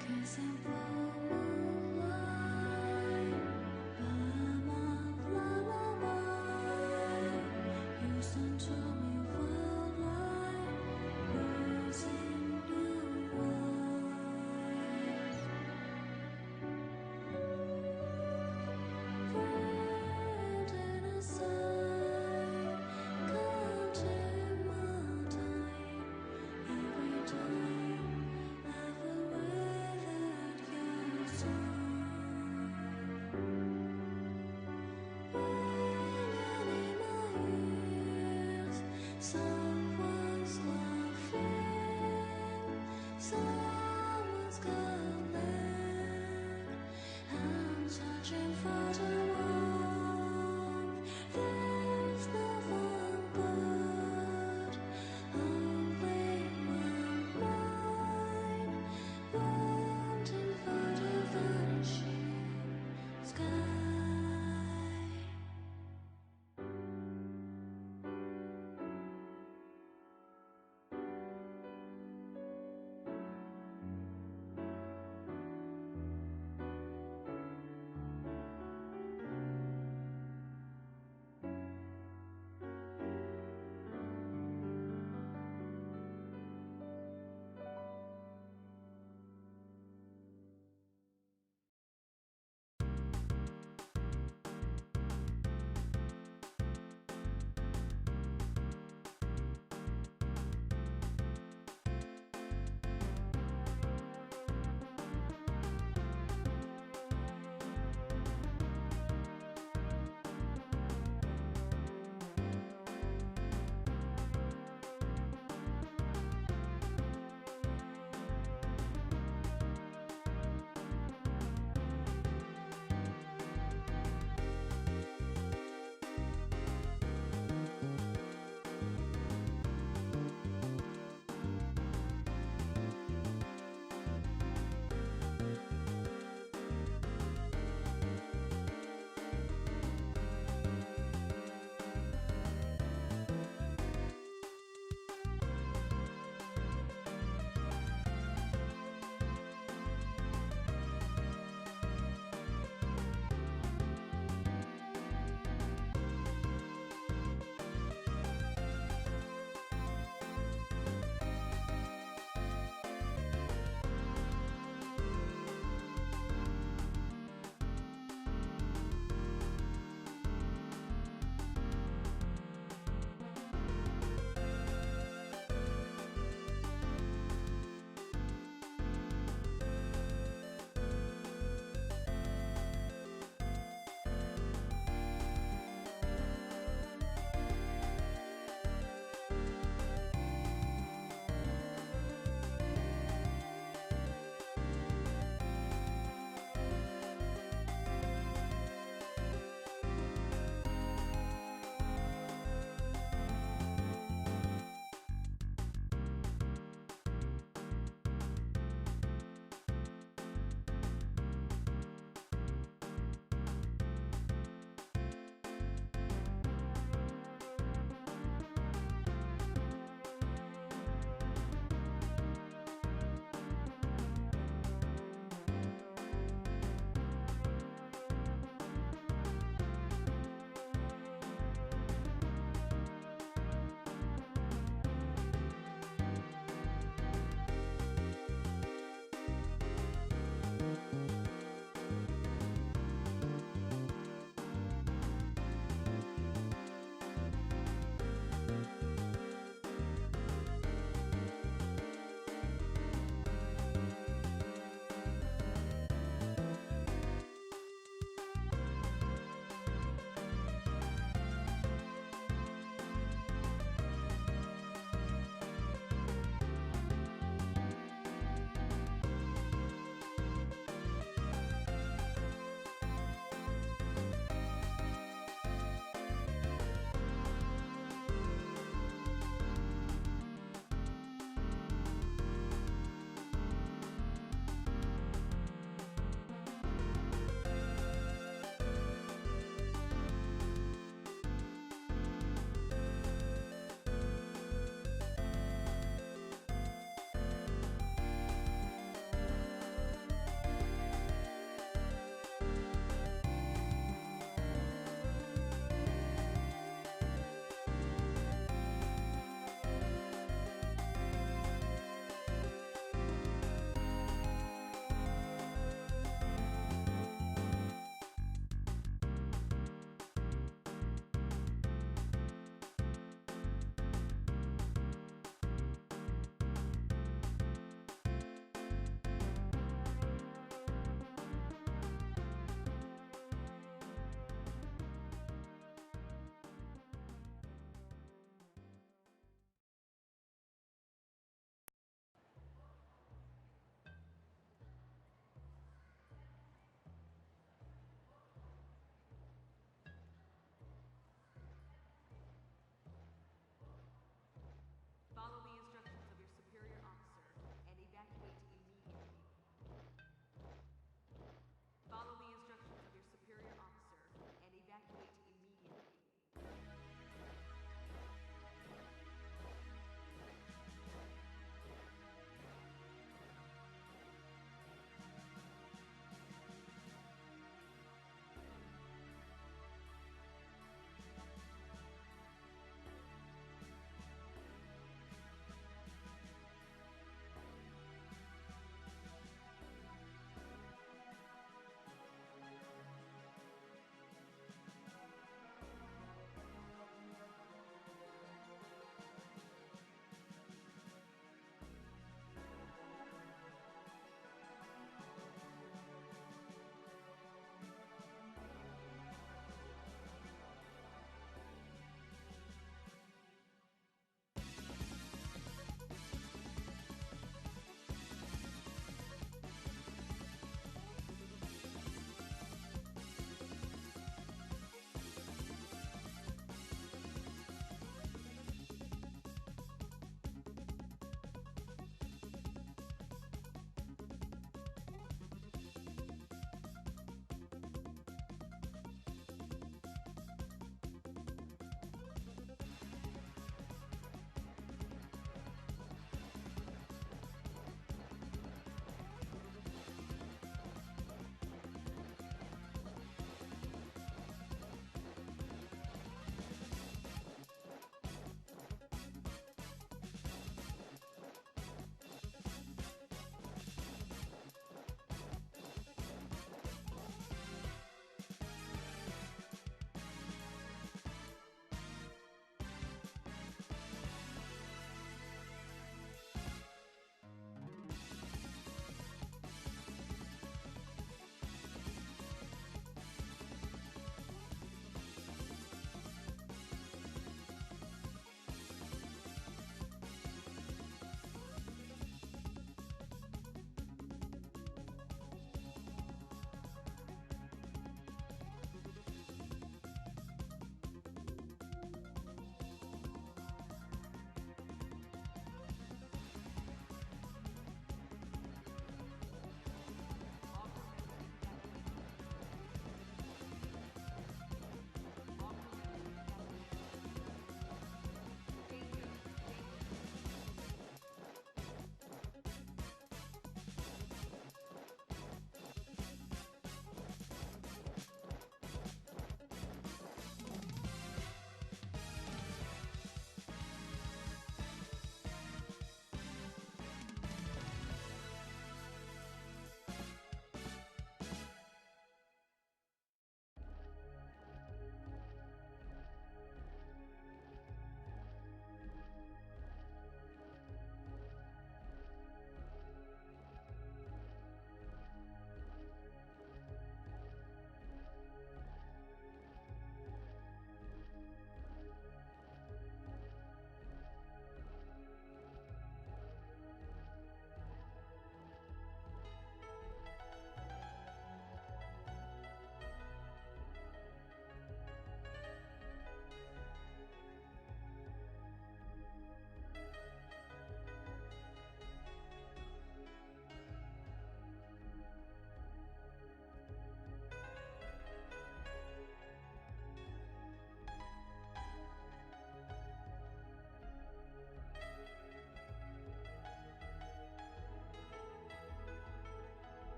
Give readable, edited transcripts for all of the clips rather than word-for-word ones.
'Cause I'm full of light. I'm a lullaby. You sent to me wildlife, birds in blue eyes. Red in a sigh, can't take my time. Every time I've awaited your sign.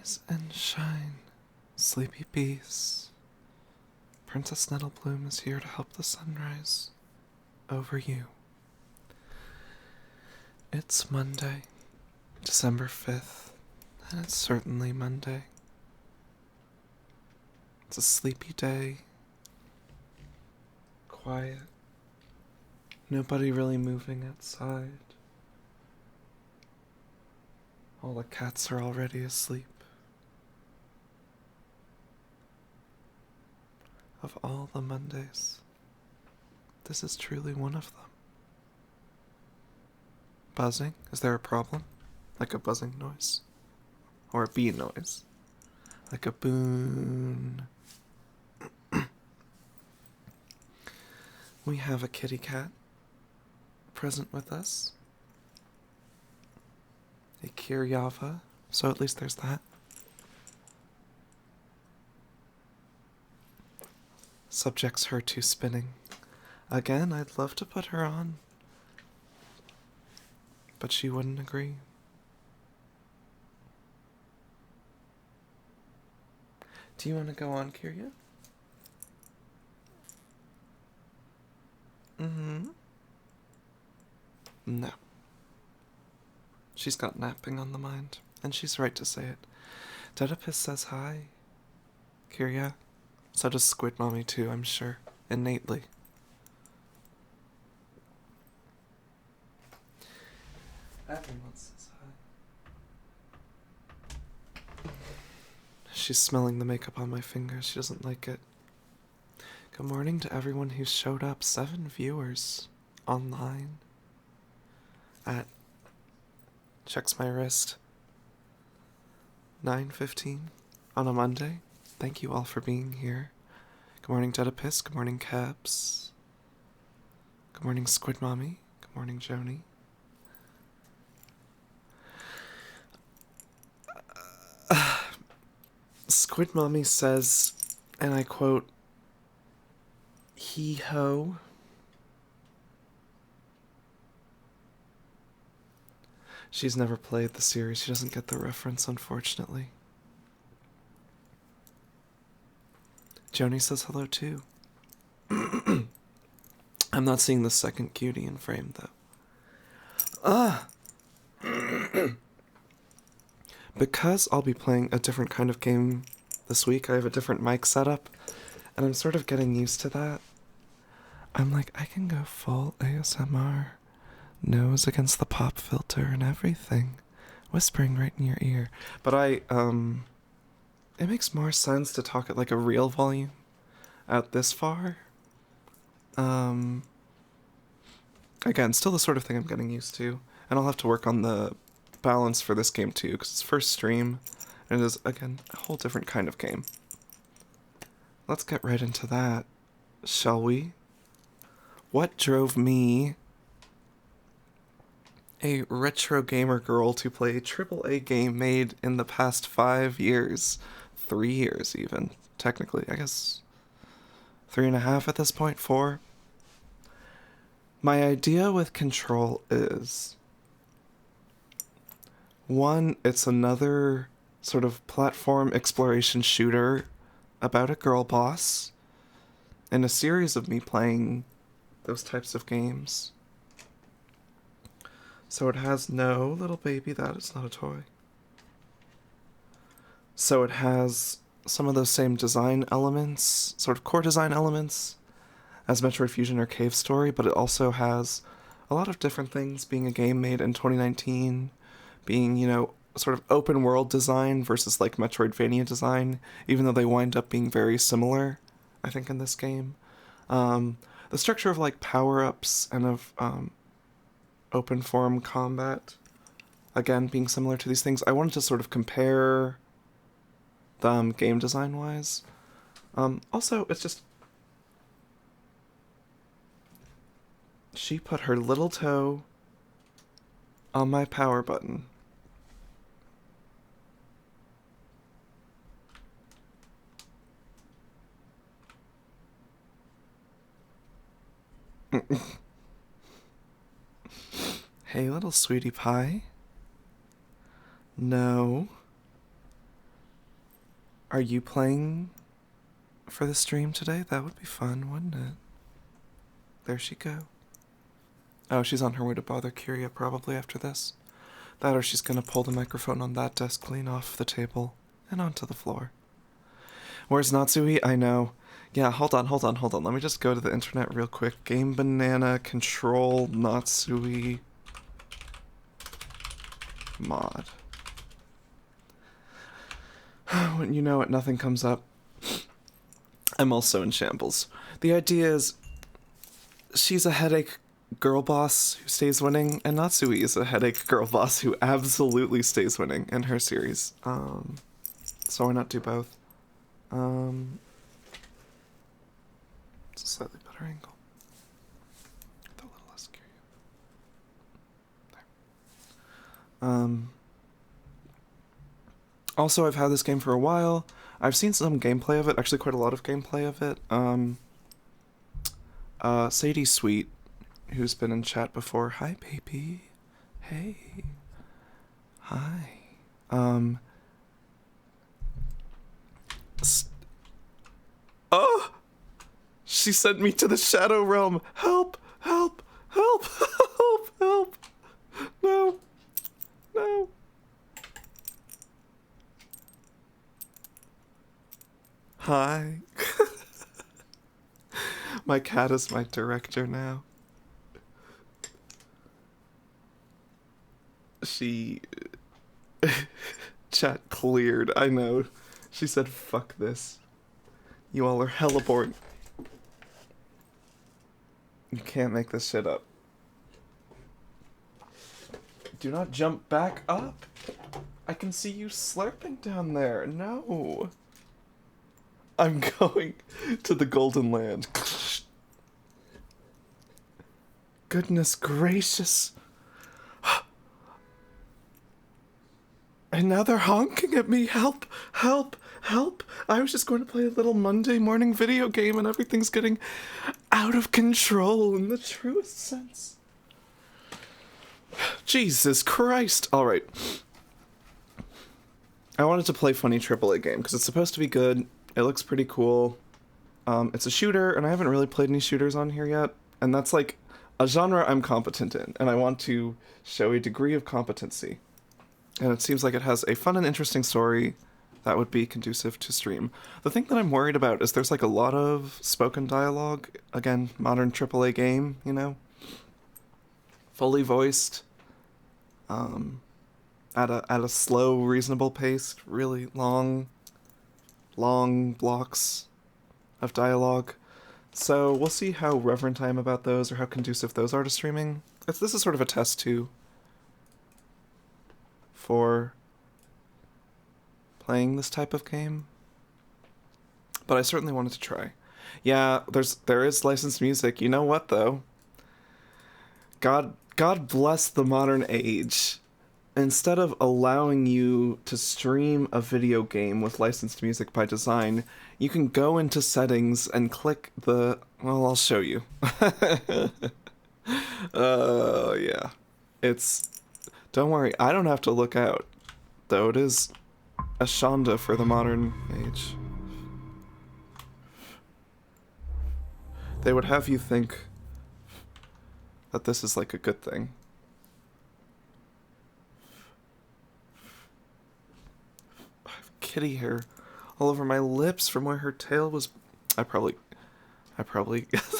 Rise and shine, sleepy bees. Princess Nettlebloom is here to help the sunrise over you. It's Monday, December 5th, and it's certainly Monday. It's a sleepy day, quiet, nobody really moving outside. All the cats are already asleep. Of all the Mondays, this is truly one of them. Buzzing? Is there a problem? Like a buzzing noise? Or a bee noise? Like a boon? We have a kitty cat present with us. A Kiryava, so at least there's that. Subjects her to spinning. Again, I'd love to put her on, but she wouldn't agree. Do you want to go on, Kirya? No. She's got napping on the mind, and she's right to say it. Dedipus says hi. Kirya. So does Squid Mommy too, I'm sure. Innately. Everyone says hi. She's smelling the makeup on my fingers. She doesn't like it. Good morning to everyone who showed up. 7 viewers online at, checks my wrist, 9:15 on a Monday. Thank you all for being here. Good morning, Dedipus. Good morning, Cabs. Good morning, Squid Mommy. Good morning, Joni. Squid Mommy says, and I quote, "Hee ho." She's never played the series. She doesn't get the reference, unfortunately. Joni says hello too. I'm not seeing the second cutie in frame though. Because I'll be playing a different kind of game this week, I have a different mic setup, and I'm sort of getting used to that. I'm like, I can go full ASMR, nose against the pop filter and everything, whispering right in your ear. But it makes more sense to talk at like a real volume out this far. Again, still the sort of thing I'm getting used to, and I'll have to work on the balance for this game too, because it's first stream, and it is, again, a whole different kind of game. Let's get right into that, shall we? What drove me, a retro gamer girl, to play a AAA game made in the past 5 years, 3 years even, technically, I guess 3.5 at this point, 4? My idea with Control is, one, it's another sort of platform exploration shooter about a girl boss, and a series of me playing those types of games. So it has no little baby, that is not a toy. So it has some of those same design elements, sort of core design elements, as Metroid Fusion or Cave Story, but it also has a lot of different things, being a game made in 2019, being, you know, sort of open world design versus like Metroidvania design, even though they wind up being very similar, I think, in this game. The structure of like power-ups and of open form combat, again, being similar to these things. I wanted to sort of compare them game design wise. Also, it's just, she put her little toe on my power button. Hey, little sweetie pie. No. Are you playing for the stream today? That would be fun, wouldn't it? There she go. Oh, she's on her way to bother Kyria probably after this. That or she's gonna pull the microphone on that desk clean off the table and onto the floor. Where's Natsui? I know. Yeah, hold on. Let me just go to the internet real quick. Game Banana Control Natsui mod. When you know it, nothing comes up. I'm also in shambles. The idea is she's a headache girl boss who stays winning, and Natsui is a headache girl boss who absolutely stays winning in her series. So why not do both? It's a slightly better angle. With a little less curious. There. Also, I've had this game for a while. I've seen some gameplay of it, actually quite a lot of gameplay of it. Sadie Sweet, who's been in chat before. Hi, baby. Hey. Hi. Oh! She sent me to the Shadow Realm. Help! Help! Help! Help! Help! No. No. Hi. My cat is my director now. She... Chat cleared, I know. She said, fuck this. You all are hella bored. You can't make this shit up. Do not jump back up. I can see you slurping down there. No. I'm going to the Golden Land. Goodness gracious. And now they're honking at me. Help, help, help. I was just going to play a little Monday morning video game and everything's getting out of control in the truest sense. Jesus Christ. Alright. I wanted to play funny AAA game because it's supposed to be good. It looks pretty cool. It's a shooter, and I haven't really played any shooters on here yet. And that's like a genre I'm competent in, and I want to show a degree of competency. And it seems like it has a fun and interesting story that would be conducive to stream. The thing that I'm worried about is there's like a lot of spoken dialogue. Again, modern AAA game, you know? Fully voiced. At a slow, reasonable pace. Really long blocks of dialogue. So we'll see how reverent I am about those or how conducive those are to streaming. This is sort of a test too. For playing this type of game. But I certainly wanted to try. Yeah, there is licensed music. You know what though? God bless the modern age. Instead of allowing you to stream a video game with licensed music by design, you can go into settings and click the... Well, I'll show you. Yeah. Don't worry, I don't have to look out. Though it is a shonda for the modern age. They would have you think that this is like a good thing. I have kitty hair all over my lips from where her tail was. I probably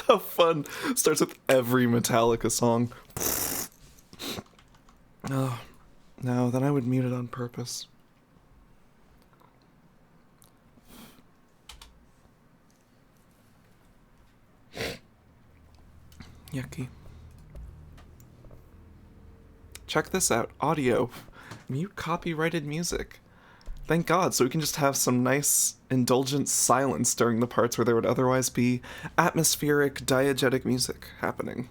how fun starts with every Metallica song. Oh, no, then I would mute it on purpose. Yucky. Check this out. Audio. Mute copyrighted music. Thank God, so we can just have some nice, indulgent silence during the parts where there would otherwise be atmospheric, diegetic music happening.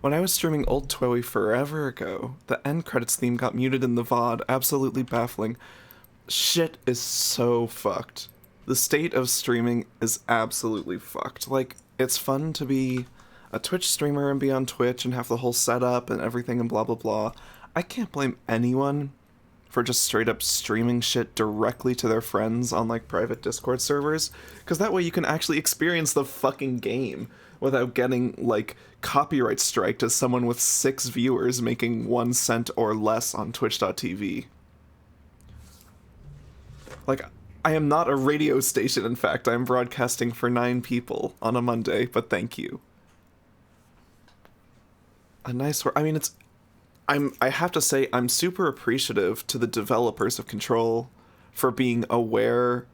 When I was streaming Old Twoey forever ago, the end credits theme got muted in the VOD, absolutely baffling. Shit is so fucked. The state of streaming is absolutely fucked. Like, it's fun to be a Twitch streamer and be on Twitch and have the whole setup and everything and blah blah blah. I can't blame anyone for just straight up streaming shit directly to their friends on like private Discord servers, because that way you can actually experience the fucking game without getting like copyright striked as someone with 6 viewers making 1 cent or less on twitch.tv. Like, I am not a radio station, in fact. I am broadcasting for 9 people on a Monday, but thank you. A nice word. I mean, I have to say, I'm super appreciative to the developers of Control for being aware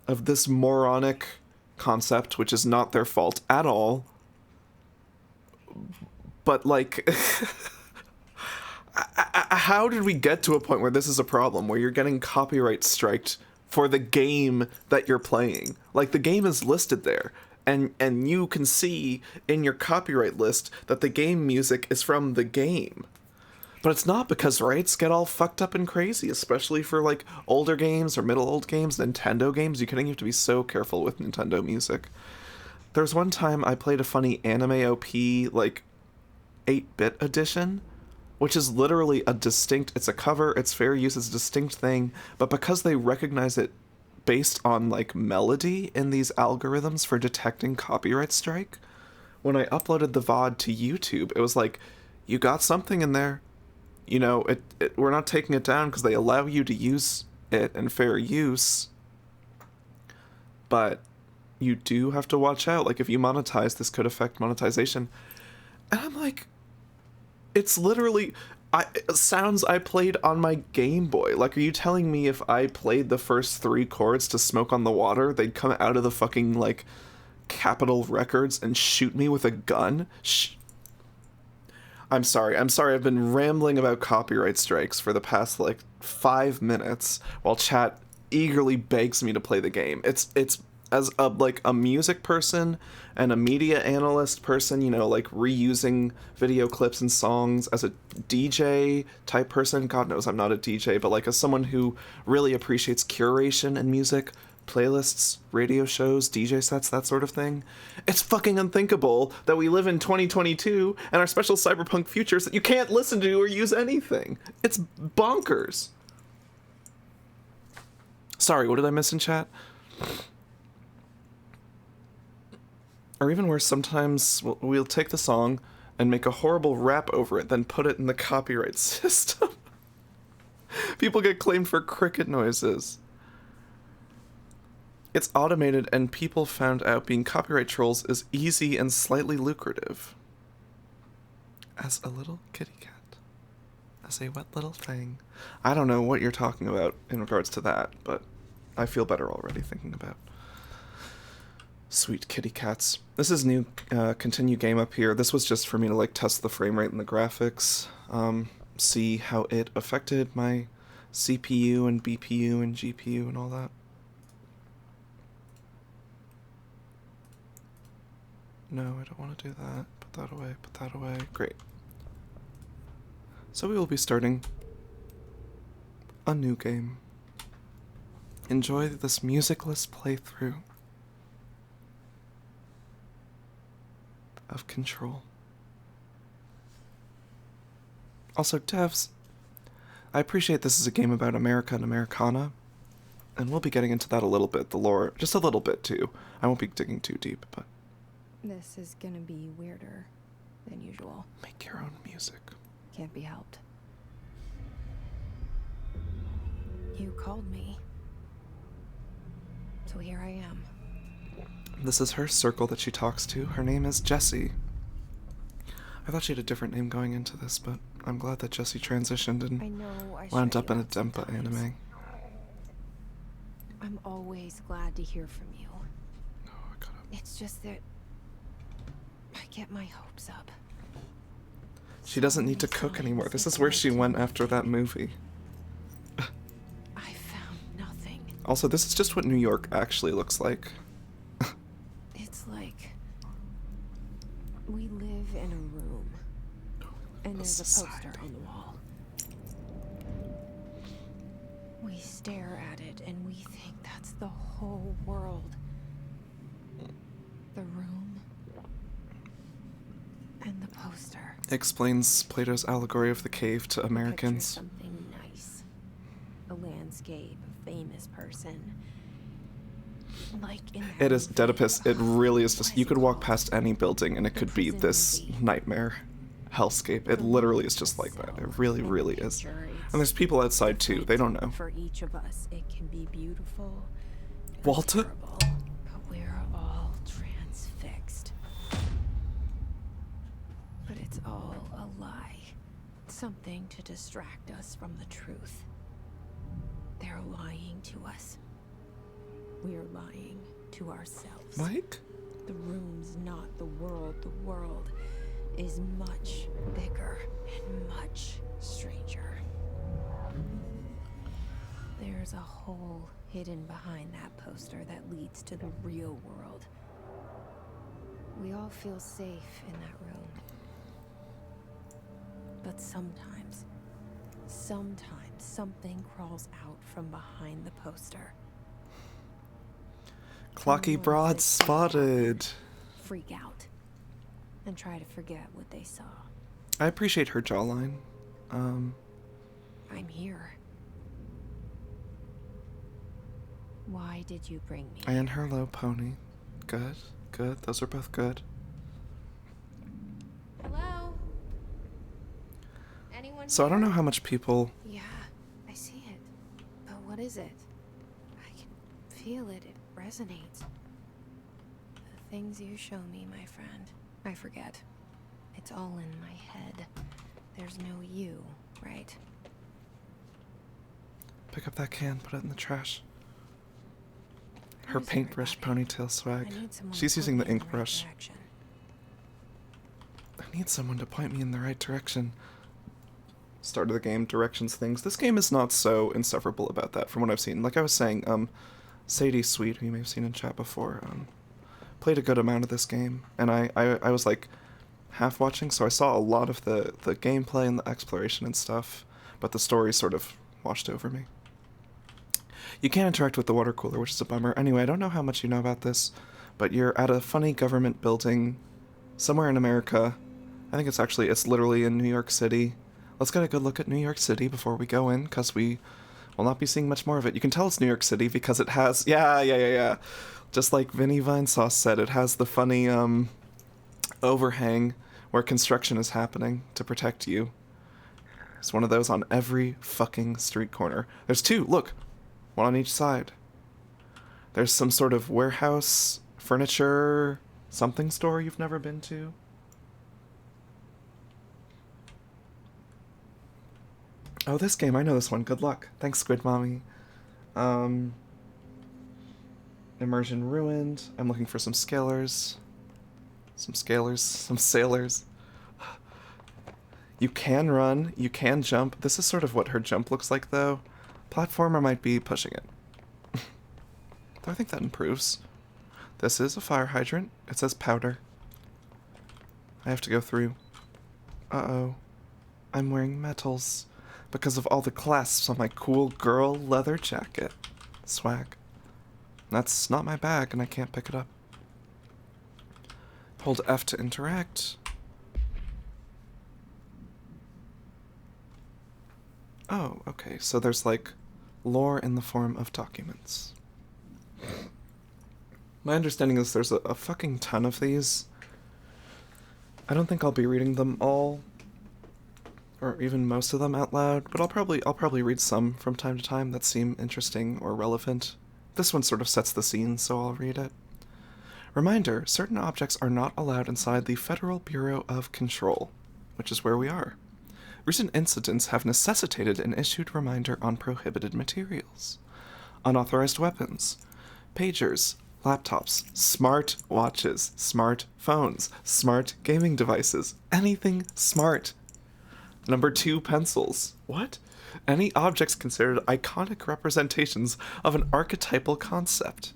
of this moronic concept, which is not their fault at all. But, like, how did we get to a point where this is a problem, where you're getting copyright striked for the game that you're playing? Like, the game is listed there, and you can see in your copyright list that the game music is from the game. But it's not, because rights get all fucked up and crazy, especially for, like, older games or middle-old games, Nintendo games. You have to be so careful with Nintendo music. There was one time I played a funny anime OP, like, 8-bit edition, which is literally it's a cover, it's fair use, it's a distinct thing, but because they recognize it based on, like, melody in these algorithms for detecting copyright strike, when I uploaded the VOD to YouTube, it was like, you got something in there. You know, we're not taking it down because they allow you to use it in fair use, but you do have to watch out. Like, if you monetize, this could affect monetization. And I'm like, it's literally sounds I played on my Game Boy. Like, are you telling me if I played the first 3 chords to Smoke on the Water, they'd come out of the fucking, like, Capitol Records and shoot me with a gun? I'm sorry, I've been rambling about copyright strikes for the past, like, 5 minutes while chat eagerly begs me to play the game. It's as a music person and a media analyst person, you know, like reusing video clips and songs, as a DJ type person, God knows I'm not a DJ, but like as someone who really appreciates curation in music, playlists, radio shows, DJ sets, that sort of thing. It's fucking unthinkable that we live in 2022 and our special cyberpunk futures that you can't listen to or use anything. It's bonkers. Sorry, what did I miss in chat? Or even worse, sometimes we'll take the song and make a horrible rap over it, then put it in the copyright system. People get claimed for cricket noises. It's automated, and people found out being copyright trolls is easy and slightly lucrative. As a little kitty cat. As a wet little thing. I don't know what you're talking about in regards to that, but I feel better already thinking about. Sweet kitty cats. This is new continue game up here. This was just for me to like test the frame rate and the graphics. See how it affected my CPU and BPU and GPU and all that. No, I don't want to do that. Put that away, put that away. Great. So we will be starting a new game. Enjoy this musicless playthrough of Control. Also, devs, I appreciate this is a game about America and Americana, and we'll be getting into that a little bit, the lore, just a little bit too. I won't be digging too deep, but... This is gonna be weirder than usual. Make your own music. Can't be helped. You called me. So here I am. This is her circle that she talks to. Her name is Jessie. I thought she had a different name going into this, but I'm glad that Jessie transitioned and wound up in a Dempa anime. I'm always glad to hear from you. Oh, I gotta... It's just that I get my hopes up. She doesn't need to cook anymore. This is where she went after that movie. I found nothing. Also, this is just what New York actually looks like. It's like we live in a room, and there's a poster on the wall. We stare at it, and we think that's the whole world. The room and the poster. Explains Plato's allegory of the cave to Americans. Something nice. hellscape, a famous person. Like in that It is movie. Oedipus. It really is What just, is you it could walk called? past any building and it The could be prison this movie. nightmare hellscape. It The literally look is of just the like that. cell It really, in the really is. picture, And there's people outside it's too. like, They don't know. For each of us, it can be beautiful or Walter? terrible, but we're all transfixed. But it's all a lie. Something to distract us from the truth. They're lying to us. We're lying to ourselves. Mike? The room's not the world. The world is much bigger and much stranger. There's a hole hidden behind that poster that leads to the real world. We all feel safe in that room. But sometimes something crawls out from behind the poster. Clocky Ones Broad that see it happen, spotted. freak out, and try to forget what they saw. I appreciate her jawline. I'm here. Why did you bring me? And her low pony. Good, good. Those are both good. Hello? Anyone So I don't here? know how much people... Yeah, I see it. But what is it? I can feel it. It resonates. The things you show me, my friend, I forget. It's all in my head. There's no you, right? Pick up that can, put it in the trash. Her Who's paintbrush everybody? ponytail swag. I need someone to She's point using the me in ink right brush. direction. I need someone to point me in the right direction. Start of the game, directions, things. This game is not so insufferable about that from what I've seen. Like I was saying, Sadie Sweet, who you may have seen in chat before, played a good amount of this game. And I was like half watching, so I saw a lot of the gameplay and the exploration and stuff, but the story sort of washed over me. You can't interact with the water cooler, which is a bummer. Anyway, I don't know how much you know about this, but you're at a funny government building somewhere in America. I think it's literally in New York City. Let's get a good look at New York City before we go in, because we will not be seeing much more of it. You can tell it's New York City because it has... Yeah. Just like Vinny Vinesauce said, it has the funny overhang where construction is happening to protect you. There's one of those on every fucking street corner. There's two, look! One on each side. There's some sort of warehouse, furniture, something store you've never been to. Oh, this game, I know this one. Good luck. Thanks, Squid Mommy. Immersion ruined. I'm looking for some scalers. Some sailors. You can run, you can jump. This is sort of what her jump looks like, though. Platformer might be pushing it. Though I think that improves. This is a fire hydrant. It says powder. I have to go through. Uh-oh. I'm wearing metals because of all the clasps on my cool girl leather jacket. Swag. That's not my bag, and I can't pick it up. Hold F to interact. Oh, okay, so there's like lore in the form of documents. My understanding is there's a fucking ton of these. I don't think I'll be reading them all, or even most of them out loud, but I'll probably read some from time to time that seem interesting or relevant. This one sort of sets the scene, so I'll read it. Reminder, certain objects are not allowed inside the Federal Bureau of Control, which is where we are. Recent incidents have necessitated an issued reminder on prohibited materials. Unauthorized weapons, pagers, laptops, smart watches, smart phones, smart gaming devices, anything smart. Number 2, pencils. What? Any objects considered iconic representations of an archetypal concept,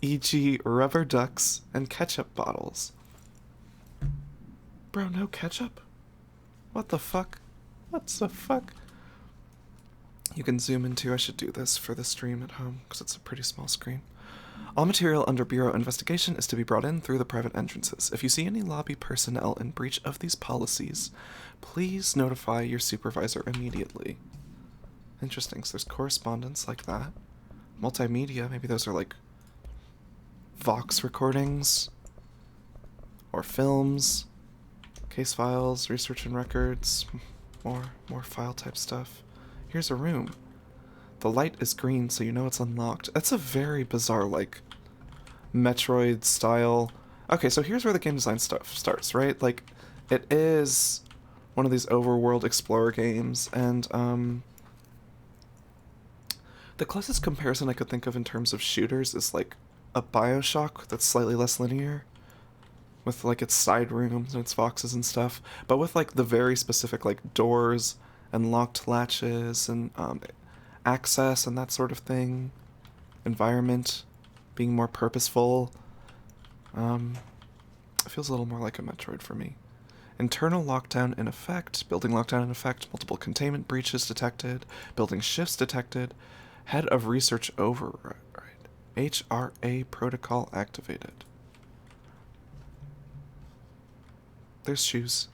e.g. rubber ducks and ketchup bottles. Bro, no ketchup? What the fuck? What the fuck? You can zoom into, I should do this for the stream at home, because it's a pretty small screen. All material under Bureau investigation is to be brought in through the private entrances. If you see any lobby personnel in breach of these policies, please notify your supervisor immediately. Interesting. So there's correspondence like that. Multimedia, maybe those are like Vox recordings or films, case files, research and records, more file type stuff. Here's a room. The light is green, so you know it's unlocked. That's a very bizarre, like, Metroid style. Okay, so here's where the game design stuff starts, right? Like, it is one of these overworld explorer games, and the closest comparison I could think of in terms of shooters is like a BioShock that's slightly less linear, with like its side rooms and its boxes and stuff, but with like the very specific like doors and locked latches and access and that sort of thing. Environment being more purposeful. It feels a little more like a Metroid for me. Internal lockdown in effect, building lockdown in effect, multiple containment breaches detected, building shifts detected, head of research override, HRA protocol activated. There's shoes.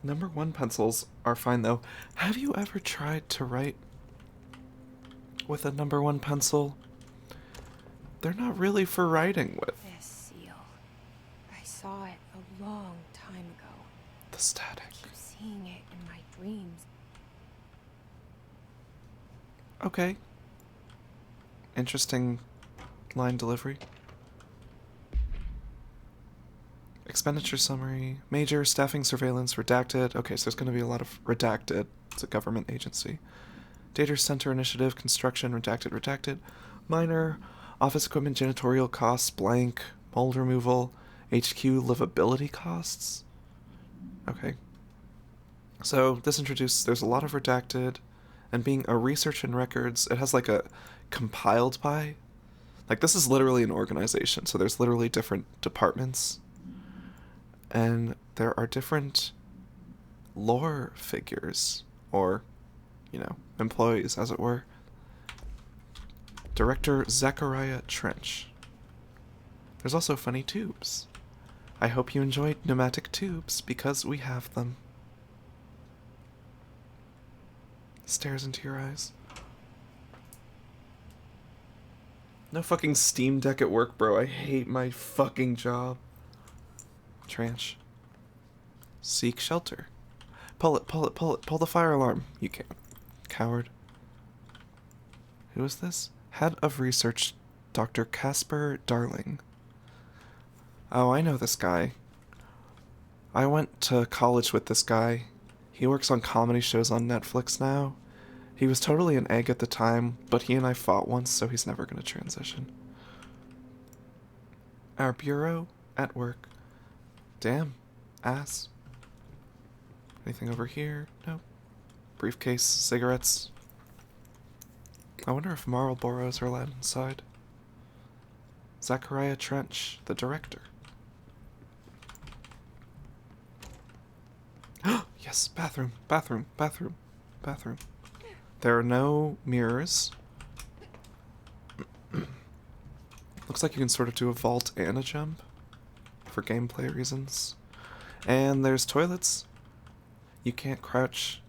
Number 1 pencils are fine though. Have you ever tried to write with a number 1 pencil? They're not really for writing with. This seal. I saw it a long time ago. The static. I keep seeing it in my dreams. Okay. Interesting line delivery. Expenditure summary, major staffing surveillance, redacted. Okay, so there's going to be a lot of redacted. It's a government agency. Data center initiative, construction, redacted. Minor, office equipment, janitorial costs, blank, mold removal, HQ livability costs. Okay. So this introduces, there's a lot of redacted, and being a research and records, it has like a compiled by. Like this is literally an organization, so there's literally different departments. And there are different lore figures, or, employees, as it were. Director Zachariah Trench. There's also funny tubes. I hope you enjoyed pneumatic tubes, because we have them. Stares into your eyes. No fucking Steam Deck at work, bro. I hate my fucking job. Trench. Seek shelter. Pull it. Pull the fire alarm. You can't. Coward. Who is this? Head of Research, Dr. Casper Darling. Oh, I know this guy. I went to college with this guy. He works on comedy shows on Netflix now. He was totally an egg at the time, but he and I fought once, so he's never going to transition. Our bureau at work. Damn. Ass. Anything over here? No. Briefcase, cigarettes. I wonder if Marlboros are allowed inside. Zachariah Trench, the director. Yes, bathroom. There are no mirrors. Looks like you can sort of do a vault and a jump for gameplay reasons. And there's toilets. You can't crouch,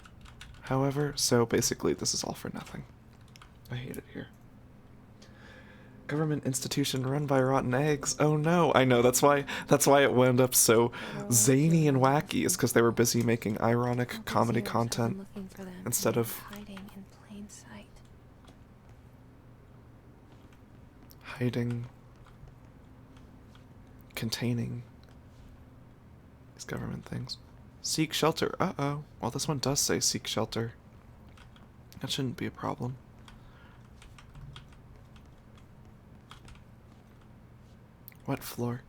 however, so basically this is all for nothing. I hate it here. Government institution run by rotten eggs. Oh no, I know, that's why it wound up so zany and wacky, is because they were busy making ironic comedy content instead of hiding in plain sight. hiding, containing these government things. Seek shelter. Uh-oh. Well, this one does say seek shelter. That shouldn't be a problem. Wet floor.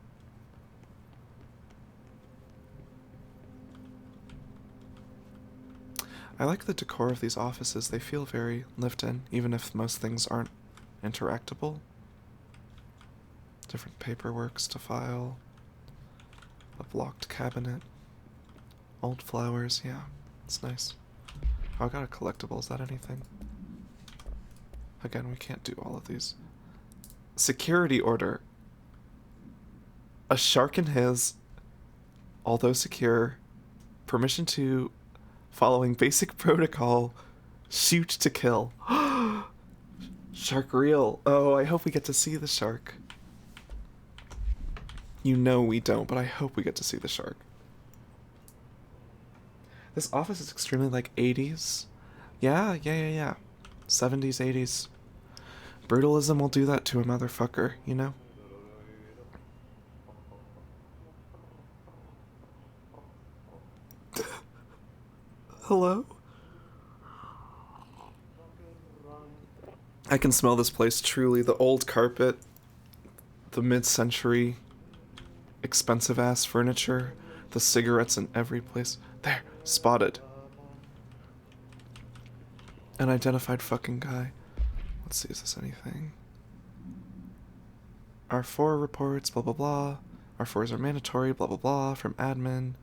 I like the decor of these offices. They feel very lived in, even if most things aren't interactable. Different paperworks to file. A blocked cabinet. Old flowers, yeah. It's nice. Oh, I got a collectible. Is that anything? Again, we can't do all of these. Security order. A shark in his, although secure, permission to, following basic protocol, shoot to kill. Shark reel. Oh, I hope we get to see the shark. You know we don't, but I hope we get to see the shark. This office is extremely like 80s. Yeah. 70s, 80s. Brutalism will do that to a motherfucker, you know? Hello? I can smell this place truly. The old carpet, the mid-century expensive ass furniture, the cigarettes in every place. There, spotted. An identified fucking guy. Let's see, is this anything? R4 reports, blah blah blah. R4s are mandatory, blah blah blah, from admin.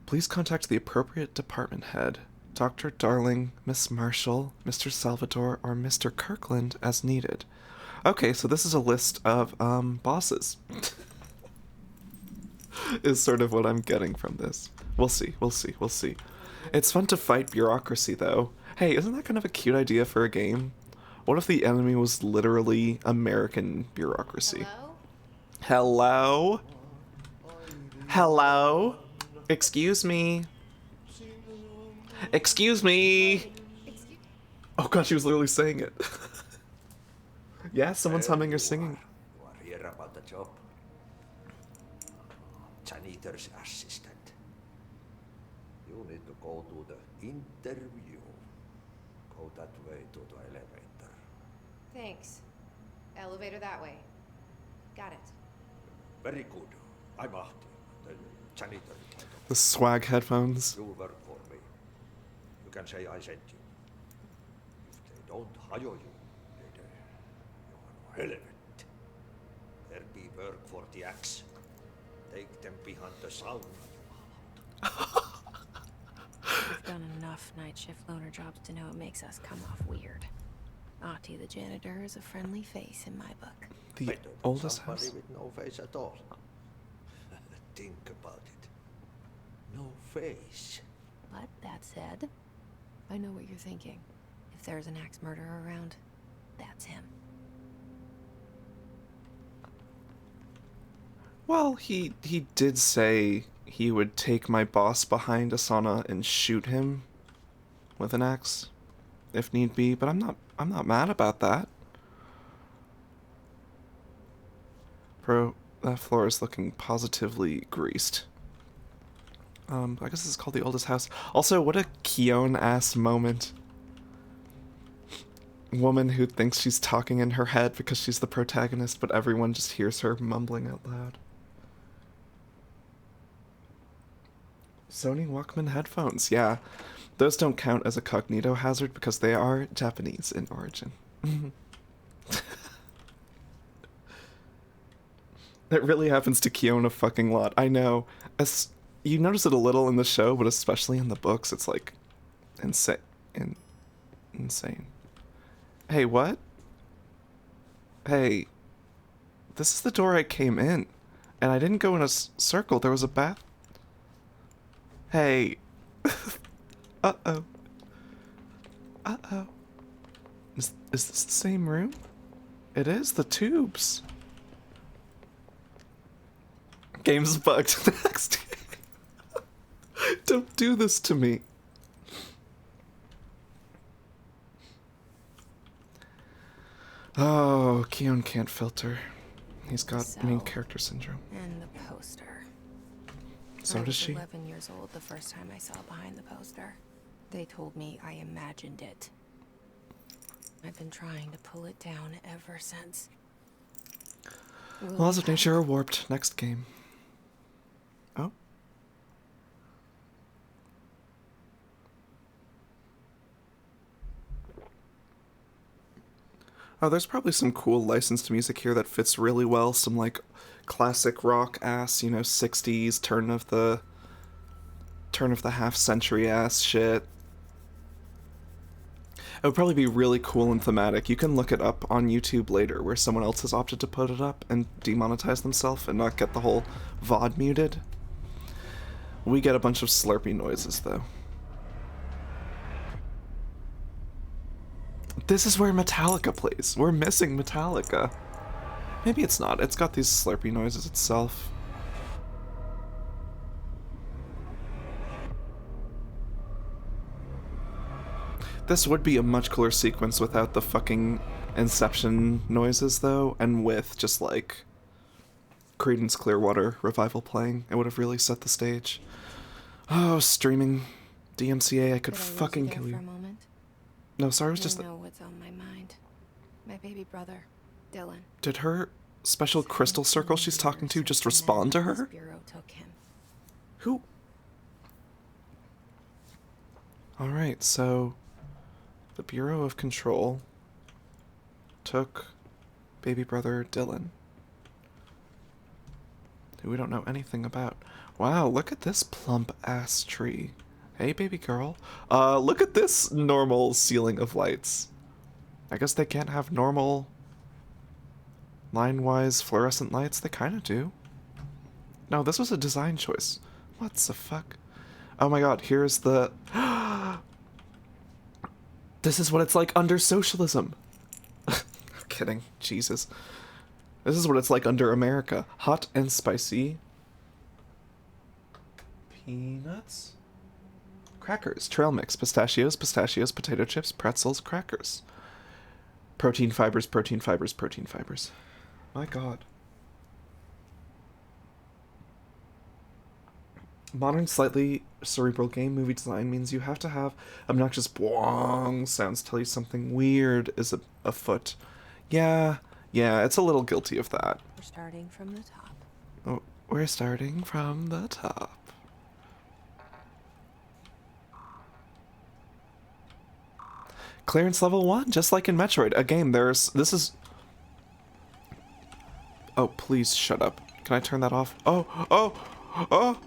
Please contact the appropriate department head, Dr. Darling, Miss Marshall, Mr. Salvador, or Mr. Kirkland as needed. Okay, so this is a list of, bosses. Is sort of what I'm getting from this. We'll see. It's fun to fight bureaucracy, though. Hey, isn't that kind of a cute idea for a game? What if the enemy was literally American bureaucracy? Hello? Hello? Excuse me. Excuse me. Oh god, she was literally saying it. Yeah, someone's humming or singing. You are here about the job. Janitor's assistant. You need to go to the interview. Go that way to the elevator. Thanks. Elevator that way. Got it. Very good. I'm Ahti, the janitor. The swag headphones. You work for me. You can say I sent you. If they don't hire you, then you are relevant. There be work for the axe. Take them behind the sauna. We've done enough night shift loner jobs to know it makes us come off weird. Ahti the janitor is a friendly face in my book. The Better than oldest somebody house. with no face at all. Think about it. No face. But that said, I know what you're thinking. If there's an axe murderer around, that's him. Well, he did say he would take my boss behind Asana and shoot him with an axe, if need be. But I'm not mad about that. Bro, that floor is looking positively greased. I guess this is called the oldest house. Also, what a Keone-ass moment. Woman who thinks she's talking in her head because she's the protagonist, but everyone just hears her mumbling out loud. Sony Walkman headphones, yeah. Those don't count as a cognito hazard because they are Japanese in origin. It really happens to Keone a fucking lot. I know. You notice it a little in the show, but especially in the books, it's like insane. Insane. Hey, what? Hey, this is the door I came in, and I didn't go in a circle. There was a bath. Hey. Uh-oh. Uh-oh. Is this the same room? It is, the tubes. Game's bugged. Next. Don't do this to me. Oh, Keone can't filter. He's got main So- character syndrome. And the poster. So I does was she. 11 years old the first time I saw behind the poster. They told me I imagined it. I've been trying to pull it down ever since. Laws of nature are warped. Next game. Oh. Oh, there's probably some cool licensed music here that fits really well. Some, like, classic rock ass, 60s, turn of the half century ass shit. It would probably be really cool and thematic. You can look it up on YouTube later, where someone else has opted to put it up and demonetize themselves and not get the whole VOD muted. We get a bunch of slurpy noises, though. This is where Metallica plays. We're missing Metallica. Maybe it's not. It's got these slurpy noises itself. This would be a much cooler sequence without the fucking Inception noises, though, and with just, like, Creedence Clearwater Revival playing. It would have really set the stage. Oh, streaming DMCA, I could Did I lose fucking there kill for you. a moment? No, sorry, it was I just... know what's on my mind. My baby brother, Dylan. Did her special crystal circle she's talking to just respond to her? Bureau took him. Who? Alright, so... the Bureau of Control took baby brother Dylan, who we don't know anything about. Wow, look at this plump-ass tree. Hey, baby girl. Look at this normal ceiling of lights. I guess they can't have normal line-wise fluorescent lights. They kind of do. No, this was a design choice. What the fuck? Oh my god, here's the... This is what it's like under socialism. I'm kidding. Jesus. This is what it's like under America. Hot and spicy. Peanuts. Crackers. Trail mix. Pistachios. Pistachios. Potato chips. Pretzels. Crackers. Protein fibers. Protein fibers. Protein fibers. My god. Modern, slightly cerebral game movie design means you have to have obnoxious boing sounds tell you something weird is afoot. Yeah, it's a little guilty of that. We're starting from the top. Oh, we're starting from the top. Clearance level 1, just like in Metroid. Again, this is... Oh, please shut up. Can I turn that off? Oh!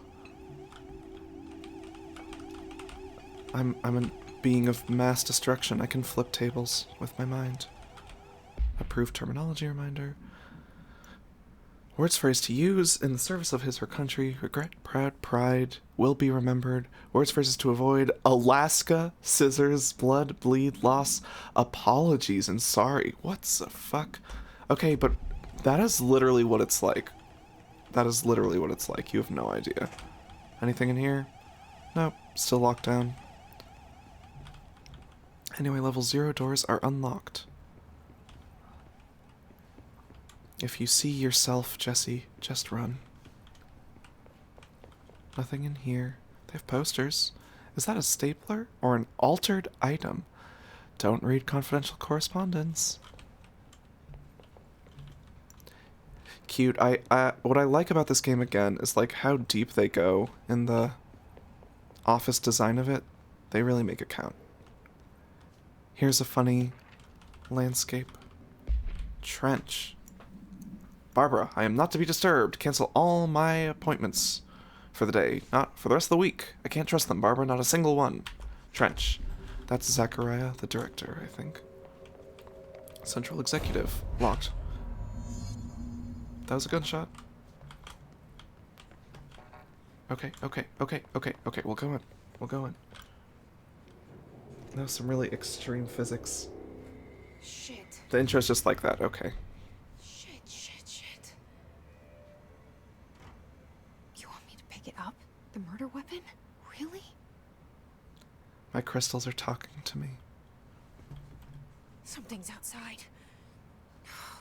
I'm a being of mass destruction. I can flip tables with my mind. Approved terminology reminder. Words phrase to use in the service of his or country. Regret, proud, pride, will be remembered. Words phrases to avoid. Alaska, scissors, blood, bleed, loss, apologies, and sorry. What the fuck? Okay, but that is literally what it's like. That is literally what it's like. You have no idea. Anything in here? Nope. Still locked down. Anyway, level 0 doors are unlocked. If you see yourself, Jesse, just run. Nothing in here. They have posters. Is that a stapler or an altered item? Don't read confidential correspondence. Cute. What I like about this game again is like how deep they go in the office design of it. They really make it count. Here's a funny landscape. Trench. Barbara, I am not to be disturbed. Cancel all my appointments for the day. Not for the rest of the week. I can't trust them, Barbara. Not a single one. Trench. That's Zachariah, the director, I think. Central Executive. Locked. That was a gunshot. Okay. We'll go in. That was some really extreme physics. Shit. The intro's just like that. Okay. Shit. You want me to pick it up? The murder weapon? Really? My crystals are talking to me. Something's outside.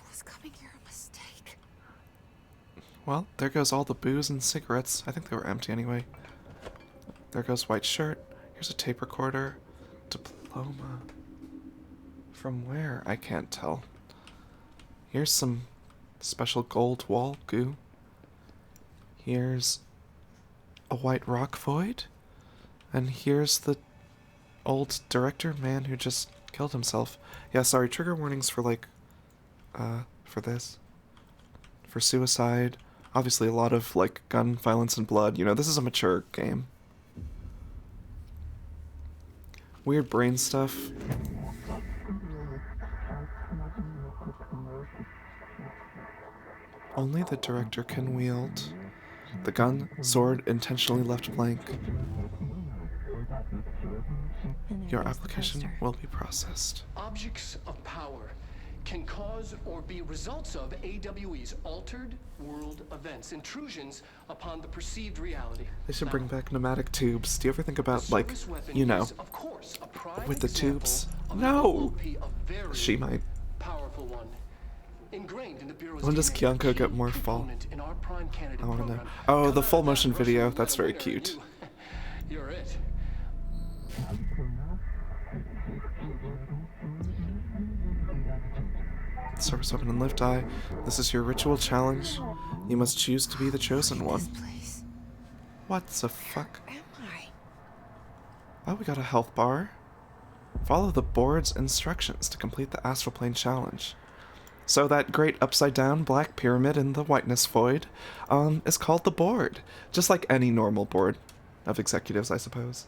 Was coming here a mistake? Well, there goes all the booze and cigarettes. I think they were empty anyway. There goes white shirt. Here's a tape recorder. Diploma. From where? I can't tell. Here's some special gold wall goo. Here's a white rock void. And here's the old director man who just killed himself. Yeah, sorry, trigger warnings for like, for this. For suicide. Obviously a lot of like gun violence and blood. You know, this is a mature game. Weird brain stuff. Only the director can wield. The gun, sword, intentionally left blank. And Your there's the application poster. will be processed. Objects of power can cause or be results of AWE's altered world events, intrusions upon the perceived reality. They should Now, bring back pneumatic tubes. Do you ever think the about, like, service weapon you know, is, of course, a prime with the example tubes? of an No! OOP, a very She might. powerful one. Ingrained in the Bureau's When does DNA, Kyonko get key more fall? component in our prime candidate I wanna know. program. Oh, Come the out full of that motion Russian video. roulette That's very winner, cute. You're it. Service weapon and lift eye. This is your ritual challenge. You must choose to be the chosen one. This place. What the fuck? Where am I? Oh, we got a health bar. Follow the board's instructions to complete the astral plane challenge. So that great upside down black pyramid in the whiteness void is called the board. Just like any normal board of executives, I suppose.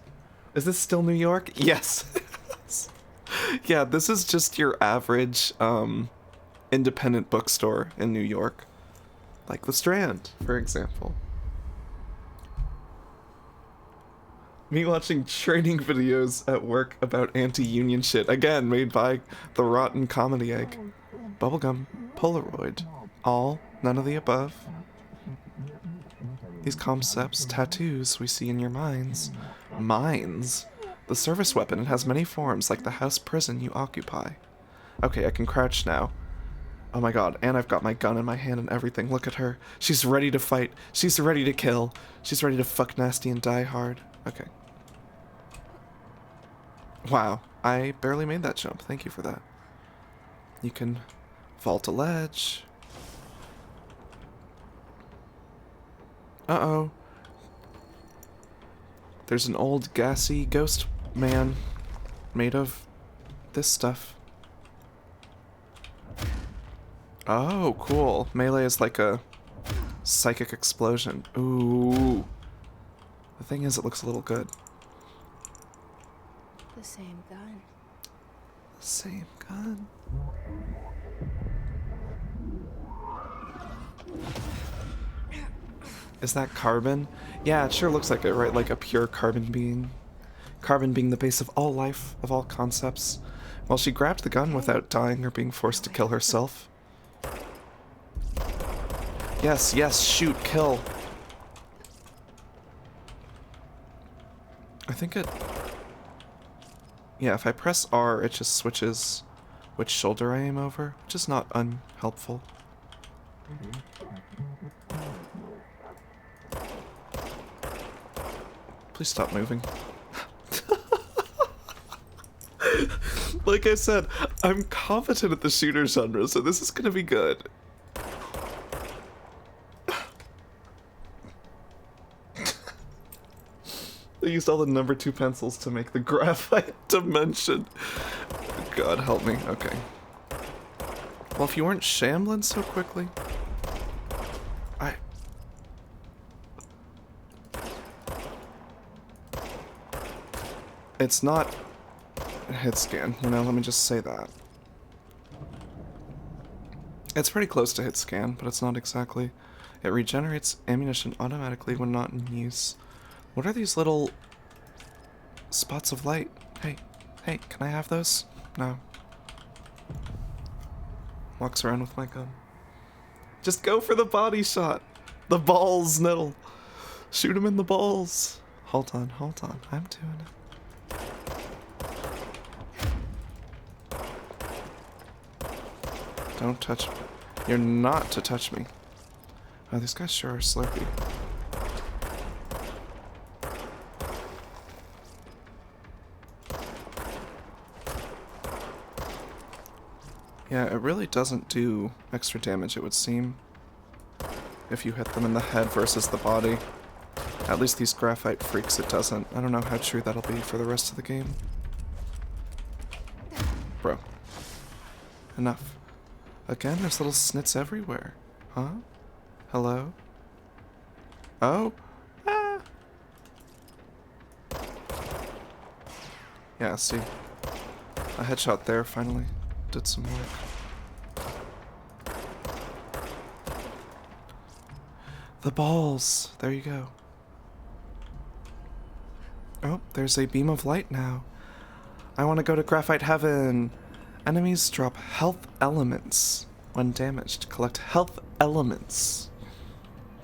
Is this still New York? Yes. Yeah, this is just your average independent bookstore in New York. Like the Strand, for example. Me watching training videos at work about anti-union shit, again made by the Rotten Comedy Egg. Bubblegum, Polaroid, all, none of the above. These concepts, tattoos we see in your minds. Minds? The service weapon, it has many forms, like the house prison you occupy. Okay, I can crouch now. Oh my god, and I've got my gun in my hand and everything. Look at her. She's ready to fight. She's ready to kill. She's ready to fuck nasty and die hard. Okay. Wow, I barely made that jump. Thank you for that. You can vault a ledge. Uh-oh. There's an old gassy ghost man made of this stuff. Oh, cool. Melee is like a psychic explosion. Ooh. The thing is, it looks a little good. The same gun. Same gun. Is that carbon? Yeah, it sure looks like it, right? Like a pure carbon being. Carbon being the base of all life, of all concepts. Well, she grabbed the gun without dying or being forced to kill herself. Yes, yes, shoot, kill. I think it... Yeah, if I press R, it just switches which shoulder I aim over, which is not unhelpful. Please stop moving. Like I said, I'm competent at the shooter genre, so this is gonna be good. They used all the number 2 pencils to make the graphite dimension. God help me. Okay. Well, if you weren't shambling so quickly... It's not a hit scan, you know, let me just say that. It's pretty close to hit scan, but it's not exactly. It regenerates ammunition automatically when not in use. What are these little spots of light? Hey, hey, can I have those? No. Walks around with my gun. Just go for the body shot. The balls, Nettle. Shoot him in the balls. Hold on, I'm doing it. Don't touch me. You're not to touch me. Oh, these guys sure are slurpy. Yeah, it really doesn't do extra damage, it would seem, if you hit them in the head versus the body. At least these graphite freaks, it doesn't. I don't know how true that'll be for the rest of the game. Bro. Enough. Again, there's little snits everywhere. Huh? Hello? Oh? Ah! Yeah, see. A headshot there, finally. Did some work. The balls. There you go. Oh, there's a beam of light now. I want to go to Graphite Heaven. Enemies drop health elements when damaged. Collect health elements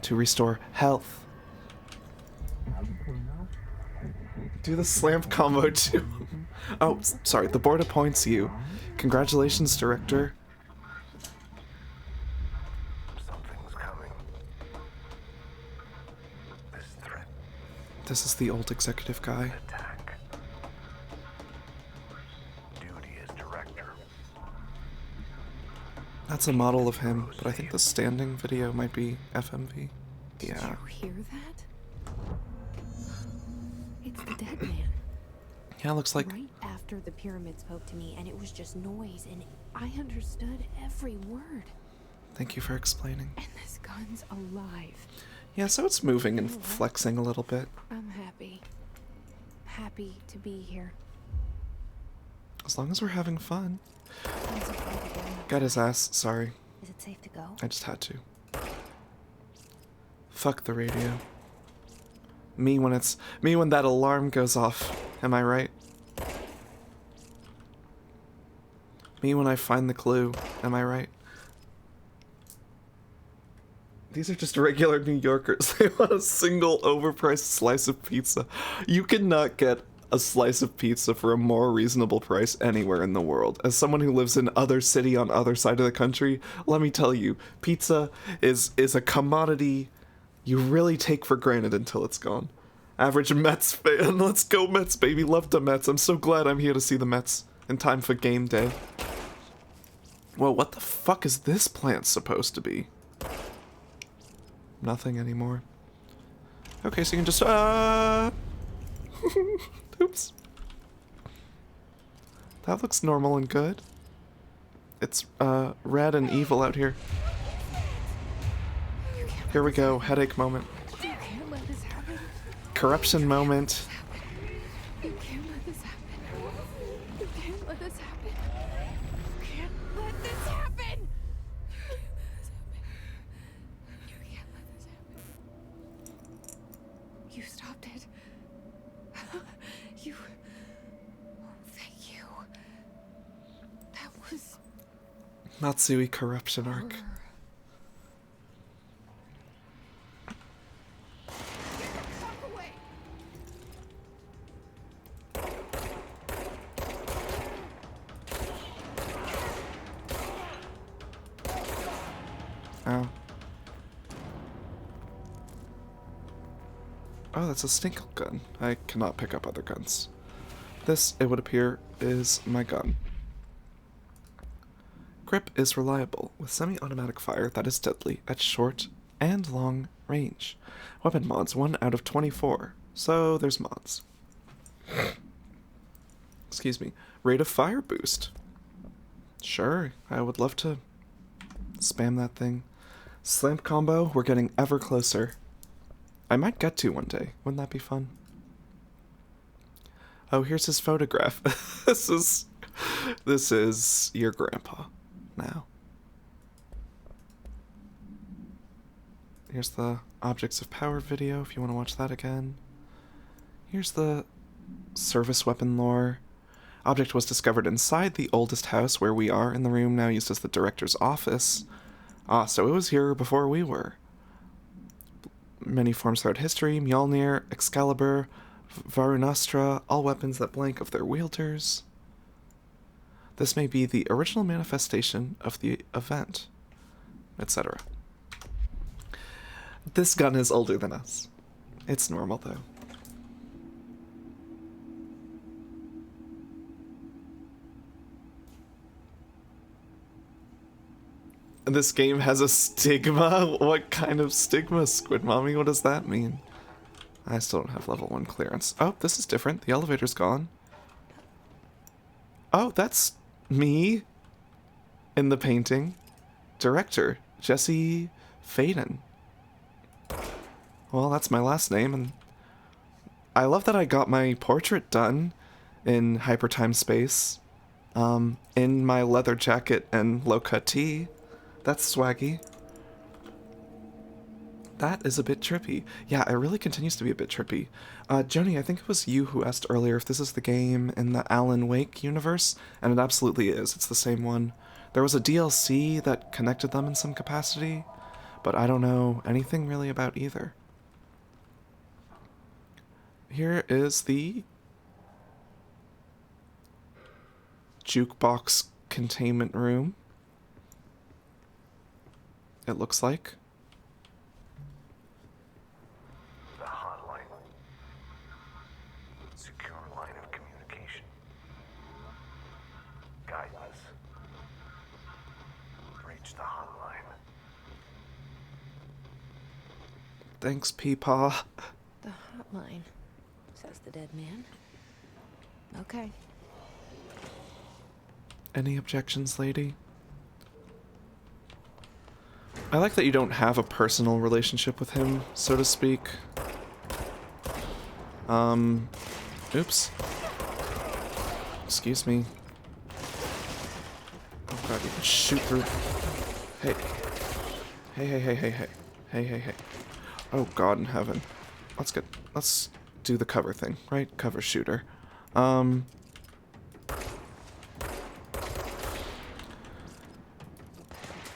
to restore health. Do the slam combo too. Oh, sorry. The board appoints you. Congratulations, director. Something's coming. This threat This is the old executive guy. attack. Duty as director. That's a model of him, but I think the standing video might be FMV. Yeah. You hear that? It's the dead man. Yeah, looks like... Right after the pyramid spoke to me, and it was just noise, and I understood every word. Thank you for explaining. And this gun's alive. Yeah, so it's moving and flexing a little bit. I'm happy. Happy to be here. As long as we're having fun. I'm so glad to go. Got his ass, sorry. Is it safe to go? I just had to. Fuck the radio. Me when that alarm goes off. Am I right? Me when I find the clue. Am I right? These are just regular New Yorkers. They want a single overpriced slice of pizza. You cannot get a slice of pizza for a more reasonable price anywhere in the world. As someone who lives in other city on other side of the country, let me tell you, pizza is a commodity you really take for granted until it's gone. Average Mets fan. Let's go Mets, baby. Love the Mets. I'm so glad I'm here to see the Mets in time for game day. Whoa, what the fuck is this plant supposed to be? Nothing anymore. Okay, so you can just, oops. That looks normal and good. It's, red and evil out here. Here we go, headache moment. You can't let this happen. Corruption moment. You can't let this happen. You can't let this happen. You can't let this happen. You can't let this happen. You stopped it. You. Oh, thank you. That was. Matsui corruption arc. Fuck away. Oh. Oh, that's a stink gun. I cannot pick up other guns. This, it would appear, is my gun. Grip is reliable, with semi-automatic fire that is deadly at short and long range. Weapon mods 1 out of 24, so there's mods. Excuse me. Rate of fire boost. Sure, I would love to spam that thing. Slam combo, we're getting ever closer. I might get to one day. Wouldn't that be fun? Oh, here's his photograph. This is your grandpa now. Here's the Objects of Power video if you want to watch that again. Here's the service weapon lore. Object was discovered inside the oldest house where we are, in the room now used as the director's office. Ah, so it was here before we were. Many forms throughout history: Mjolnir, Excalibur, Varunastra, all weapons that blank of their wielders. This may be the original manifestation of the event, etc. This gun is older than us. It's normal, though. This game has a stigma? What kind of stigma, Squid Mommy? What does that mean? I still don't have level 1 clearance. Oh, this is different. The elevator's gone. Oh, that's me in the painting. Director, Jesse Faden. Well, that's my last name, and I love that I got my portrait done in hypertime space, in my leather jacket and low-cut tee. That's swaggy. That is a bit trippy. Yeah, it really continues to be a bit trippy. Joni, I think it was you who asked earlier if this is the game in the Alan Wake universe, and it absolutely is. It's the same one. There was a DLC that connected them in some capacity, but I don't know anything really about either. Here is the jukebox containment room. It looks like. The hotline. Secure line of communication. Guidance. Reach the hotline. Thanks, Peepaw. The hotline, says the dead man. Okay. Any objections, lady? I like that you don't have a personal relationship with him, so to speak. Oops. Excuse me. Oh god, you can shoot through. Hey. Hey. Oh god in heaven. Let's do the cover thing, right? Cover shooter.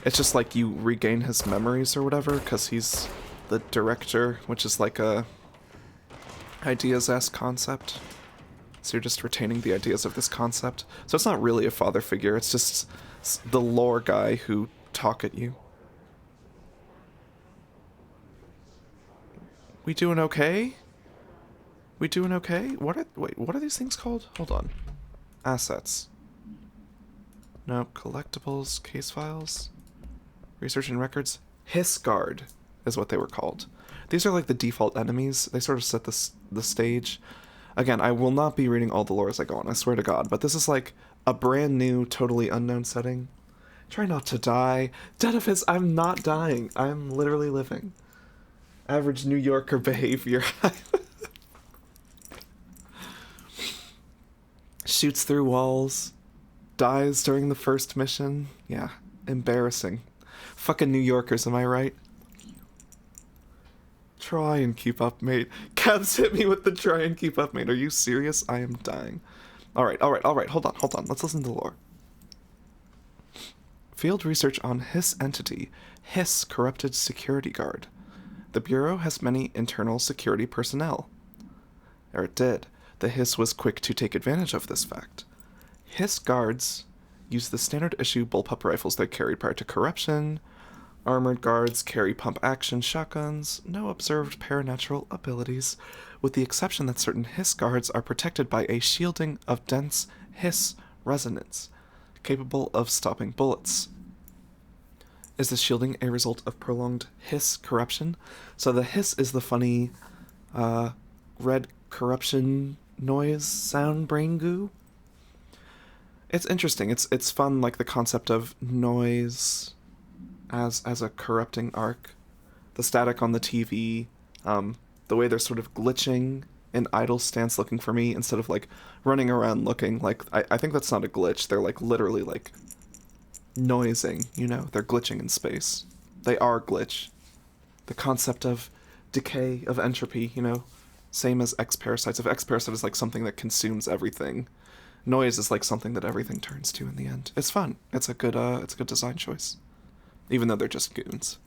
It's just like you regain his memories or whatever, because he's the director, which is like a ideas-esque concept. So you're just retaining the ideas of this concept. So it's not really a father figure, it's just the lore guy who talk at you. We doing okay? We doing okay? Wait, what are these things called? Hold on. Assets. No, collectibles, case files. Research and records. Hissguard is what they were called. These are like the default enemies. They sort of set the stage. Again, I will not be reading all the lore as I go on, I swear to God, but this is like a brand new, totally unknown setting. Try not to die. Dead of his, I'm not dying. I'm literally living. Average New Yorker behavior. Shoots through walls. Dies during the first mission. Yeah, embarrassing. Fucking New Yorkers, am I right? Try and keep up, mate. Cavs hit me with the try and keep up, mate. Are you serious? I am dying. Alright. Hold on. Let's listen to the lore. Field research on Hiss entity. Hiss corrupted security guard. The Bureau has many internal security personnel. Or it did. The Hiss was quick to take advantage of this fact. Hiss guards use the standard issue bullpup rifles they carried prior to corruption. Armored guards carry pump-action shotguns, no observed paranatural abilities, with the exception that certain Hiss guards are protected by a shielding of dense Hiss resonance, capable of stopping bullets. Is the shielding a result of prolonged Hiss corruption? So the Hiss is the funny, red corruption noise sound brain goo? It's interesting. It's fun, like the concept of noise as a corrupting arc. The static on the TV, the way they're sort of glitching in idle stance looking for me instead of like running around looking. Like I think that's not a glitch. They're like literally like noising, you know? They're glitching in space. They are glitch. The concept of decay, of entropy, you know? Same as X-parasites. If X-parasite is like something that consumes everything, noise is like something that everything turns to in the end. It's fun. It's a good design choice. Even though they're just goons.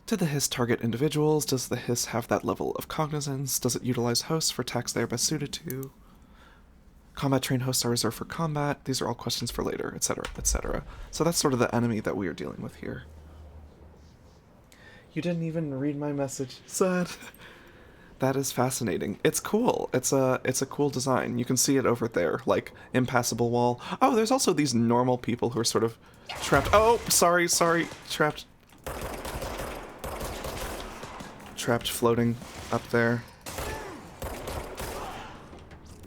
Do the Hiss target individuals? Does the Hiss have that level of cognizance? Does it utilize hosts for attacks they are best suited to? Combat trained hosts are reserved for combat. These are all questions for later, etc., etc. So that's sort of the enemy that we are dealing with here. You didn't even read my message. Sad. That is fascinating. It's cool. It's a cool design. You can see it over there, like impassable wall. Oh, there's also these normal people who are sort of trapped. Oh, sorry, trapped floating up there.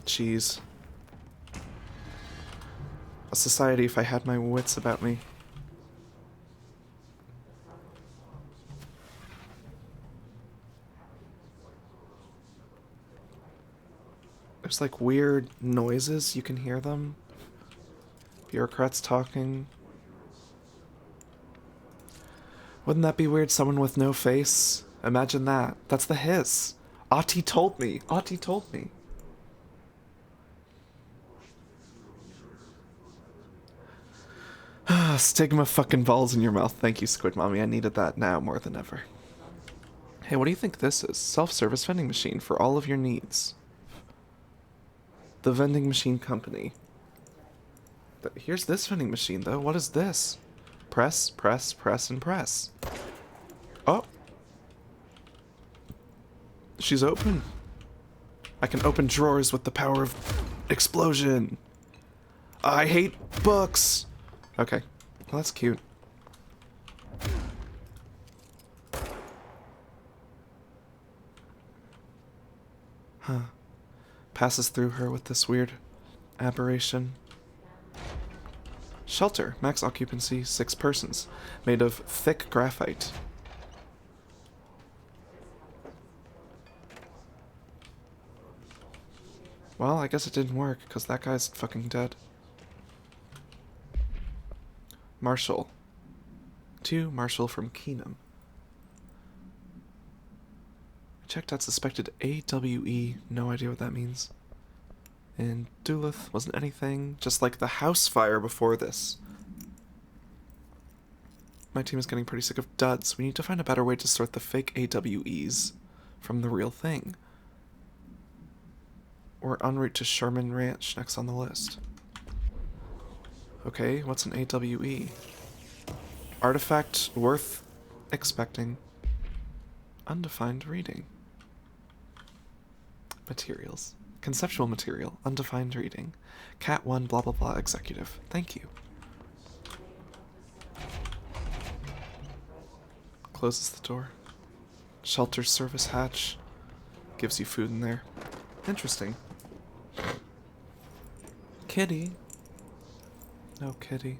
Jeez. A society if I had my wits about me. There's like weird noises, you can hear them. Bureaucrats talking. Wouldn't that be weird? Someone with no face? Imagine that. That's the hiss. Ahti told me. Ahti told me. Stigma fucking balls in your mouth. Thank you, Squid Mommy. I needed that now more than ever. Hey, what do you think this is? Self-service vending machine for all of your needs. The vending machine company. Here's this vending machine, though. What is this? Press, press, press, and press. Oh. She's open. I can open drawers with the power of explosion. I hate books. Okay. Well, that's cute. Huh. Passes through her with this weird aberration. Shelter. Max occupancy 6 persons. Made of thick graphite. Well, I guess it didn't work, because that guy's fucking dead. Marshall. 2. Marshall from Keenum. Checked out suspected AWE. No idea what that means. And Duluth wasn't anything. Just like the house fire before this. My team is getting pretty sick of duds. We need to find a better way to sort the fake AWEs from the real thing. We're en route to Sherman Ranch, next on the list. Okay, what's an AWE? Artifact worth expecting. Undefined reading. Materials. Conceptual material. Undefined reading. Cat 1 blah blah blah executive. Thank you. Closes the door. Shelter service hatch. Gives you food in there. Interesting. Kitty. No kitty.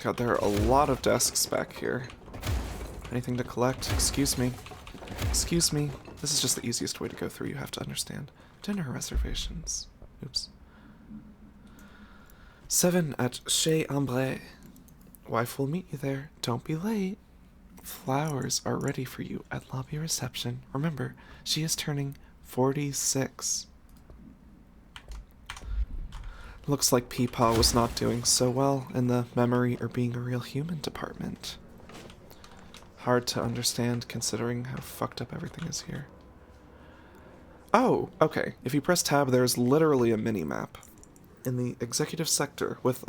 God, there are a lot of desks back here. Anything to collect? Excuse me. Excuse me. This is just the easiest way to go through, you have to understand. Dinner reservations. Oops. 7 at Chez Ambre. Wife will meet you there. Don't be late. Flowers are ready for you at lobby reception. Remember, she is turning 46. Looks like Peepaw was not doing so well in the memory or being a real human department. Hard to understand considering how fucked up everything is here. Oh, okay. If you press tab, there's literally a mini-map in the executive sector with,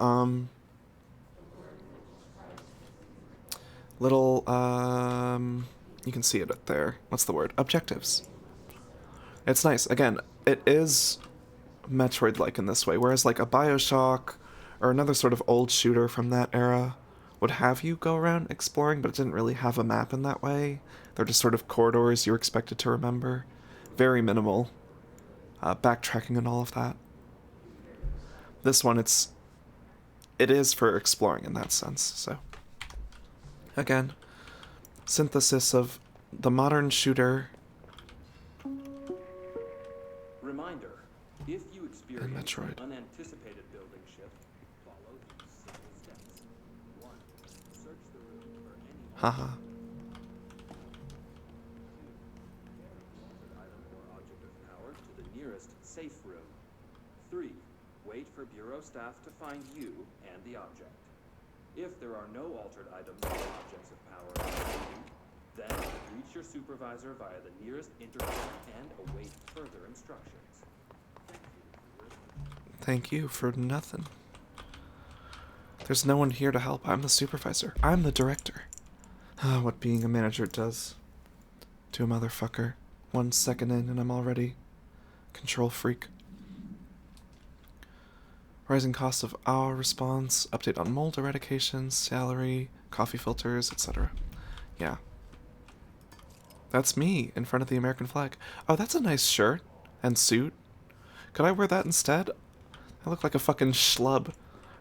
little, you can see it up there. What's the word? Objectives. It's nice. Again, it is Metroid-like in this way, whereas like a BioShock or another sort of old shooter from that era would have you go around exploring, but it didn't really have a map in that way. They're just sort of corridors you're expected to remember. Very minimal backtracking and all of that. This one, it is for exploring in that sense, so. Again, synthesis of the modern shooter. Reminder, if you experience Metroid. an unanticipated building shift, follow these simple steps. 1. Search the room for any Haha. item or object of power to the nearest safe room. 3. Wait for bureau staff to find you and the object. If there are no altered items or objects of power around you, then reach your supervisor via the nearest intercom and await further instructions. Thank you for nothing. There's no one here to help. I'm the supervisor. I'm the director. Ah, what being a manager does to a motherfucker. 1 second in and I'm already control freak. Rising cost of our response, update on mold eradication, salary, coffee filters, etc. Yeah. That's me in front of the American flag. Oh, that's a nice shirt and suit. Could I wear that instead? I look like a fucking schlub.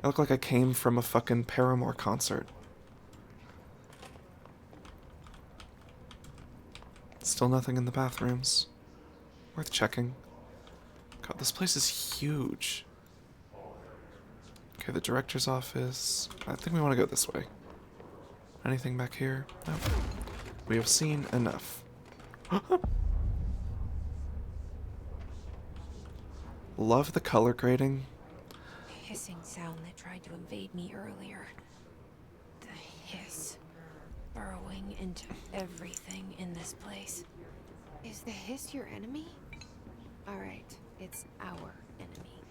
I look like I came from a fucking Paramore concert. Still nothing in the bathrooms. Worth checking. God, this place is huge. Okay, the director's office. I think we want to go this way. Anything back here? No. We have seen enough. Love the color grading. The hissing sound that tried to invade me earlier. The hiss. Burrowing into everything in this place. Is the hiss your enemy? Alright, it's our enemy.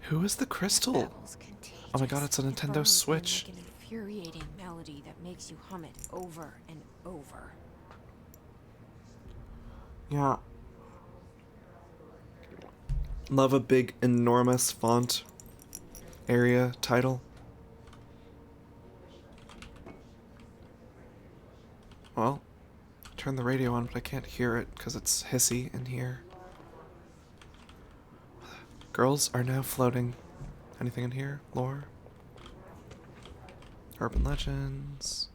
Who is the crystal? Battle's contagious. Oh my god, it's a It Nintendo burns Switch. like an infuriating melody that makes you hum it over and over. Yeah. Love a big, enormous font area title. Well, turn the radio on, but I can't hear it because it's hissy in here. Girls are now floating. Anything in here? Lore? Urban legends.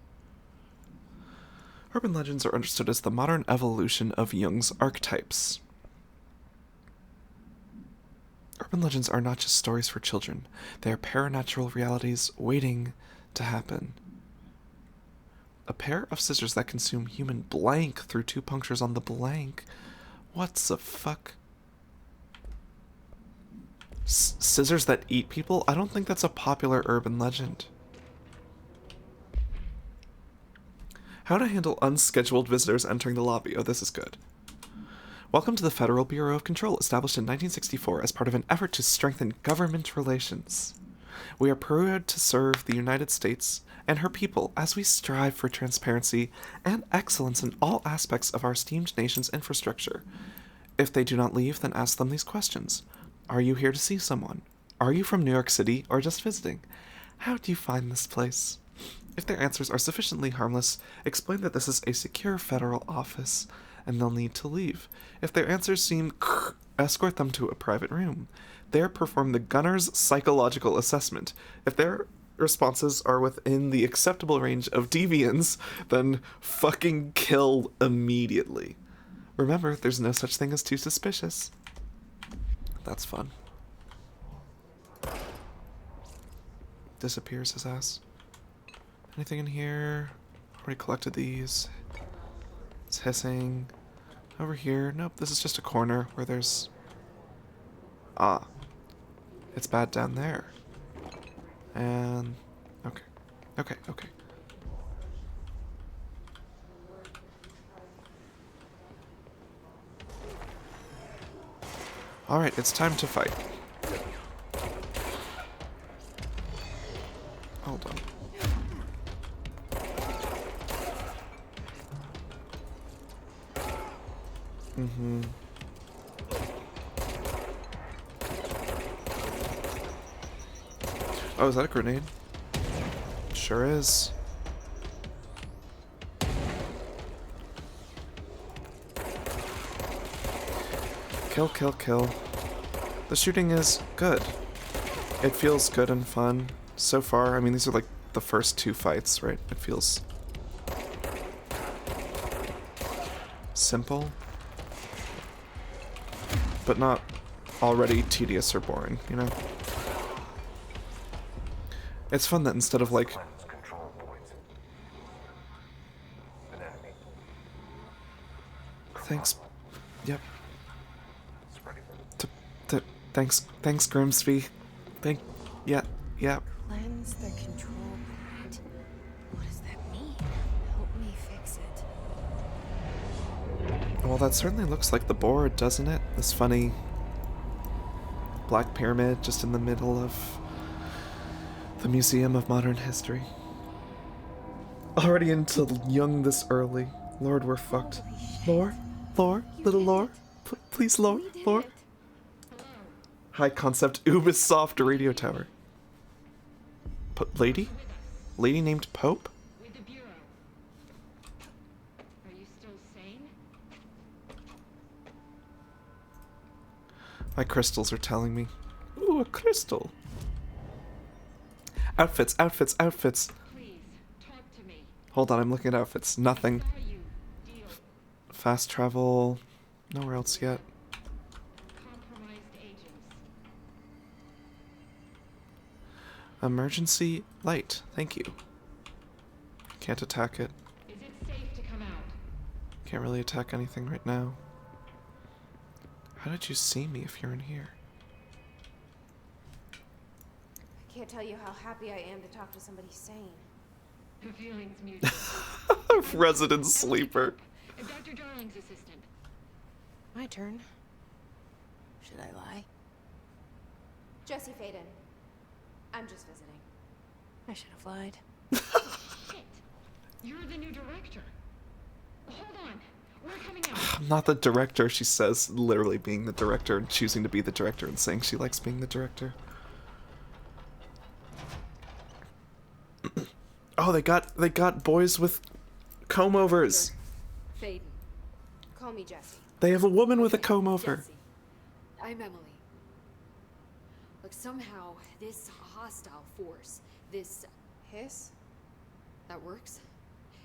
Urban legends are understood as the modern evolution of Jung's archetypes. Urban legends are not just stories for children. They are paranatural realities waiting to happen. A pair of scissors that consume human blank through 2 punctures on the blank. What the fuck? Scissors that eat people? I don't think that's a popular urban legend. How to handle unscheduled visitors entering the lobby. Oh, this is good. Welcome to the Federal Bureau of Control, established in 1964 as part of an effort to strengthen government relations. We are proud to serve the United States and her people as we strive for transparency and excellence in all aspects of our esteemed nation's infrastructure. If they do not leave, then ask them these questions. Are you here to see someone? Are you from New York City or just visiting? How do you find this place? If their answers are sufficiently harmless, explain that this is a secure federal office and they'll need to leave. If their answers seem escort them to a private room. There perform the gunner's psychological assessment. If their responses are within the acceptable range of deviance, then fucking kill immediately. Remember, there's no such thing as too suspicious. That's fun. Disappears his ass. Anything in here? Already collected these. It's hissing. Over here. Nope, this is just a corner where there's... Ah. It's bad down there. And... Okay. Okay, okay. Alright, it's time to fight. Hold on. Oh, is that a grenade? Sure is. Kill, kill, kill. The shooting is good. It feels good and fun so far. I mean, these are like the first 2 fights, right? It feels simple, but not already tedious or boring, you know? It's fun that instead of like... Cleanse control points. An enemy. Thanks. Yep. Spreading Thanks, Grimsby. Yeah. Cleanse the control point. What does that mean? Help me fix it. Well, that certainly looks like the board, doesn't it? This funny black pyramid just in the middle of the Museum of Modern History. Already into Young this early. Lord, we're fucked. Lore? Little Lore? Please, Lore? High concept Ubisoft radio tower. Lady? Lady named Pope? With the Bureau. Are you still sane? My crystals are telling me. Ooh, a crystal. Outfits. Please, talk to me. Hold on, I'm looking at outfits. Nothing. Are you? Deal. Fast travel. Nowhere else yet. Compromised agents. Emergency light. Thank you. Can't attack it. Is it safe to come out? Can't really attack anything right now. How did you see me if you're in here? I can't tell you how happy I am to talk to somebody sane. The feeling's mutual. Resident sleeper. Dr. Darling's assistant. My turn. Should I lie? Jesse Faden. I'm just visiting. I should have lied. Shit. You're the new director. Hold on. We're coming out. I'm not the director, she says, literally being the director and choosing to be the director and saying she likes being the director. Oh, they got boys with comb-overs. Faden. Call me Jesse. They have a woman with a comb-over. Jesse, I'm Emily. Look, somehow this hostile force, this Hiss? that works.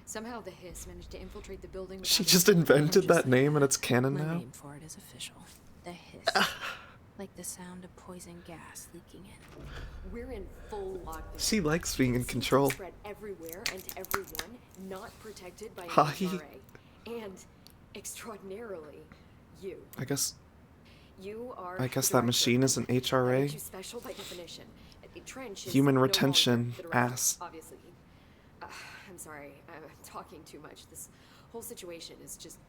Somehow the Hiss managed to infiltrate the building. She without just us. invented that name and it's canon My now. name for it is official. The hiss. Like the sound of poison gas leaking in. We're in full lockdown. She likes being in Symptoms control. Spread everywhere and to everyone, not protected by an Hi. HRA. And extraordinarily, you. I guess You are. that director. machine is an That makes HRA. you special by definition. The trench is Human no longer retention the director, ass. Obviously. I'm sorry. I'm talking too much. This whole situation is just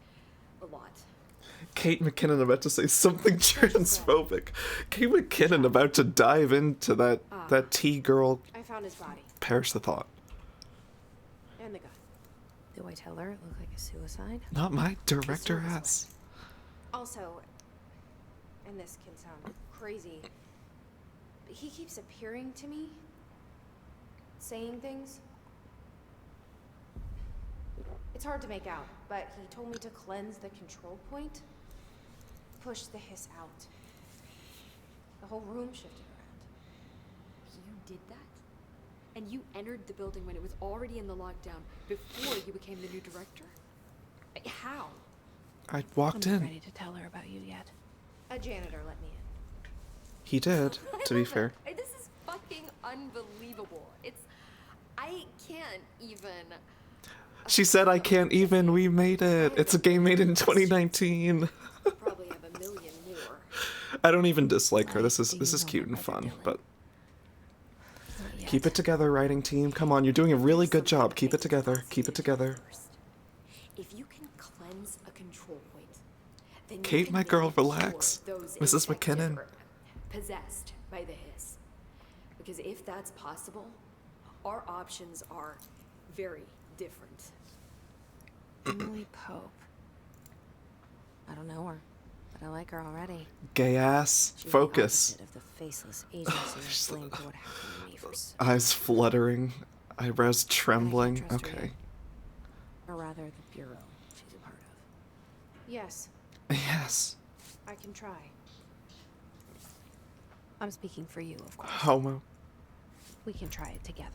a lot. Kate McKinnon about to say something transphobic. Kate McKinnon about to dive into that T-girl. I found his body. Perish the thought. And the gun. Do I tell her it looked like a suicide? Not my director service ass. Also, and this can sound crazy, but he keeps appearing to me, saying things. It's hard to make out, but he told me to cleanse the control point, push the hiss out. The whole room shifted around. You did that? And you entered the building when it was already in the lockdown before you became the new director? How? I walked I'm not in. ready to tell her about you yet. A janitor let me in. He did, to be love it. fair. This is fucking unbelievable. I can't even. She said, I can't even, we made it. It's a game made in 2019. Probably have a million more. I don't even dislike her. This Do is you cute know and Rebecca fun, Dillon? but Not keep yet. it together, writing team. Come on, you're doing a really good Something job. Keep it makes together. us Keep it together. first. If you can cleanse a control point, then you Kate, can my girl, maybe cure relax. those Mrs. infected McKinnon. or possessed by the hiss. Because if that's possible, our options are very different. Emily Pope. I don't know her, but I like her already. Gay ass. She's the Focus. opposite of the faceless agency I blamed for what happened to me for so Eyes fluttering. Eyebrows trembling. trust her Okay. yet. Or rather, the bureau she's a part of. Yes, Yes. I can try. I'm speaking for you, of course. Homo. We can try it together.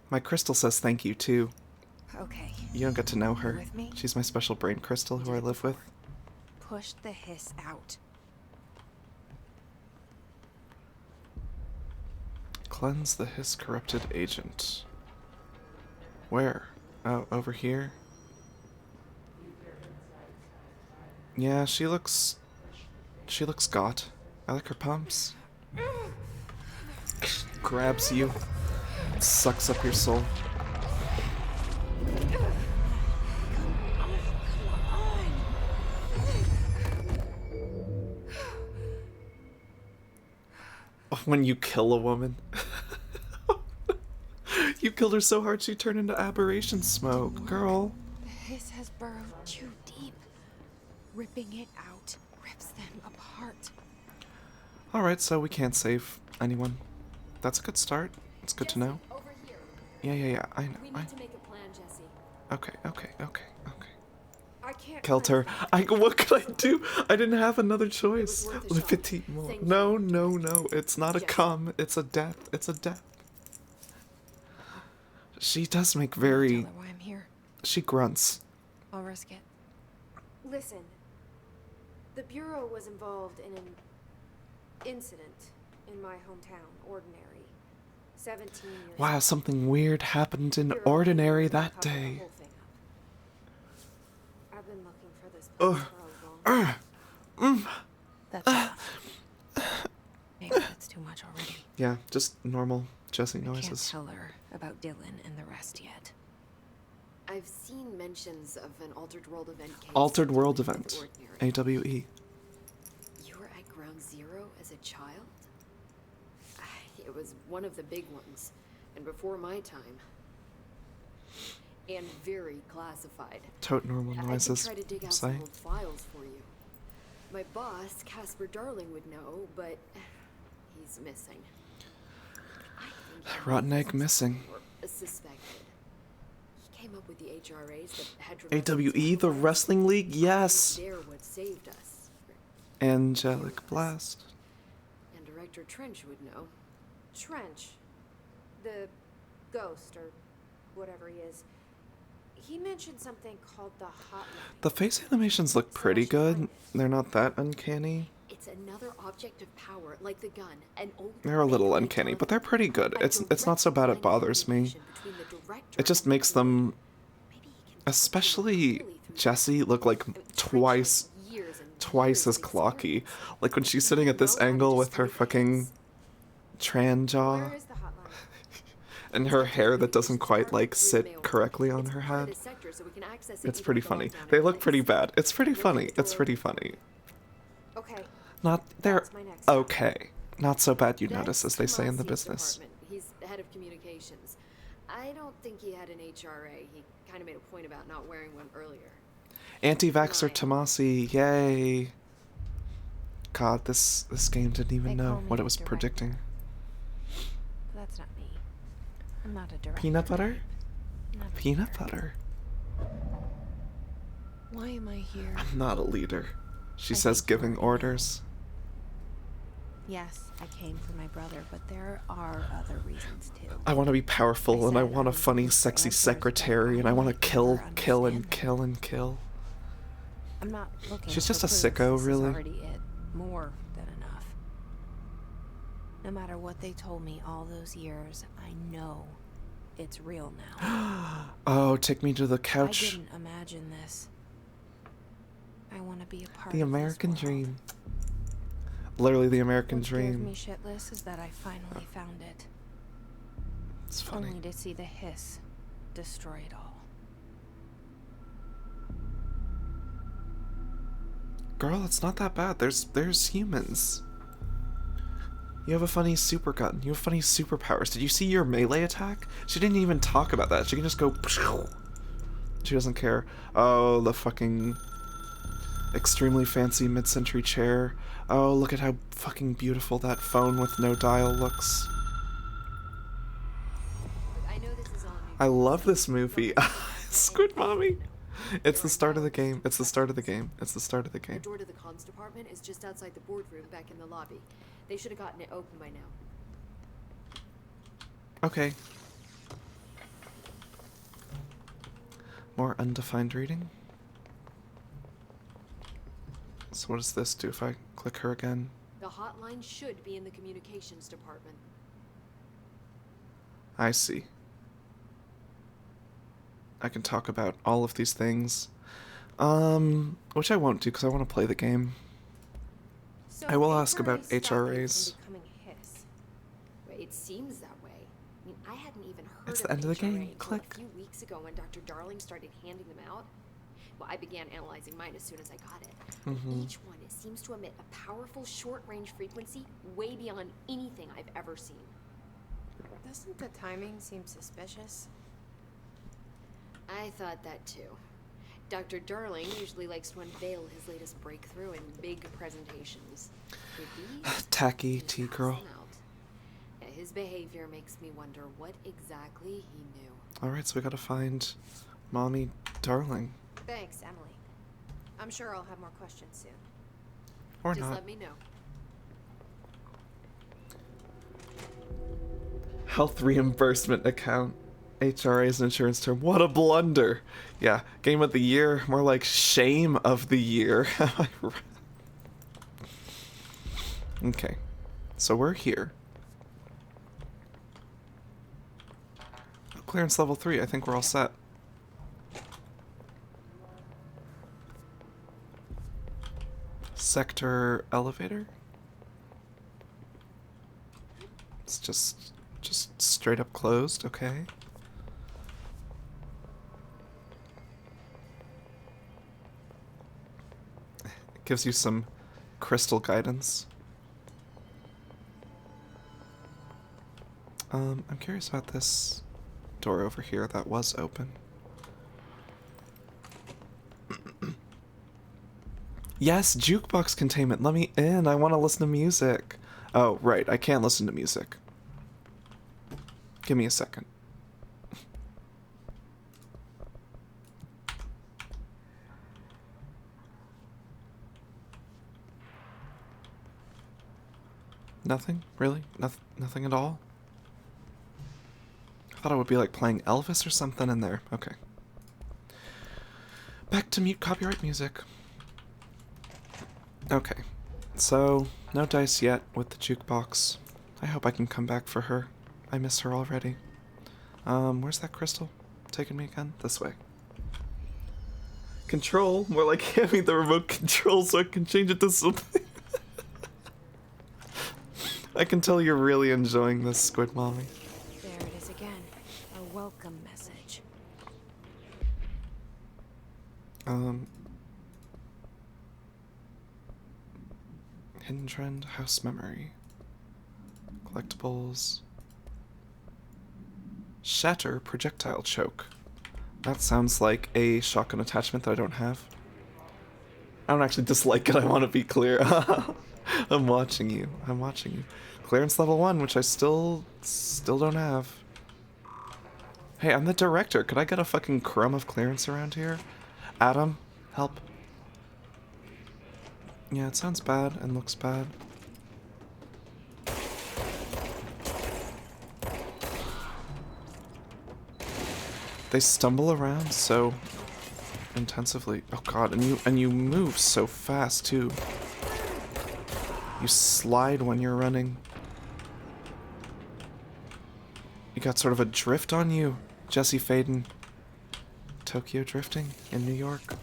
My crystal says thank you, too. Okay. You don't get to know her. with me? She's my special brain crystal who I live with. Push the hiss out. Cleanse the hiss corrupted agent. Where? Oh, over here? Yeah, she looks got. I like her pumps. Grabs you. Sucks up your soul. When you kill a woman. You killed her so hard she turned into aberration smoke. Girl. The hiss has burrowed too deep. Ripping it out rips them apart. Alright, so we can't save anyone. That's a good start. It's good to know. Over here. Yeah, I know. We need to make a plan, Jesse. Okay. I can't. Killed her. What could I do? I didn't have another choice. worth a Le shot. petit mot. Thank No. you. It's not a Yes. cum. It's a death. It's a death. She does make Tell very... her why I'm here. She grunts. I'll risk it. Listen, the Bureau was involved in an incident in my hometown, Ordinary. 17 years Wow, ago. something weird happened in Bureau Ordinary came in and that covered the day. whole thing up. I've been looking for this place for a long time. That's enough. Maybe that's too much already. Yeah, just normal Jesse I can't noises. tell her about Dylan and the rest yet. I've seen mentions of an Altered World event case. Altered World dealing with event. Ordinary. AWE. You were at Ground Zero as a child? It was one of the big ones, and before my time. And very classified. Tote normal I could noises. try to dig out Say. some old files for you. My boss, Casper Darling, would know, but he's missing. I think he Rotten was egg missing. or suspected. He came up with the HRAs that had AWE, the Wrestling League? Yes! They're what saved us. Angelic Blast. And Director Trench would know. Trench, the ghost, or whatever he is, he mentioned something called the hotline. The face animations look pretty good. They're not that uncanny. It's another object of power, like the gun, an old. They're a little uncanny, but they're pretty good. It's not so bad it bothers me. It just makes them, especially Jessie, look like twice as clocky. Like when she's sitting at this angle with her fucking tran jaw Where is the hotline? and her hair that doesn't quite like sit correctly on her head. It's pretty funny. They look pretty bad. It's pretty funny. It's pretty funny. Okay. Not they're That's my next step. okay. Not so bad, you notice, as they say in the Tomasi's business. department. He's the head of communications. I don't think he had an HRA. He kind of made a point about not wearing one earlier. Anti-vaxxer Tomasi, yay! God, this game didn't even They know call me what it a was director. predicting. That's not me. I'm not a director. Peanut butter? Not a Peanut leader. butter. Why am I here? I'm not a leader. She I says think you giving already know. orders. Yes, I came for my brother, but there are other reasons too. I want to be powerful, I and I said want I a was funny, looking for sexy answers, but secretary, and I I want to might kill, never kill, and understand kill, and kill. I'm not looking. She's for just a proof. sicko, This is really. already it. More than enough. No matter what they told me all those years, I know it's real now. Oh, take me to the I couch. didn't imagine this. I want to be a part The of this American world. dream. Literally the American What scared me dream. shitless is that I finally found it. It's funny. Only to see the hiss destroy it all. Girl, it's not that bad. There's humans. You have a funny super gun. You have funny superpowers. Did you see your melee attack? She didn't even talk about that. She can just go. She doesn't care. Oh, the fucking extremely fancy mid-century chair. Oh, look at how fucking beautiful that phone with no dial looks. I know this is all new. I love this movie. Squid Mommy. It's the start of the game. It's the start of the game. It's the start of the The game. door to the comms department is just outside the boardroom back in the lobby. They should have gotten it open by now. Okay. More undefined reading. So what does this do if I click her again? The hotline should be in the communications department. I see. I can talk about all of these things. Which I won't do because I want to play the game. So I will ask about HRA stopped it HRAs. from becoming hiss. Well, it seems that way. I mean, I hadn't even heard It's of the end of the HRA game. until Click. a few weeks ago when Dr. Darling started handing them out. Well, I began analyzing mine as soon as I got it. Mhm. Each one seems to emit a powerful short-range frequency way beyond anything I've ever seen. Doesn't the timing seem suspicious? I thought that too. Dr. Darling usually likes to unveil his latest breakthrough in big presentations. With these, Tacky he tea passed girl. them out. Yeah, his behavior makes me wonder what exactly he knew. Alright, so we gotta find Mommy Darling. Thanks, Emily. I'm sure I'll have more questions soon. Or Just not. let me know. Health reimbursement account. HRA is an insurance term. What a blunder. Yeah, game of the year. More like shame of the year. Okay, so we're here. Clearance level 3. I think we're all set. Sector elevator? It's just straight up closed, okay. It gives you some crystal guidance. I'm curious about this door over here that was open. Yes, jukebox containment. Let me in. I want to listen to music. Oh, right. I can't listen to music. Give me a second. Nothing? Really? Nothing at all? I thought it would be like playing Elvis or something in there. Okay. Back to mute copyright music. Okay. So, no dice yet with the jukebox. I hope I can come back for her. I miss her already. Where's that crystal taking me again? This way. Control? More like hand me the remote control so I can change it to something. I can tell you're really enjoying this, Squid Mommy. There it is again. A welcome message. Hidden trend, house memory. Collectibles. Shatter projectile choke. That sounds like a shotgun attachment that I don't have. I don't actually dislike it, I want to be clear. I'm watching you. I'm watching you. Clearance level 1, which I still don't have. Hey, I'm the director. Could I get a fucking crumb of clearance around here? Adam, help. Yeah, it sounds bad and looks bad. They stumble around so intensively. Oh god, and you move so fast too. You slide when you're running. You got sort of a drift on you, Jesse Faden. Tokyo drifting in New York.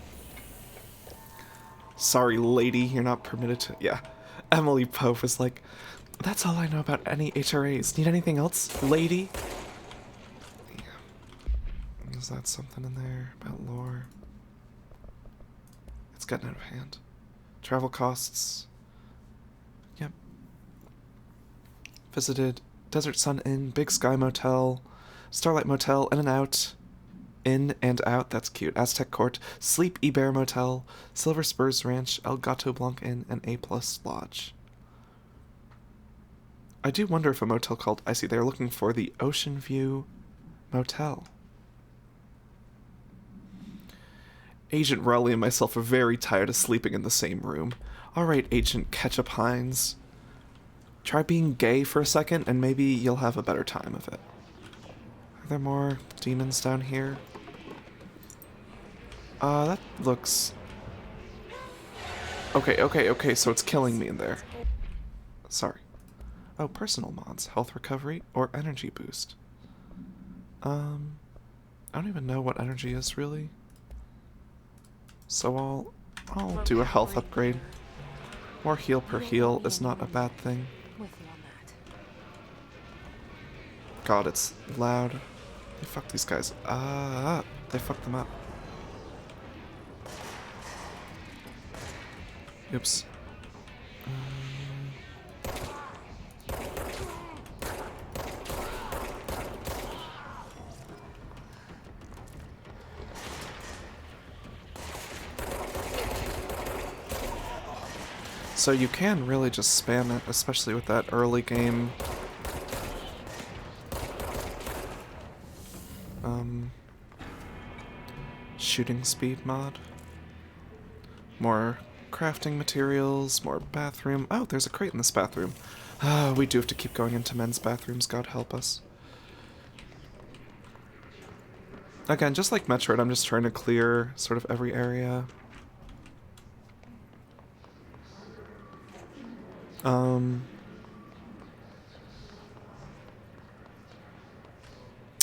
Sorry, lady, you're not permitted to. Yeah. Emily Pope was like, that's all I know about any HRAs. Need anything else, lady? Yeah. Is that something in there about lore? It's getting out of hand. Travel costs. Yep. Visited Desert Sun Inn, Big Sky Motel, Starlight Motel, In and Out. In and Out, that's cute. Aztec Court, Sleep Bear Motel, Silver Spurs Ranch, El Gato Blanc Inn, and A Plus Lodge. I do wonder if a motel called, I see they're looking for the Ocean View Motel. Agent Raleigh and myself are very tired of sleeping in the same room. Alright, Agent Ketchup Hines. Try being gay for a second, and maybe you'll have a better time of it. Are there more demons down here? That looks... Okay, so it's killing me in there. Sorry. Oh, personal mods. Health recovery or energy boost. I don't even know what energy is, really. So I'll do a health upgrade. More heal per heal is not a bad thing. With you on that. God, it's loud. They fucked these guys up. They fucked them up. Oops. So you can really just spam it, especially with that early game shooting speed mod. More crafting materials, more bathroom. Oh, there's a crate in this bathroom. We do have to keep going into men's bathrooms, God help us. Again, just like Metroid, I'm just trying to clear sort of every area.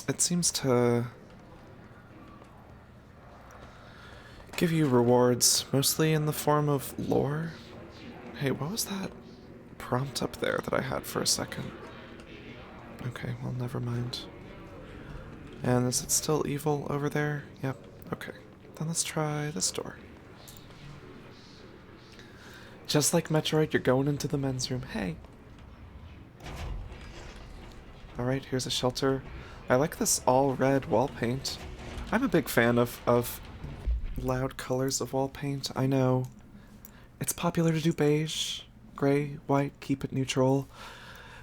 It seems to give you rewards, mostly in the form of lore. Hey, what was that prompt up there that I had for a second? Okay, well, never mind. And is it still evil over there? Yep, okay. Then let's try this door. Just like Metroid, you're going into the men's room. Hey! Alright, here's a shelter. I like this all-red wall paint. I'm a big fan of loud colors of wall paint. I know it's popular to do beige, gray, white, keep it neutral,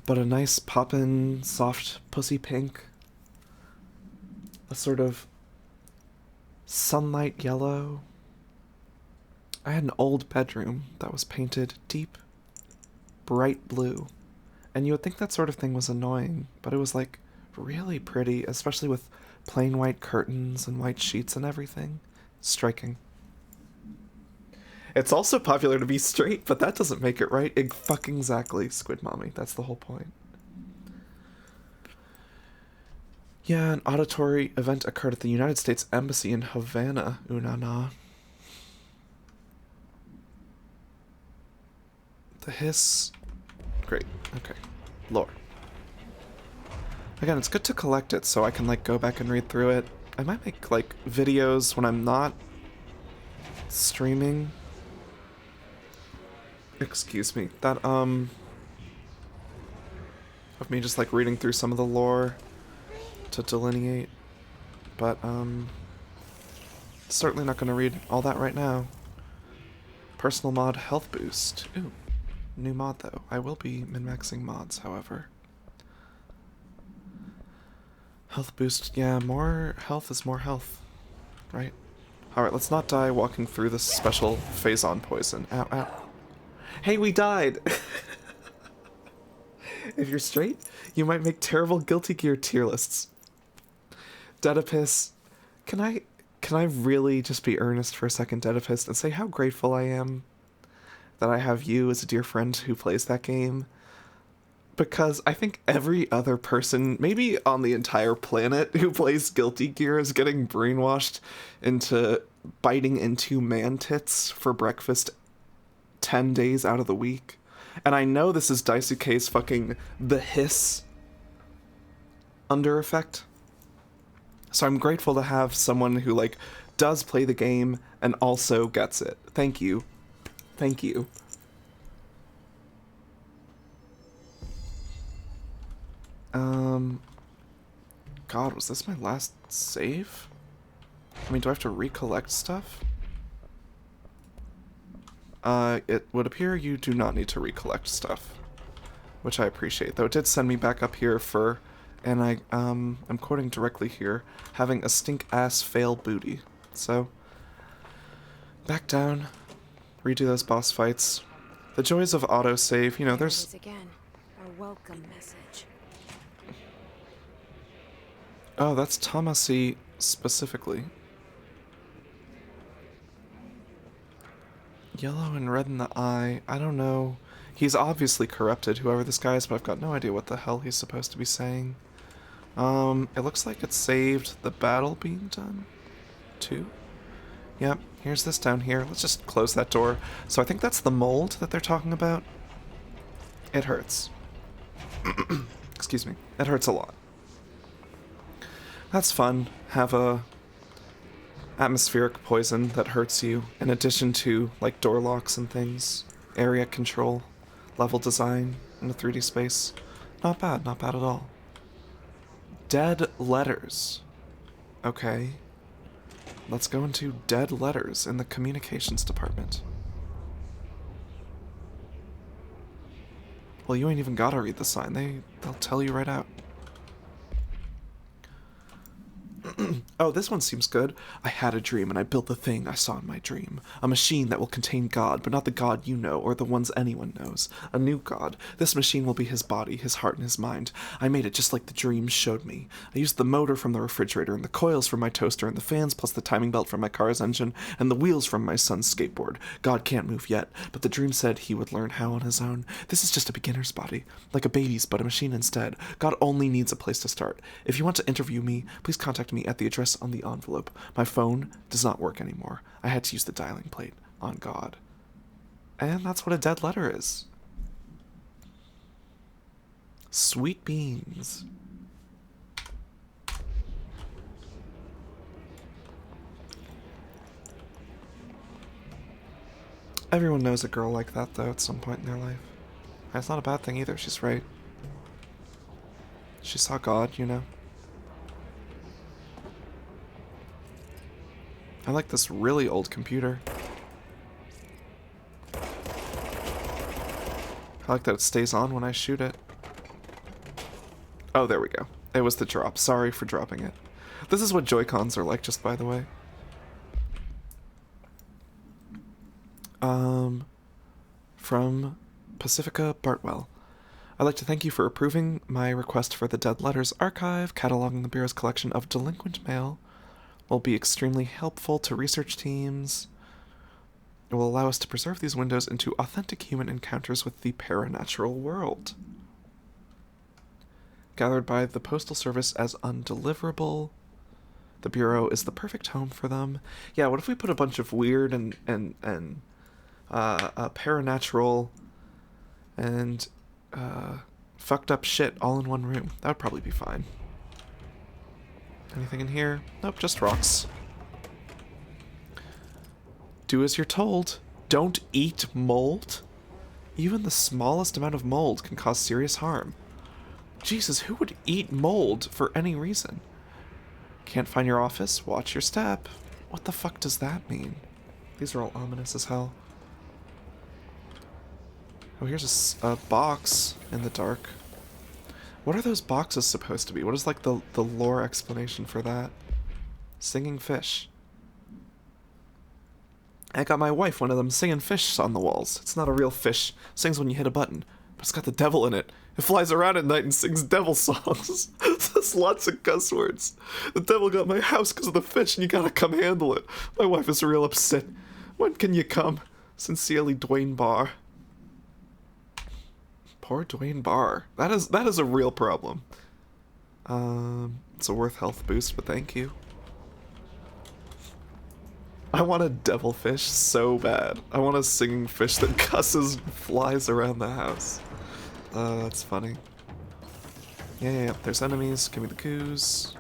but a nice poppin', soft pussy pink, a sort of sunlight yellow. I had an old bedroom that was painted deep, bright blue, and you would think that sort of thing was annoying, but it was like really pretty, especially with plain white curtains and white sheets and everything. Striking. It's also popular to be straight, but that doesn't make it right. Fucking exactly, Squid Mommy. That's the whole point. Yeah, an auditory event occurred at the United States Embassy in Havana, Unana. The hiss. Great. Okay. Lore. Again, it's good to collect it so I can, like, go back and read through it. I might make, like, videos when I'm not streaming. Excuse me. That, of me just, like, reading through some of the lore to delineate. But, certainly not gonna read all that right now. Personal mod health boost. Ooh. New mod, though. I will be min-maxing mods, however. Health boost. Yeah, more health is more health. Right? Alright, let's not die walking through this special phazon poison. Ow, ow. Hey, we died! If you're straight, you might make terrible Guilty Gear tier lists. Dedipus, can I really just be earnest for a second, Dedipus, and say how grateful I am that I have you as a dear friend who plays that game? Because I think every other person, maybe on the entire planet, who plays Guilty Gear is getting brainwashed into biting into man tits for breakfast 10 days out of the week. And I know this is Daisuke's fucking the hiss under effect. So I'm grateful to have someone who, like, does play the game and also gets it. Thank you. Thank you. God, was this my last save? I mean, do I have to recollect stuff? It would appear you do not need to recollect stuff, which I appreciate, though it did send me back up here for, and I'm quoting directly here, having a stink-ass fail booty. So, back down, redo those boss fights. The joys of autosave, you know, there's... Again, a welcome message. Oh, that's Tamasi specifically. Yellow and red in the eye. I don't know. He's obviously corrupted, whoever this guy is, but I've got no idea what the hell he's supposed to be saying. It looks like it saved the battle being done. Too? Yep, here's this down here. Let's just close that door. So I think that's the mold that they're talking about. It hurts. Excuse me. It hurts a lot. That's fun. Have a atmospheric poison that hurts you, in addition to, like, door locks and things. Area control. Level design in a 3D space. Not bad at all. Dead letters. Okay. Let's go into dead letters in the communications department. Well, you ain't even gotta read the sign. They'll tell you right out. Oh, this one seems good. I had a dream and I built the thing I saw in my dream. A machine that will contain God, but not the God you know or the ones anyone knows. A new God. This machine will be his body, his heart, and his mind. I made it just like the dreams showed me. I used the motor from the refrigerator and the coils from my toaster and the fans plus the timing belt from my car's engine and the wheels from my son's skateboard. God can't move yet, but the dream said he would learn how on his own. This is just a beginner's body. Like a baby's, but a machine instead. God only needs a place to start. If you want to interview me, please contact me at the address on the envelope. My phone does not work anymore. I had to use the dialing plate. On God. And that's what a dead letter is. Sweet beans. Everyone knows a girl like that, though, at some point in their life. That's not a bad thing either, she's right. She saw God, you know. I like this really old computer. I like that it stays on when I shoot it. Oh, there we go. It was the drop. Sorry for dropping it. This is what Joy-Cons are like, just by the way. From Pacifica Bartwell. I'd like to thank you for approving my request for the Dead Letters Archive, cataloging the Bureau's collection of delinquent mail. Will be extremely helpful to research teams. It will allow us to preserve these windows into authentic human encounters with the paranatural world. Gathered by the Postal Service as undeliverable, the Bureau is the perfect home for them. Yeah, what if we put a bunch of weird and paranatural and fucked up shit all in one room? That would probably be fine. Anything in here? Nope, just rocks. Do as you're told. Don't eat mold. Even the smallest amount of mold can cause serious harm. Jesus, who would eat mold for any reason? Can't find your office? Watch your step. What the fuck does that mean? These are all ominous as hell. Oh, here's a box in the dark. What are those boxes supposed to be? What is like the lore explanation for that? Singing fish. I got my wife one of them singing fish on the walls. It's not a real fish. It sings when you hit a button. But it's got the devil in it. It flies around at night and sings devil songs. There's lots of cuss words. The devil got my house because of the fish and you gotta come handle it. My wife is real upset. When can you come? Sincerely, Dwayne Barr. Poor Dwayne Barr. That is a real problem. It's a worth health boost, but thank you. I want a devilfish so bad. I want a singing fish that cusses and flies around the house. That's funny. Yeah, there's enemies. Give me the coos.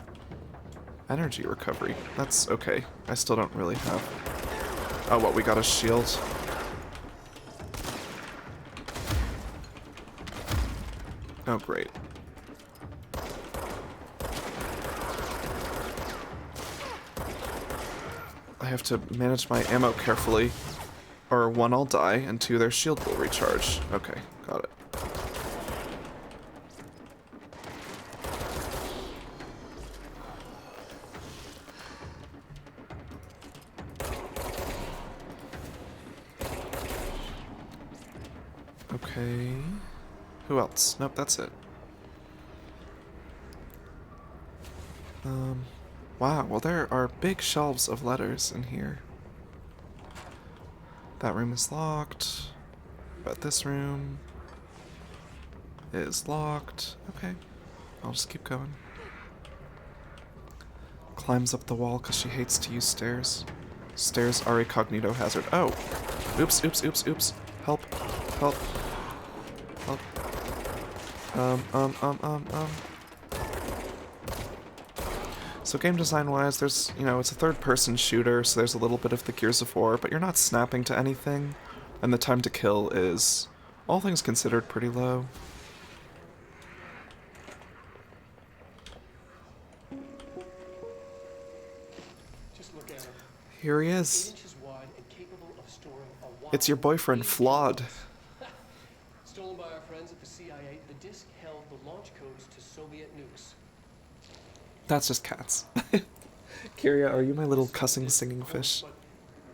Energy recovery. That's okay. I still don't really have... Oh, what, we got a shield? Oh, great. I have to manage my ammo carefully, or one, I'll die, and two, their shield will recharge. Okay, got it. Okay. Who else? Nope, that's it. Wow, well there are big shelves of letters in here. That room is locked. But this room is locked. Okay, I'll just keep going. Climbs up the wall because she hates to use stairs. Stairs are a cognito hazard. Oh! Oops, oops, oops, oops. Help. Help. Help. So game design wise, there's, it's a third person shooter, so there's a little bit of the Gears of War, but you're not snapping to anything, and the time to kill is, all things considered, pretty low. Just look at him. Here he 8 is. inches wide and capable of storing a It's your boyfriend, Flawed. Stolen by our friends at the CIA, the disc held the launch codes to Soviet nukes. That's just cats. Kyria, are you my little cussing singing fish? But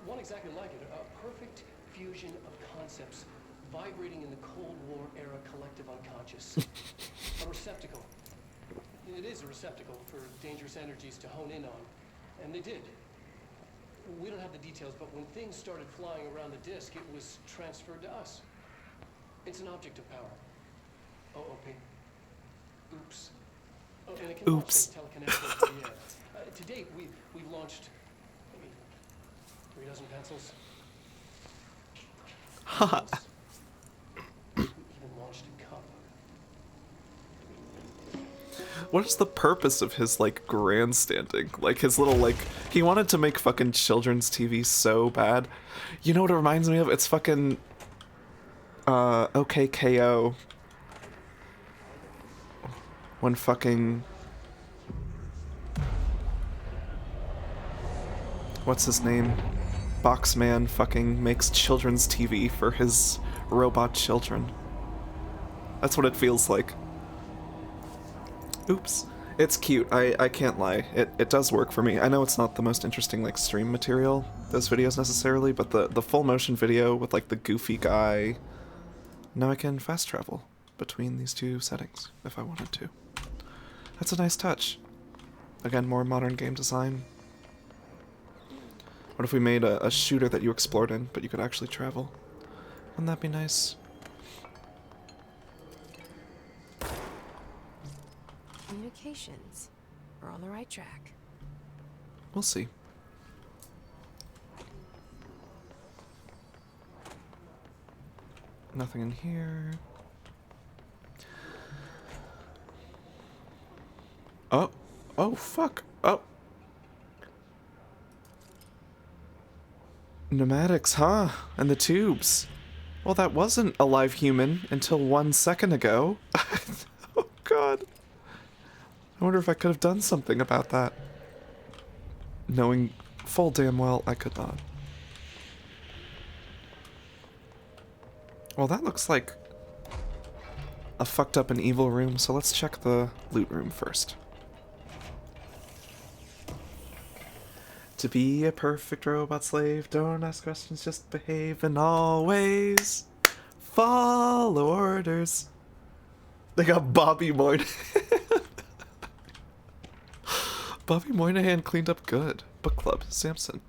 one exactly like it, a perfect fusion of concepts vibrating in the Cold War era collective unconscious. A receptacle. It is a receptacle for dangerous energies to hone in on. And they did. We don't have the details, but when things started flying around the disk, it was transferred to us. It's an object of power. OOP. Oops. Oh, and it can launch Oops. things telekinetically in the air. To date, we've launched maybe 3 dozen pencils. Haha. We even launched a cup. What is the purpose of his, like, grandstanding? Like, his little, like... He wanted to make fucking children's TV so bad. You know what it reminds me of? It's fucking... OKKO. When fucking... What's his name? Boxman fucking makes children's TV for his robot children. That's what it feels like. Oops. It's cute, I can't lie. It does work for me. I know it's not the most interesting, like, stream material, those videos necessarily, but the full motion video with, like, the goofy guy... Now I can fast travel between these two settings, if I wanted to. That's a nice touch. Again, more modern game design. What if we made a shooter that you explored in, but you could actually travel? Wouldn't that be nice? Communications. We're on the right track. We'll see. Nothing in here. Oh. Oh, fuck. Oh. Pneumatics, huh? And the tubes. Well, that wasn't a live human until 1 second ago. Oh, God. I wonder if I could have done something about that. Knowing full damn well I could not. Well, that looks like a fucked up and evil room, so let's check the loot room first. To be a perfect robot slave, don't ask questions, just behave, and always follow orders. They got Bobby Moynihan. Bobby Moynihan cleaned up good. Book club, Samson.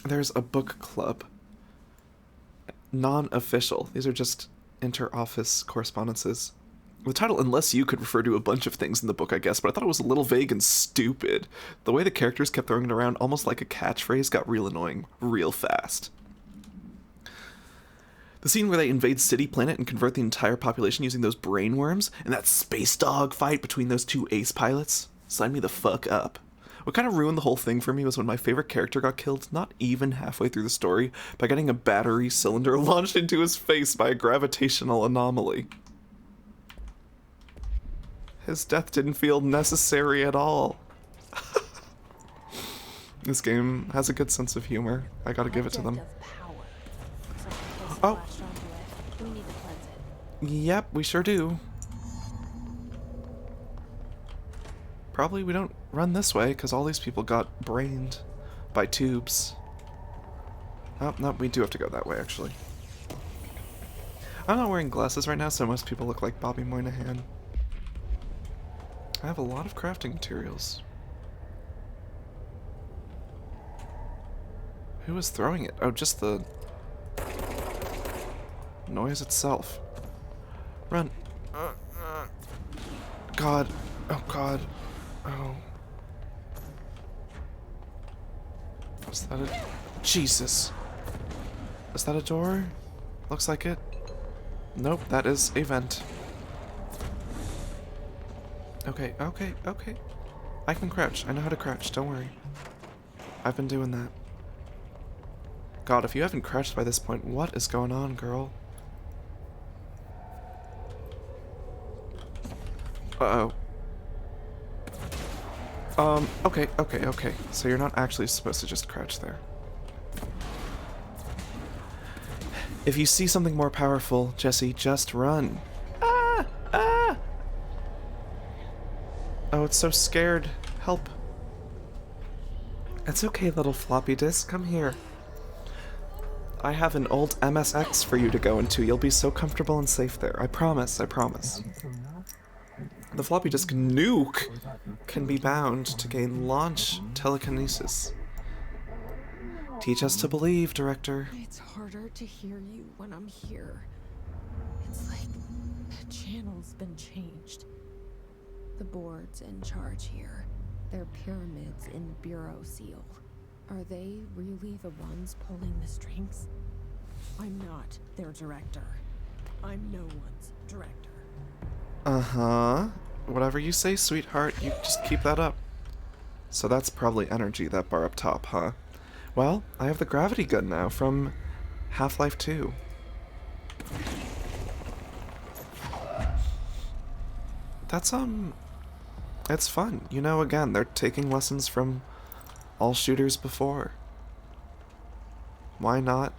There's a book club. Non-official. These are just inter-office correspondences. The title, Unless You, could refer to a bunch of things in the book, I guess, but I thought it was a little vague and stupid. The way the characters kept throwing it around almost like a catchphrase got real annoying real fast. The scene where they invade City Planet and convert the entire population using those brainworms, and that space dog fight between those two ace pilots, sign me the fuck up. What kind of ruined the whole thing for me was when my favorite character got killed not even halfway through the story by getting a battery cylinder launched into his face by a gravitational anomaly. His death didn't feel necessary at all. This game has a good sense of humor. I gotta give it to them. Oh. Yep, we sure do. Probably we don't run this way, because all these people got brained by tubes. Oh, no, we do have to go that way, actually. I'm not wearing glasses right now, so most people look like Bobby Moynihan. I have a lot of crafting materials. Who was throwing it? Oh, just the noise itself. Run. God. Oh, God. Oh. Is that a... Jesus. Is that a door? Looks like it. Nope, that is a vent. Okay, okay, okay. I can crouch. I know how to crouch. Don't worry. I've been doing that. God, if you haven't crouched by this point, what is going on, girl? Uh-oh. Okay. So you're not actually supposed to just crouch there. If you see something more powerful, Jesse, just run. Ah! Ah! Oh, it's so scared. Help. It's okay, little floppy disk. Come here. I have an old MSX for you to go into. You'll be so comfortable and safe there. I promise, I promise. The floppy disk nuke can be bound to gain launch telekinesis. Teach us to believe, Director. It's harder to hear you when I'm here. It's like the channel's been changed. The board's in charge here. They're pyramids in Bureau Seal. Are they really the ones pulling the strings? I'm not their director. I'm no one's director. Uh-huh. Whatever you say, sweetheart, you just keep that up. So that's probably energy, that bar up top, huh? Well, I have the gravity gun now from Half-Life 2. That's, it's fun. You know, again, they're taking lessons from all shooters before. Why not?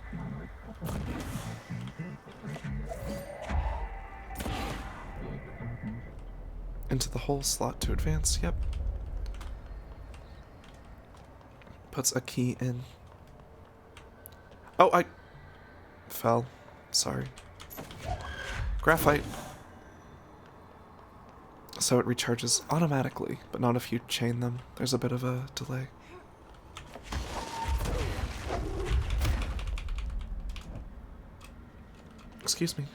Into the hole slot to advance, yep. Puts a key in. Oh, I fell. Sorry. Graphite. So it recharges automatically, but not if you chain them. There's a bit of a delay. Excuse me.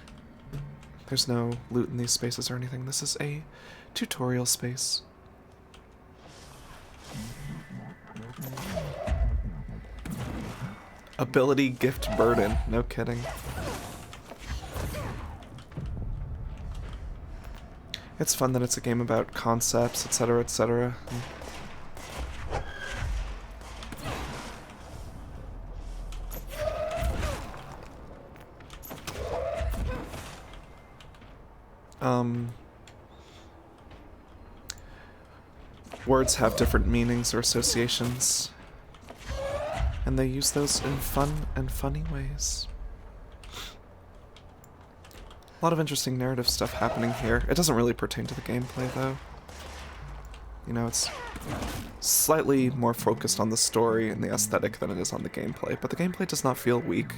There's no loot in these spaces or anything. This is a tutorial space. Ability gift burden. No kidding. It's fun that it's a game about concepts, etc., etc. Words have different meanings or associations, and they use those in fun and funny ways. A lot of interesting narrative stuff happening here. It doesn't really pertain to the gameplay, though. You know, it's slightly more focused on the story and the aesthetic than it is on the gameplay, but the gameplay does not feel weak,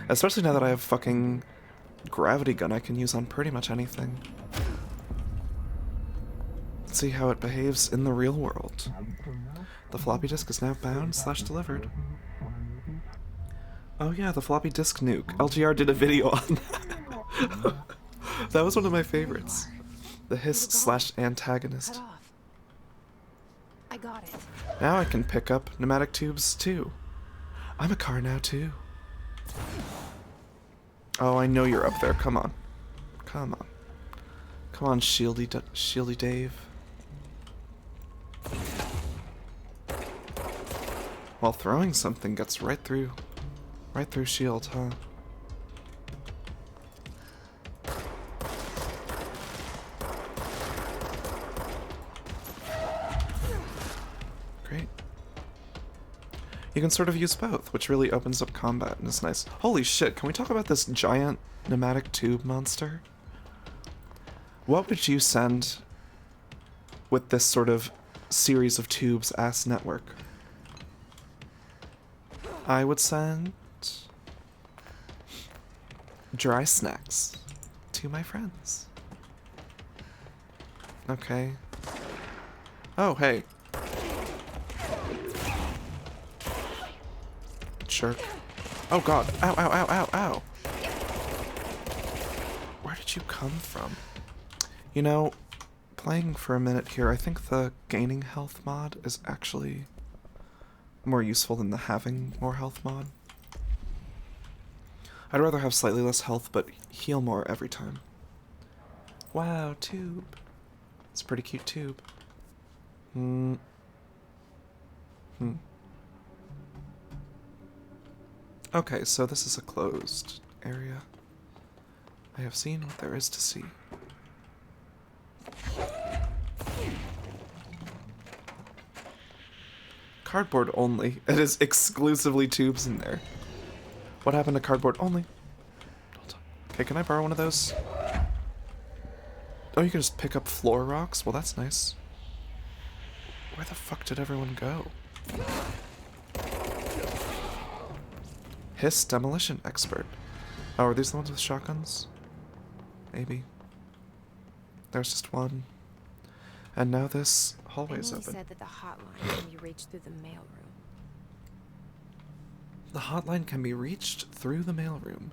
especially now that I have fucking gravity gun I can use on pretty much anything. Let's see how it behaves in the real world. The floppy disk is now bound / delivered. Oh yeah, the floppy disk nuke. LGR did a video on that. That was one of my favorites. The hiss / antagonist. I got it. Now I can pick up pneumatic tubes too. I'm a car now too. Oh, I know you're up there. Come on. Come on. Come on, Shieldy Dave. While throwing something gets right through shield, huh? Great. You can sort of use both, which really opens up combat and is nice. Holy shit, can we talk about this giant pneumatic tube monster? What would you send with this sort of series of tubes ass network? I would send dry snacks to my friends. Okay. Oh, hey. Jerk. Oh god. Ow, ow, ow, ow, ow. Where did you come from? You know, playing for a minute here, I think the gaining health mod is actually more useful than the having more health mod. I'd rather have slightly less health, but heal more every time. Wow, tube. It's a pretty cute tube. Okay, so this is a closed area. I have seen what there is to see. Cardboard only. It is exclusively tubes in there. What happened to cardboard only? Okay, can I borrow one of those? Oh, you can just pick up floor rocks? Well, that's nice. Where the fuck did everyone go? Hiss demolition expert. Oh, are these the ones with shotguns? Maybe. There's just one. And now this hallway is Emily open. said that the hotline can be reached through the mailroom. The hotline can be reached through the mailroom.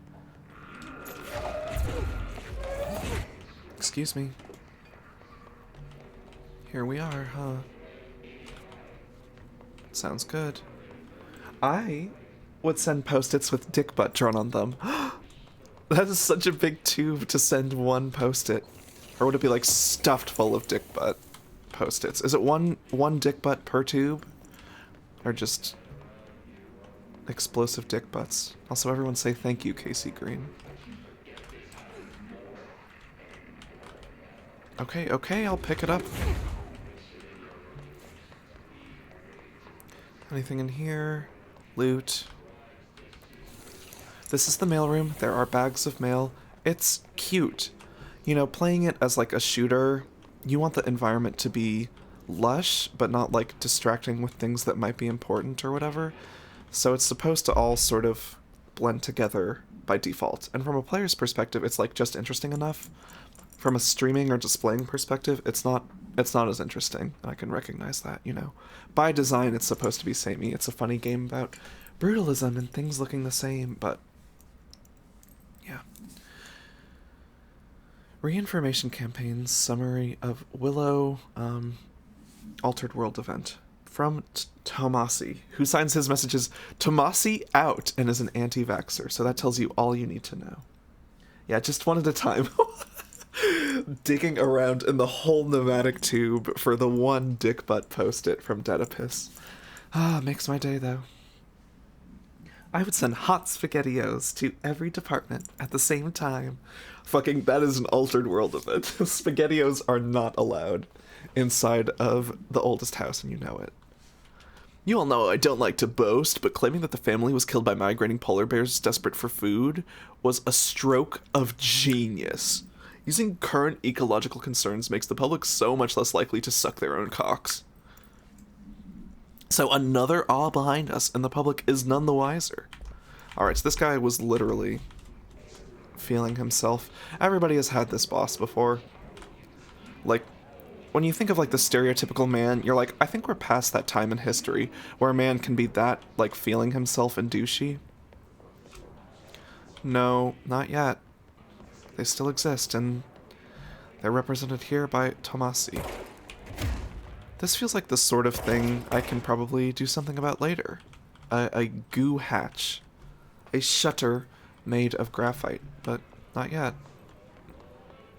Excuse me. Here we are, huh? Sounds good. I would send post-its with dick butt drawn on them. That is such a big tube to send one post-it. Or would it be like stuffed full of dick butt post-its? Is it one dick butt per tube? Or just explosive dick butts? Also, everyone say thank you, Casey Green. Okay, I'll pick it up. Anything in here? Loot. This is the mailroom. There are bags of mail. It's cute. You know, playing it as like a shooter, you want the environment to be lush, but not like distracting with things that might be important or whatever. So it's supposed to all sort of blend together by default. And from a player's perspective, it's like just interesting enough. From a streaming or displaying perspective, it's not as interesting. I can recognize that, you know. By design, it's supposed to be samey. It's a funny game about brutalism and things looking the same, but yeah. Reinformation campaigns summary of Willow Altered World event from Tomasi, who signs his messages Tomasi out and is an anti-vaxxer. So that tells you all you need to know. Yeah, just one at a time. Digging around in the whole pneumatic tube for the one dick butt post-it from Dedipus. Makes my day though. I would send hot SpaghettiOs to every department at the same time. Fucking, that is an Altered World event. SpaghettiOs are not allowed inside of the oldest house, and you know it. You all know I don't like to boast, but claiming that the family was killed by migrating polar bears desperate for food was a stroke of genius. Using current ecological concerns makes the public so much less likely to suck their own cocks. So another awe behind us, and the public is none the wiser. Alright, so this guy was literally feeling himself. Everybody has had this boss before. Like, when you think of like the stereotypical man, you're like, I think we're past that time in history where a man can be that, like, feeling himself and douchey. No, not yet. They still exist, and they're represented here by Tomasi. This feels like the sort of thing I can probably do something about later. A goo hatch. A shutter made of graphite, but not yet.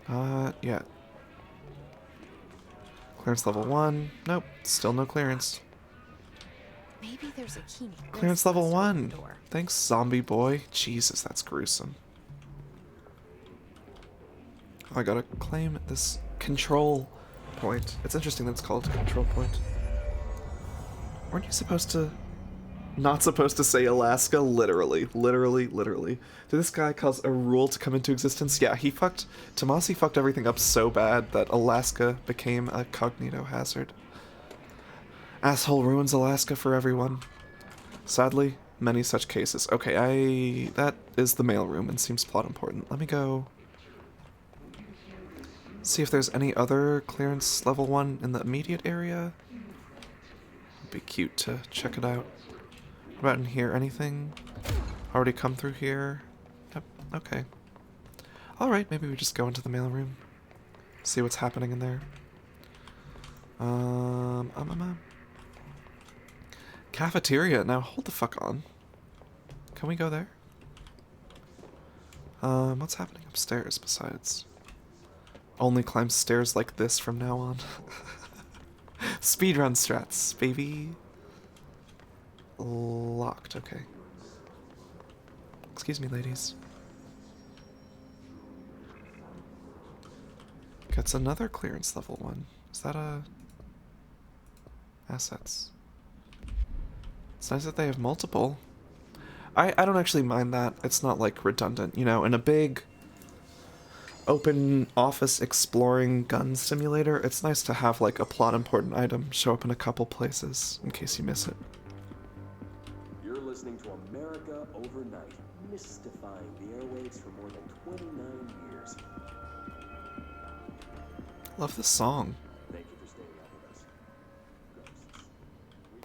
Not yet. Clearance level 1. Nope, still no clearance. Maybe there's a key. Clearance level 1. Thanks, zombie boy. Jesus, that's gruesome. Oh, I gotta claim this control point. It's interesting that it's called control point. Weren't you supposed to... Not supposed to say Alaska? Literally. Did this guy cause a rule to come into existence? Yeah, Tomasi fucked everything up so bad that Alaska became a cognito hazard. Asshole ruins Alaska for everyone. Sadly, many such cases. Okay, that is the mailroom and seems plot important. Let me go... see if there's any other clearance level 1 in the immediate area. It'd be cute to check it out. What about in here? Anything already come through here? Yep, okay. Alright, maybe we just go into the mailroom. See what's happening in there. Cafeteria. Now hold the fuck on. Can we go there? What's happening upstairs besides? Only climb stairs like this from now on. Speedrun strats, baby. Locked, okay. Excuse me, ladies. Gets another clearance level 1. Is that a... assets? It's nice that they have multiple. I don't actually mind that. It's not, like, redundant. You know, in a big open office exploring gun simulator, it's nice to have like a plot important item show up in a couple places in case you miss it. You're listening to America Overnight, mystifying the airwaves for more than 29 years. Love this song. Thank you for staying up with us.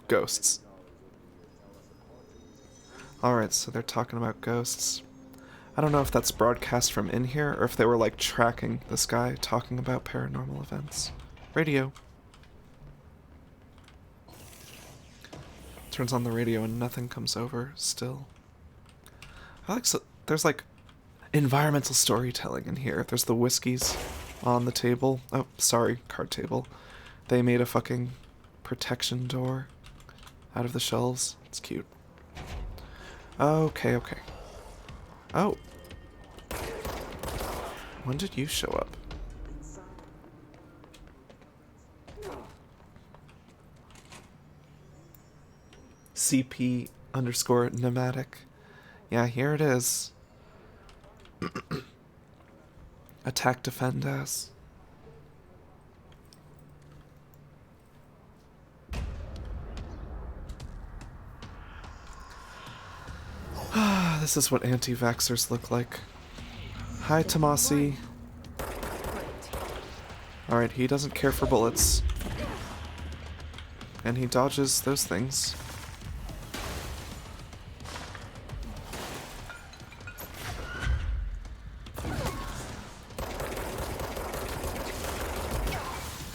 Ghosts. Alright, so they're talking about ghosts. I don't know if that's broadcast from in here or if they were like tracking this guy talking about paranormal events. Radio. Turns on the radio and nothing comes over still. There's like environmental storytelling in here. There's the whiskeys on the table. Oh, sorry, card table. They made a fucking protection door out of the shelves. It's cute. Okay. Oh. When did you show up? CP_pneumatic. Yeah, here it is. Attack, defend us. This is what anti-vaxxers look like. Hi, Tomasi. Alright, he doesn't care for bullets. And he dodges those things.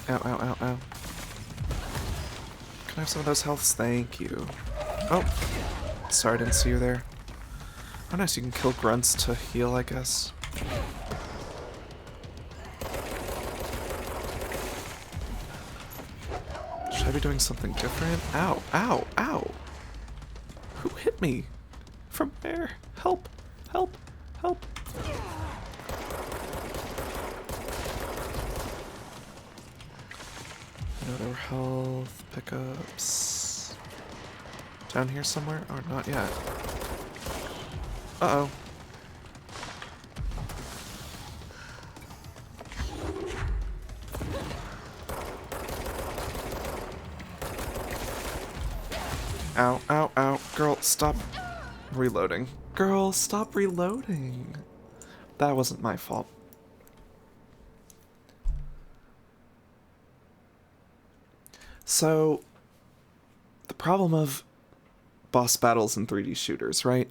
Ow, ow, ow, ow. Can I have some of those healths? Thank you. Oh. Sorry, I didn't see you there. Oh, nice, you can kill grunts to heal, I guess. Should I be doing something different? Ow, ow, ow! Who hit me? From where? Help! Help! Help! Another health pickups. Down here somewhere? Or not yet. Uh-oh. Ow, ow, ow. Girl, stop reloading. Girl, stop reloading. That wasn't my fault. So, the problem of boss battles in 3D shooters, right?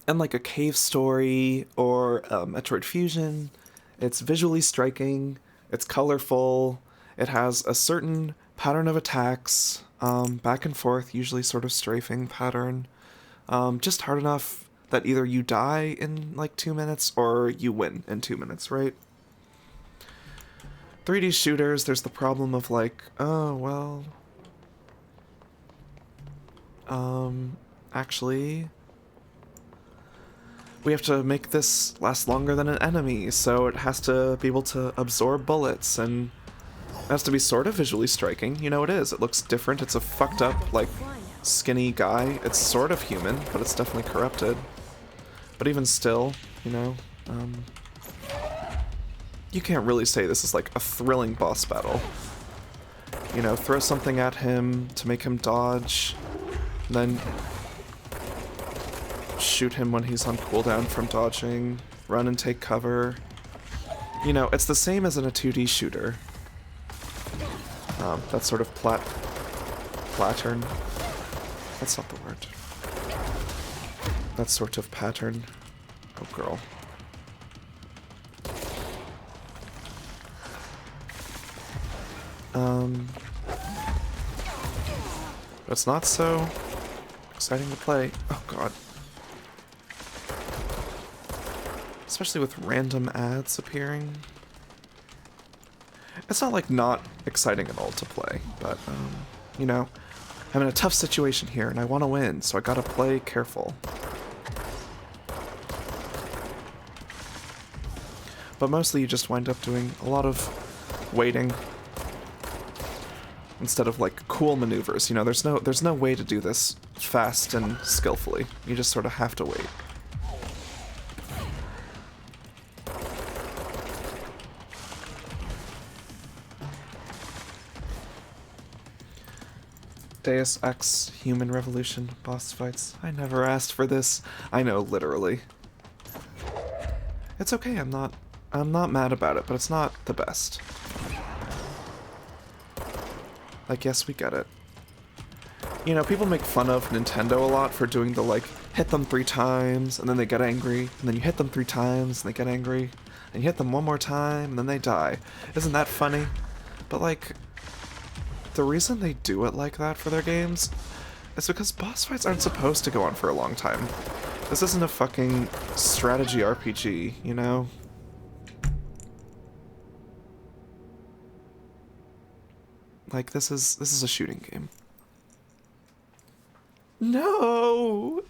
And like a Cave Story or Metroid Fusion, it's visually striking, it's colorful, it has a certain pattern of attacks, back and forth, usually sort of strafing pattern, just hard enough that either you die in like 2 minutes or you win in 2 minutes, right? 3D shooters, there's the problem of like, oh, well, actually, we have to make this last longer than an enemy, so it has to be able to absorb bullets, and it has to be sort of visually striking. You know, it is. It looks different. It's a fucked up, like, skinny guy. It's sort of human, but it's definitely corrupted. But even still, you know, you can't really say this is like a thrilling boss battle. You know, throw something at him to make him dodge, then shoot him when he's on cooldown from dodging, run and take cover. You know, it's the same as in a 2D shooter. That sort of pattern. That's not the word. That sort of pattern. Oh, girl. But it's not so exciting to play. Oh, God. Especially with random ads appearing. It's not like not exciting at all to play, but, you know, I'm in a tough situation here and I want to win, so I gotta play careful. But mostly you just wind up doing a lot of waiting instead of like cool maneuvers. You know, there's no way to do this fast and skillfully. You just sort of have to wait. Deus Ex Human Revolution boss fights. I never asked for this. I know, literally. It's okay, I'm not mad about it, but it's not the best. Like, yes, we get it. You know, people make fun of Nintendo a lot for doing the, like, hit them 3 times, and then they get angry, and then you hit them 3 times, and they get angry, and you hit them one more time, and then they die. Isn't that funny? But, like, the reason they do it like that for their games is because boss fights aren't supposed to go on for a long time. This isn't a fucking strategy RPG, you know? Like, this is a shooting game. No!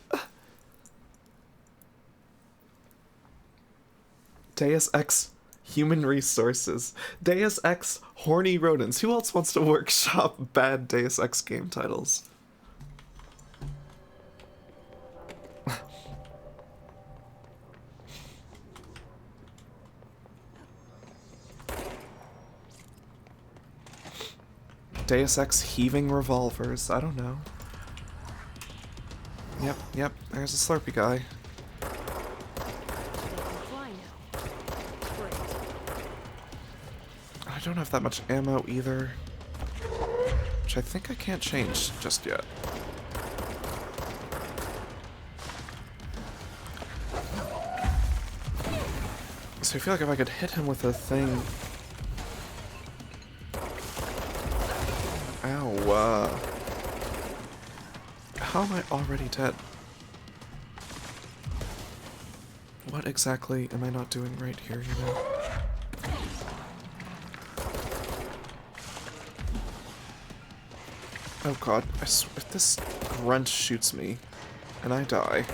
Deus Ex Human Resources. Deus Ex Horny Rodents. Who else wants to workshop bad Deus Ex game titles? Deus Ex Heaving Revolvers. I don't know. Yep, there's a Slurpee guy. I don't have that much ammo either, which I think I can't change just yet. So I feel like if I could hit him with a thing... Ow, how am I already dead? What exactly am I not doing right here, you know? Oh god, I swear, if this grunt shoots me, and I die...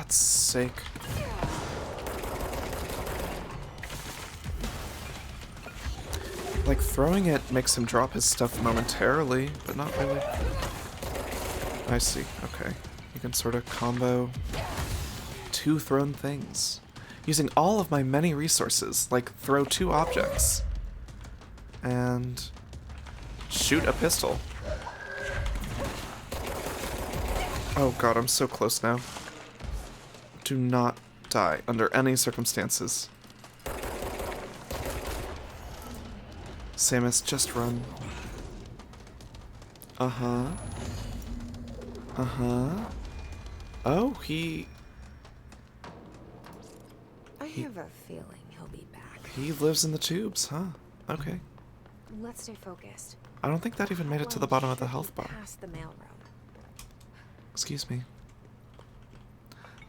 Sake. Like, throwing it makes him drop his stuff momentarily, but not really. I see, okay. You can sort of combo 2 thrown things. Using all of my many resources, like throw 2 objects. And shoot a pistol. Oh god, I'm so close now. Do not die under any circumstances. Samus, just run. Uh-huh. Oh, he have a feeling he'll be back. He lives in the tubes, huh? Okay. Let's stay focused. I don't think that even made it to the bottom of the health bar. Past the mailroom. Excuse me.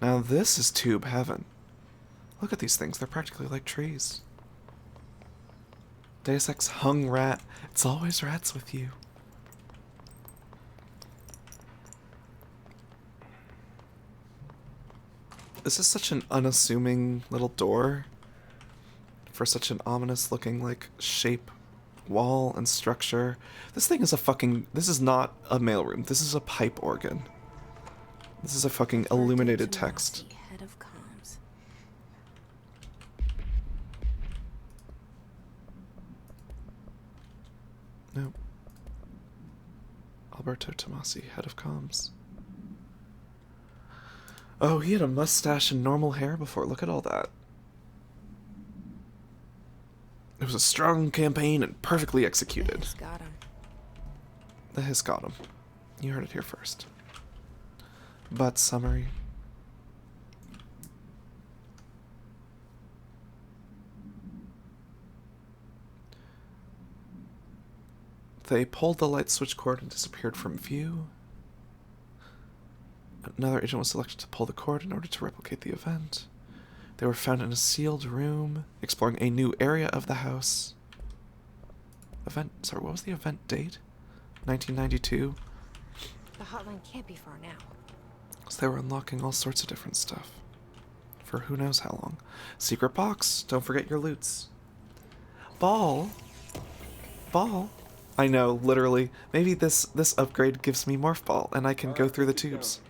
Now this is tube heaven. Look at these things, they're practically like trees. Deus Ex hung rat. It's always rats with you. This is such an unassuming little door for such an ominous looking like shape, wall, and structure. This thing is a fucking... This is not a mailroom. This is a pipe organ. This is a fucking illuminated text. Head of comms. Nope. Alberto Tomasi, head of comms. Oh, he had a mustache and normal hair before. Look at all that. It was a strong campaign and perfectly executed. The hiss got him. The hiss got him. You heard it here first. But summary. They pulled the light switch cord and disappeared from view. Another agent was selected to pull the cord in order to replicate the event. They were found in a sealed room, exploring a new area of the house. Sorry, what was the event date? 1992? The hotline can't be far now. Because they were unlocking all sorts of different stuff. For who knows how long. Secret box, don't forget your loots. Ball. I know, literally. Maybe this upgrade gives me Morph Ball, and I can go Alright, through the let's get tubes.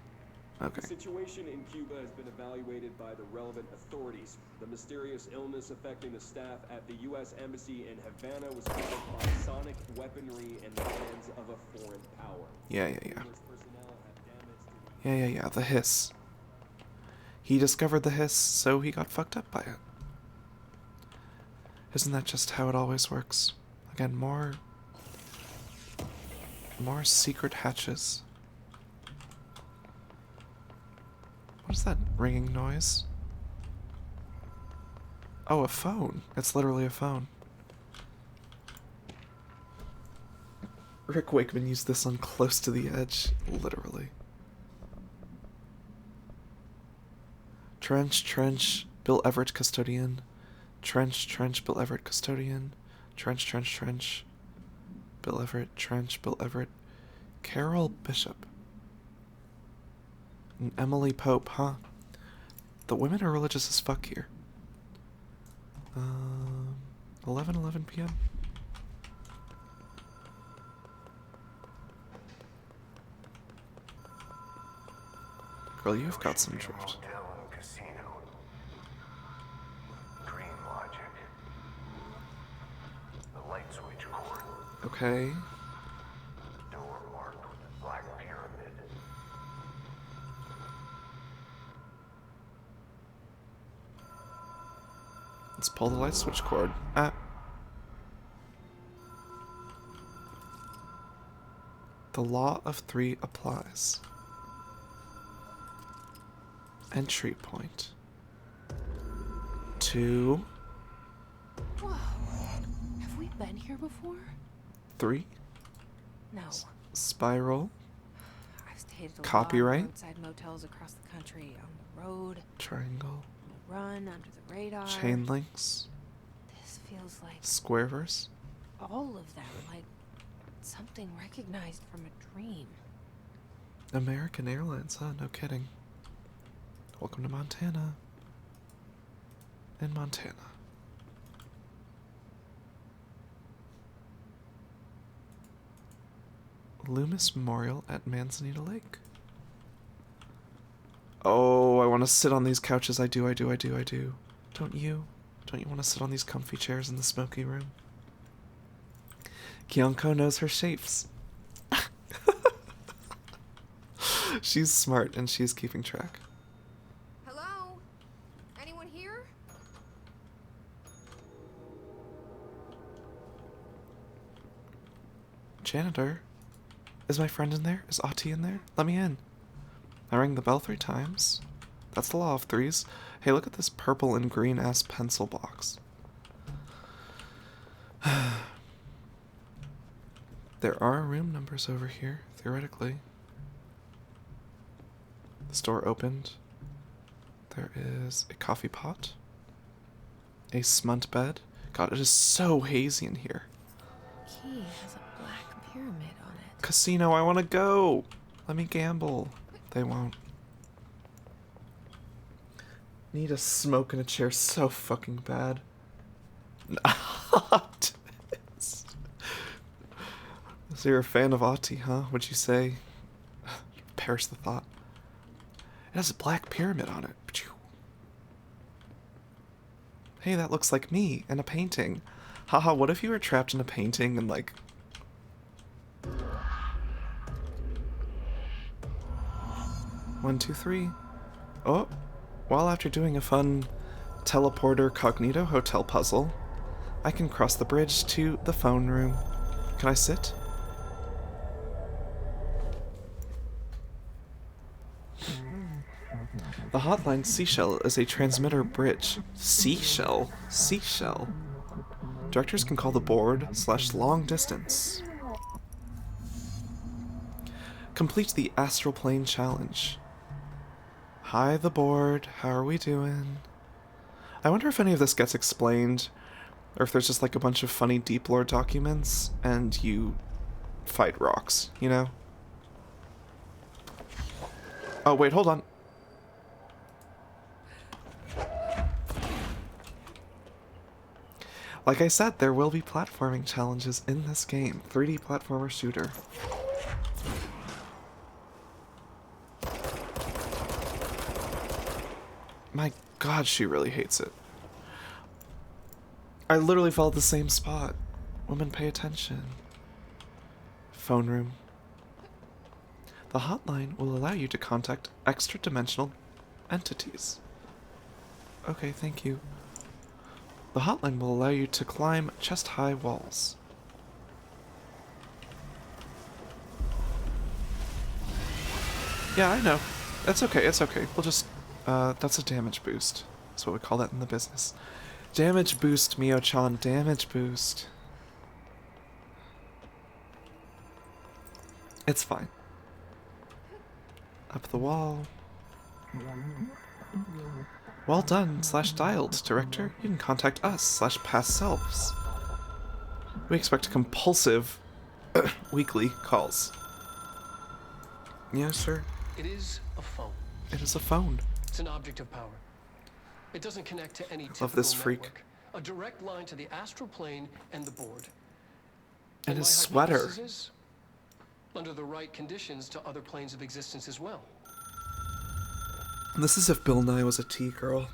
The Okay. situation in Cuba has been evaluated by the relevant authorities. The mysterious illness affecting the staff at the U.S. Embassy in Havana was caused by sonic weaponry in the hands of a foreign power. Yeah. Numerous personnel have damage to the Yeah, the hiss. He discovered the hiss, so he got fucked up by it. Isn't that just how it always works? Again, more secret hatches. What is that ringing noise? Oh, a phone. It's literally a phone. Rick Wakeman used this on Close to the Edge, literally. Trench, Bill Everett custodian. Trench, Bill Everett custodian. Trench, Bill Everett, Bill Everett. Carol Bishop. And Emily Pope, huh? The women are religious as fuck here. 11 p.m. Girl, you've got some drift. Hotel and casino. Dream logic. The light switch cord. Okay. Door marked with a black pyramid. Let's pull the light switch cord. Ah. The law of three applies. Entry point. 2, Whoa. Have we been here before? 3. No. Spiral. I've stayed at a Copyright. lot of roadside motels across the country, on the road, Triangle. on the run, under the radar. Chain links. This feels like Squareverse. all of them, like something recognized from a dream. American Airlines, huh? No kidding. Welcome to Montana. In Montana. Loomis Memorial at Manzanita Lake. Oh, I want to sit on these couches. I do. Don't you? Don't you want to sit on these comfy chairs in the smoky room? Kyonko knows her shapes. She's smart and she's keeping track. Hello? Anyone here? Janitor? Is my friend in there? Is Ati in there? Let me in. I rang the bell 3 times. That's the law of 3s. Hey, look at this purple and green ass pencil box. There are room numbers over here, theoretically. The door opened. There is a coffee pot. A smunt bed. God, it is so hazy in here. Key has a black pyramid on it. Casino, I want to go. Let me gamble. They won't. Need a smoke in a chair so fucking bad. So you're a fan of Ati, huh? What'd you say? Perish the thought. It has a black pyramid on it. Hey, that looks like me in a painting. Haha, what if you were trapped in a painting and like... One, two, three. Oh, well, after doing a fun teleporter cognito hotel puzzle, I can cross the bridge to the phone room. Can I sit? The hotline Seashell is a transmitter bridge. Seashell? Seashell. Directors can call the board / long distance. Complete the astral plane challenge. Hi, the board. How are we doing? I wonder if any of this gets explained, or if there's just like a bunch of funny deep lore documents and you fight rocks, you know? Oh, wait, hold on. Like I said, there will be platforming challenges in this game. 3D platformer shooter. My god, she really hates it. I literally fell at the same spot. Woman, pay attention. Phone room. The hotline will allow you to contact extra-dimensional entities. Okay, thank you. The hotline will allow you to climb chest-high walls. Yeah, I know. It's okay, it's okay. We'll just... that's a damage boost. That's what we call that in the business. Damage boost, Mio-chan. Damage boost. It's fine. Up the wall. Well done, /dialed, director. You can contact us, /past selves. We expect compulsive weekly calls. Yes, sir. It is a phone. It is a phone. It's an object of power. It doesn't connect to any typical Love this freak. network. A direct line to the astral plane and the board. And his my sweater. hypothesis is, under the right conditions, to other planes of existence as well. This is if Bill Nye was a T-girl.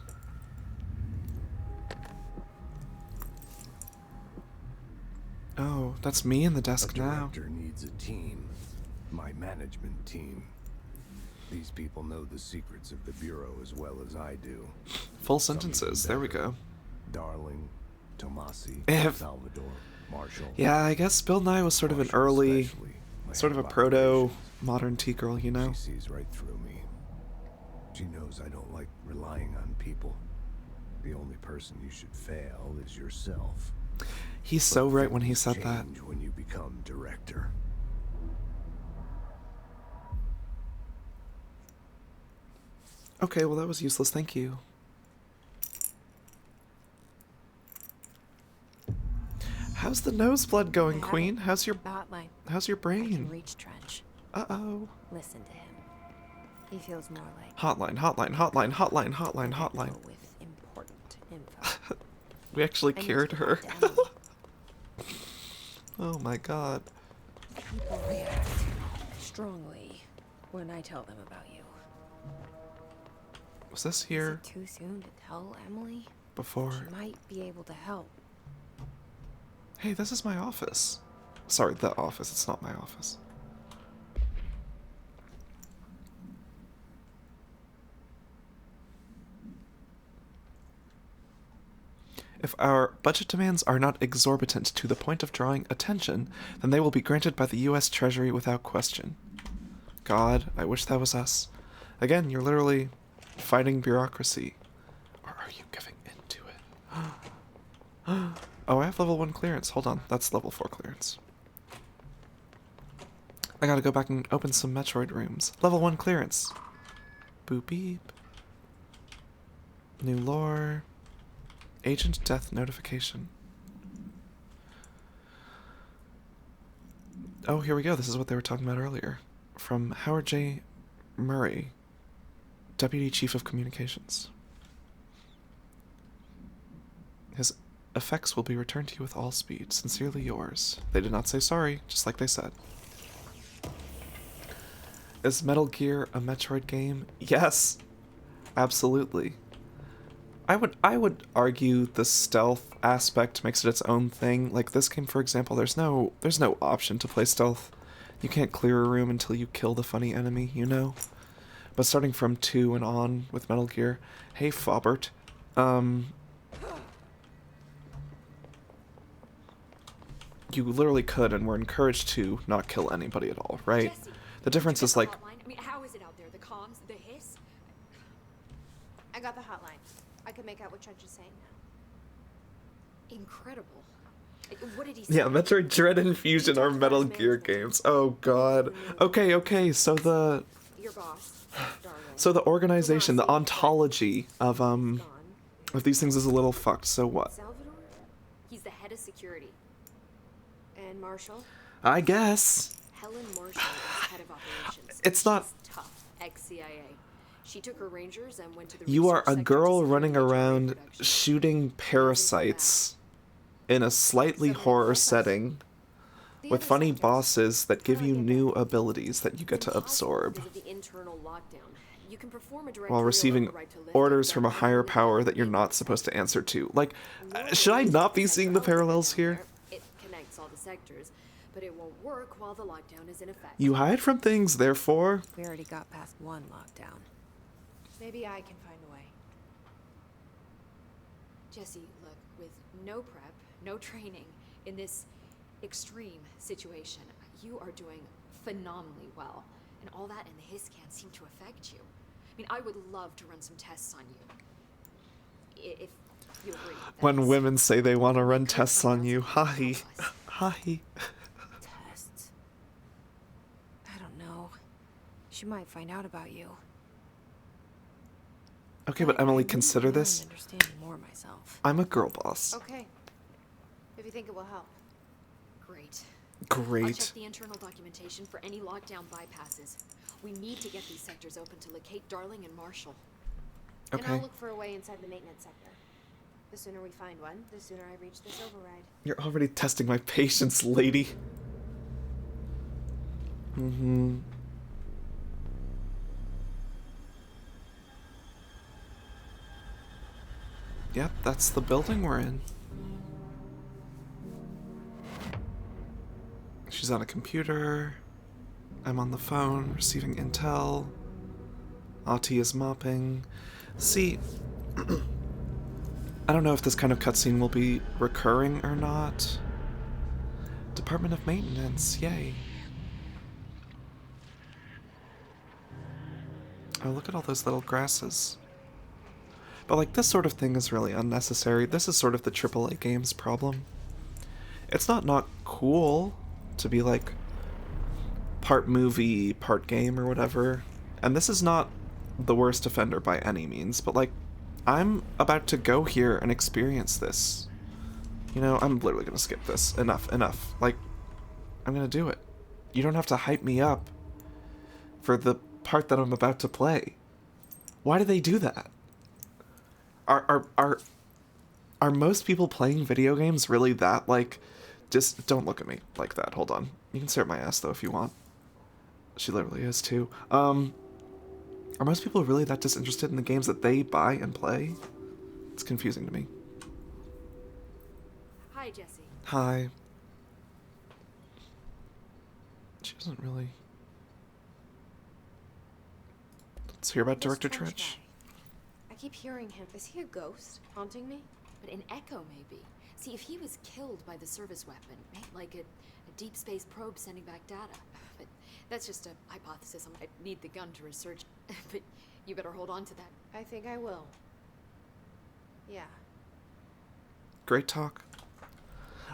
Oh, that's me in the desk now. Director needs a team. My management team. These people know the secrets of the Bureau as well as I do. Full sentences. There we go. Darling, Tomasi, If- Salvador, Marshall. Yeah, I guess Bill Nye was sort of an Marshall early, especially, my sort of a head operations. proto-modern T-girl, you know? She sees right through me. She knows I don't like relying on people. The only person you should fail is yourself. He's so But right when he things said that. change when you become director. Okay, well that was useless, thank you. How's the nose blood going, Queen? How's your The hotline. how's your I can brain? reach Trench. Uh-oh. Listen to him. He feels more like Hotline, hotline, hotline, hotline, hotline, an hotline. info with important info. We actually I need cured to her. talk to Emily. Oh my god. People react strongly when I tell them about you. Was this Is here it too soon to tell Emily? before? She might be able to help. Hey, this is my office. Sorry, the office. It's not my office. If our budget demands are not exorbitant to the point of drawing attention, then they will be granted by the U.S. Treasury without question. God, I wish that was us. Again, you're literally fighting bureaucracy. Or are you giving into it? Oh, I have level 1 clearance. Hold on, that's level 4 clearance. I gotta go back and open some Metroid rooms. Level 1 clearance. Boop beep. New lore. Agent death notification. Oh, here we go. This is what they were talking about earlier. From Howard J. Murray, Deputy Chief of Communications. His effects will be returned to you with all speed. Sincerely yours. They did not say sorry, just like they said. Is Metal Gear a Metroid game? Yes, absolutely. I would argue the stealth aspect makes it its own thing. Like this game, for example, there's no option to play stealth. You can't clear a room until you kill the funny enemy, you know? But starting from 2 and on with Metal Gear, hey Faubert, you literally could and were encouraged to not kill anybody at all, right? Jesse, The difference is like, I mean, how is it out there? The comms, the hiss? I got the hotline. I can make out what Trench is saying now. Incredible. What did he say? yeah, Metroid Dread and Fusion are Metal Gear games. Oh god. Okay, so the Your boss, Darwin. so the organization, the ontology of these things is a little fucked. So what? Salvador? He's the head of security. And Marshall? I guess. Helen Marshall is head of operations. It's not- She's tough, ex-CIA. She took her rangers and went to the You are research a sector to girl secure running the Detroit around production. shooting parasites in a slightly horror setting with funny bosses that give you new abilities that you get to absorb Because of the internal lockdown. You can perform a while directorial receiving override to lift orders up from a that higher with power the that you're main not supposed to answer to. Like, should I Normally, not be the seeing the center parallels outside down here? there, it connects all the sectors, but it won't work while the lockdown is in effect. You hide from things, therefore. We already got past one lockdown. Maybe I can find a way. Jesse, look, with no prep, no training in this extreme situation, you are doing phenomenally well. And all that and the hiss can't seem to affect you. I mean, I would love to run some tests on you. If you agree. When women say they want to run tests on you, hi. Hi. Tests. I don't know. She might find out about you. Okay, but Emily, I consider wouldn't mind this. understanding more myself. I'm a girl boss. Okay. If you think it will help. Great. I'll Great. check the internal documentation for any lockdown bypasses. We need to get these sectors open to locate Darling and Marshall. And Okay. I'll look for a way inside the maintenance sector. The sooner we find one, the sooner I reach this override. You're already testing my patience, lady. Mm-hmm. Yep, that's the building we're in. She's on a computer. I'm on the phone, receiving intel. Ati is mopping. See, I don't know if this kind of cutscene will be recurring or not. Department of Maintenance, yay. Oh, look at all those little grasses. But like, this sort of thing is really unnecessary. This is sort of the AAA games problem. It's not cool to be like part movie, part game or whatever. And this is not the worst offender by any means, but like, I'm about to go here and experience this. You know, I'm literally gonna skip this. Enough. Like, I'm gonna do it. You don't have to hype me up for the part that I'm about to play. Why do they do that? Are most people playing video games really that, like, just don't look at me like that. Hold on. You can stare at my ass though if you want. She literally is too. Are most people really that disinterested in the games that they buy and play? It's confusing to me. Hi, Jesse. Hi. She doesn't really... Let's hear about This Director trench Trench. guy. I keep hearing him. Is he a ghost haunting me? But an echo, maybe. See, if he was killed by the service weapon, like a deep space probe sending back data. But that's just a hypothesis. I might need the gun to research. But you better hold on to that. I think I will. Yeah. Great talk.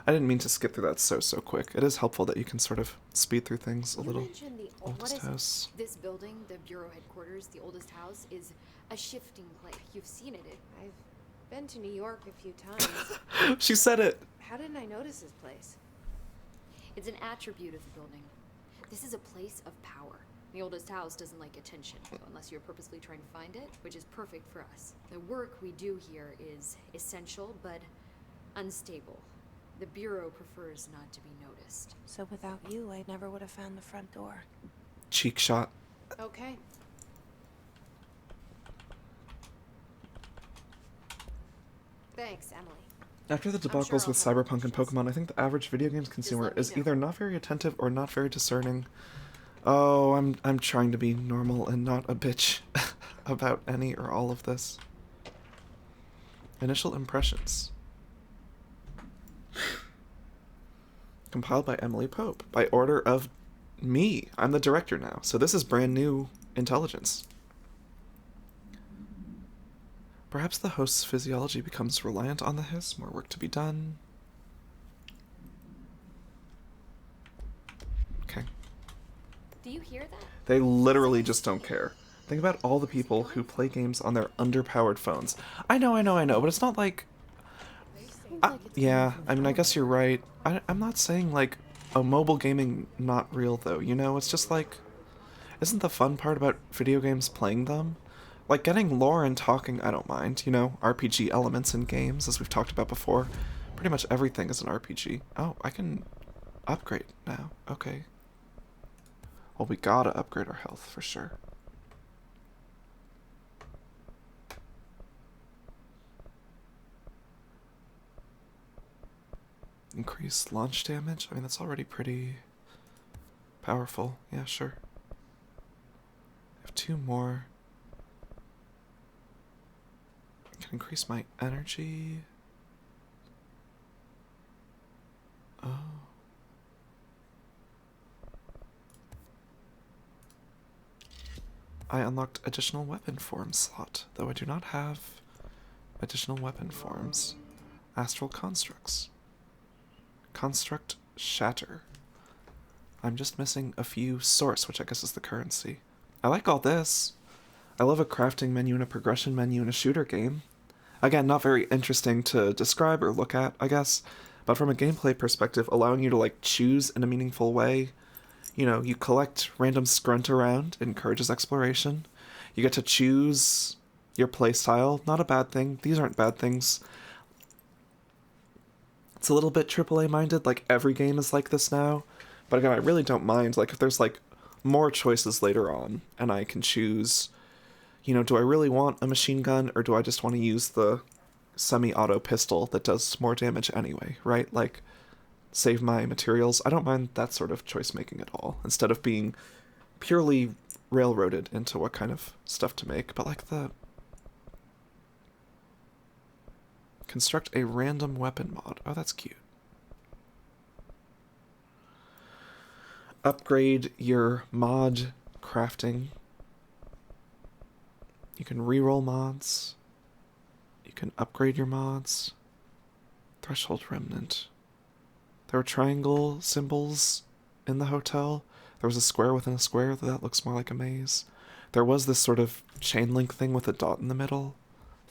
I didn't mean to skip through that so quick. It is helpful that you can sort of speed through things a You little. mentioned the What Oldest is house. This building, the bureau headquarters, the oldest house, is a shifting place. You've seen it. I've been to New York a few times. She said it. How didn't I notice this place? It's an attribute of the building. This is a place of power. The oldest house doesn't like attention, unless you're purposely trying to find it, which is perfect for us. The work we do here is essential, but unstable. The bureau prefers not to be noticed. So without you, I never would have found the front door. Cheek shot. Okay. Thanks, Emily. After the sure debacles I'll with have Cyberpunk and questions. Pokemon, I think the average video games consumer let me is know. either not very attentive or not very discerning. Oh, I'm trying to be normal and not a bitch about any or all of this. Initial impressions. Compiled by Emily Pope, by order of me. I'm the director now, so this is brand new intelligence. Perhaps the host's physiology becomes reliant on the hiss, more work to be done. Okay. Do you hear that? They literally just don't care. Think about all the people who play games on their underpowered phones. I know, but it's not like... yeah, I mean, I guess you're right. I'm not saying, like, mobile gaming not real, though, you know? It's just like... Isn't the fun part about video games playing them? Like, getting lore and talking, I don't mind, you know? RPG elements in games, as we've talked about before. Pretty much everything is an RPG. Oh, I can upgrade now. Okay. Well, we gotta upgrade our health for sure. Increase launch damage? I mean, that's already pretty powerful. Yeah, sure. I have 2 more. I can increase my energy. Oh. I unlocked additional weapon form slot, though I do not have additional weapon forms. Astral constructs. Construct shatter. I'm just missing a few source, which I guess is the currency. I like all this. I love a crafting menu and a progression menu in a shooter game. Again, not very interesting to describe or look at, I guess, but from a gameplay perspective, allowing you to like choose in a meaningful way. You know, you collect random scrunt around, it encourages exploration. You get to choose your playstyle, not a bad thing. These aren't bad things. It's a little bit AAA minded, like every game is like this now. But again, I really don't mind, like if there's like more choices later on, and I can choose, you know, do I really want a machine gun, or do I just want to use the semi-auto pistol that does more damage anyway, right? Like, save my materials. I don't mind that sort of choice making at all, instead of being purely railroaded into what kind of stuff to make. But like the construct a random weapon mod. Oh, that's cute. Upgrade your mod crafting. You can reroll mods. You can upgrade your mods. Threshold remnant. There were triangle symbols in the hotel. There was a square within a square that looks more like a maze. There was this sort of chain link thing with a dot in the middle.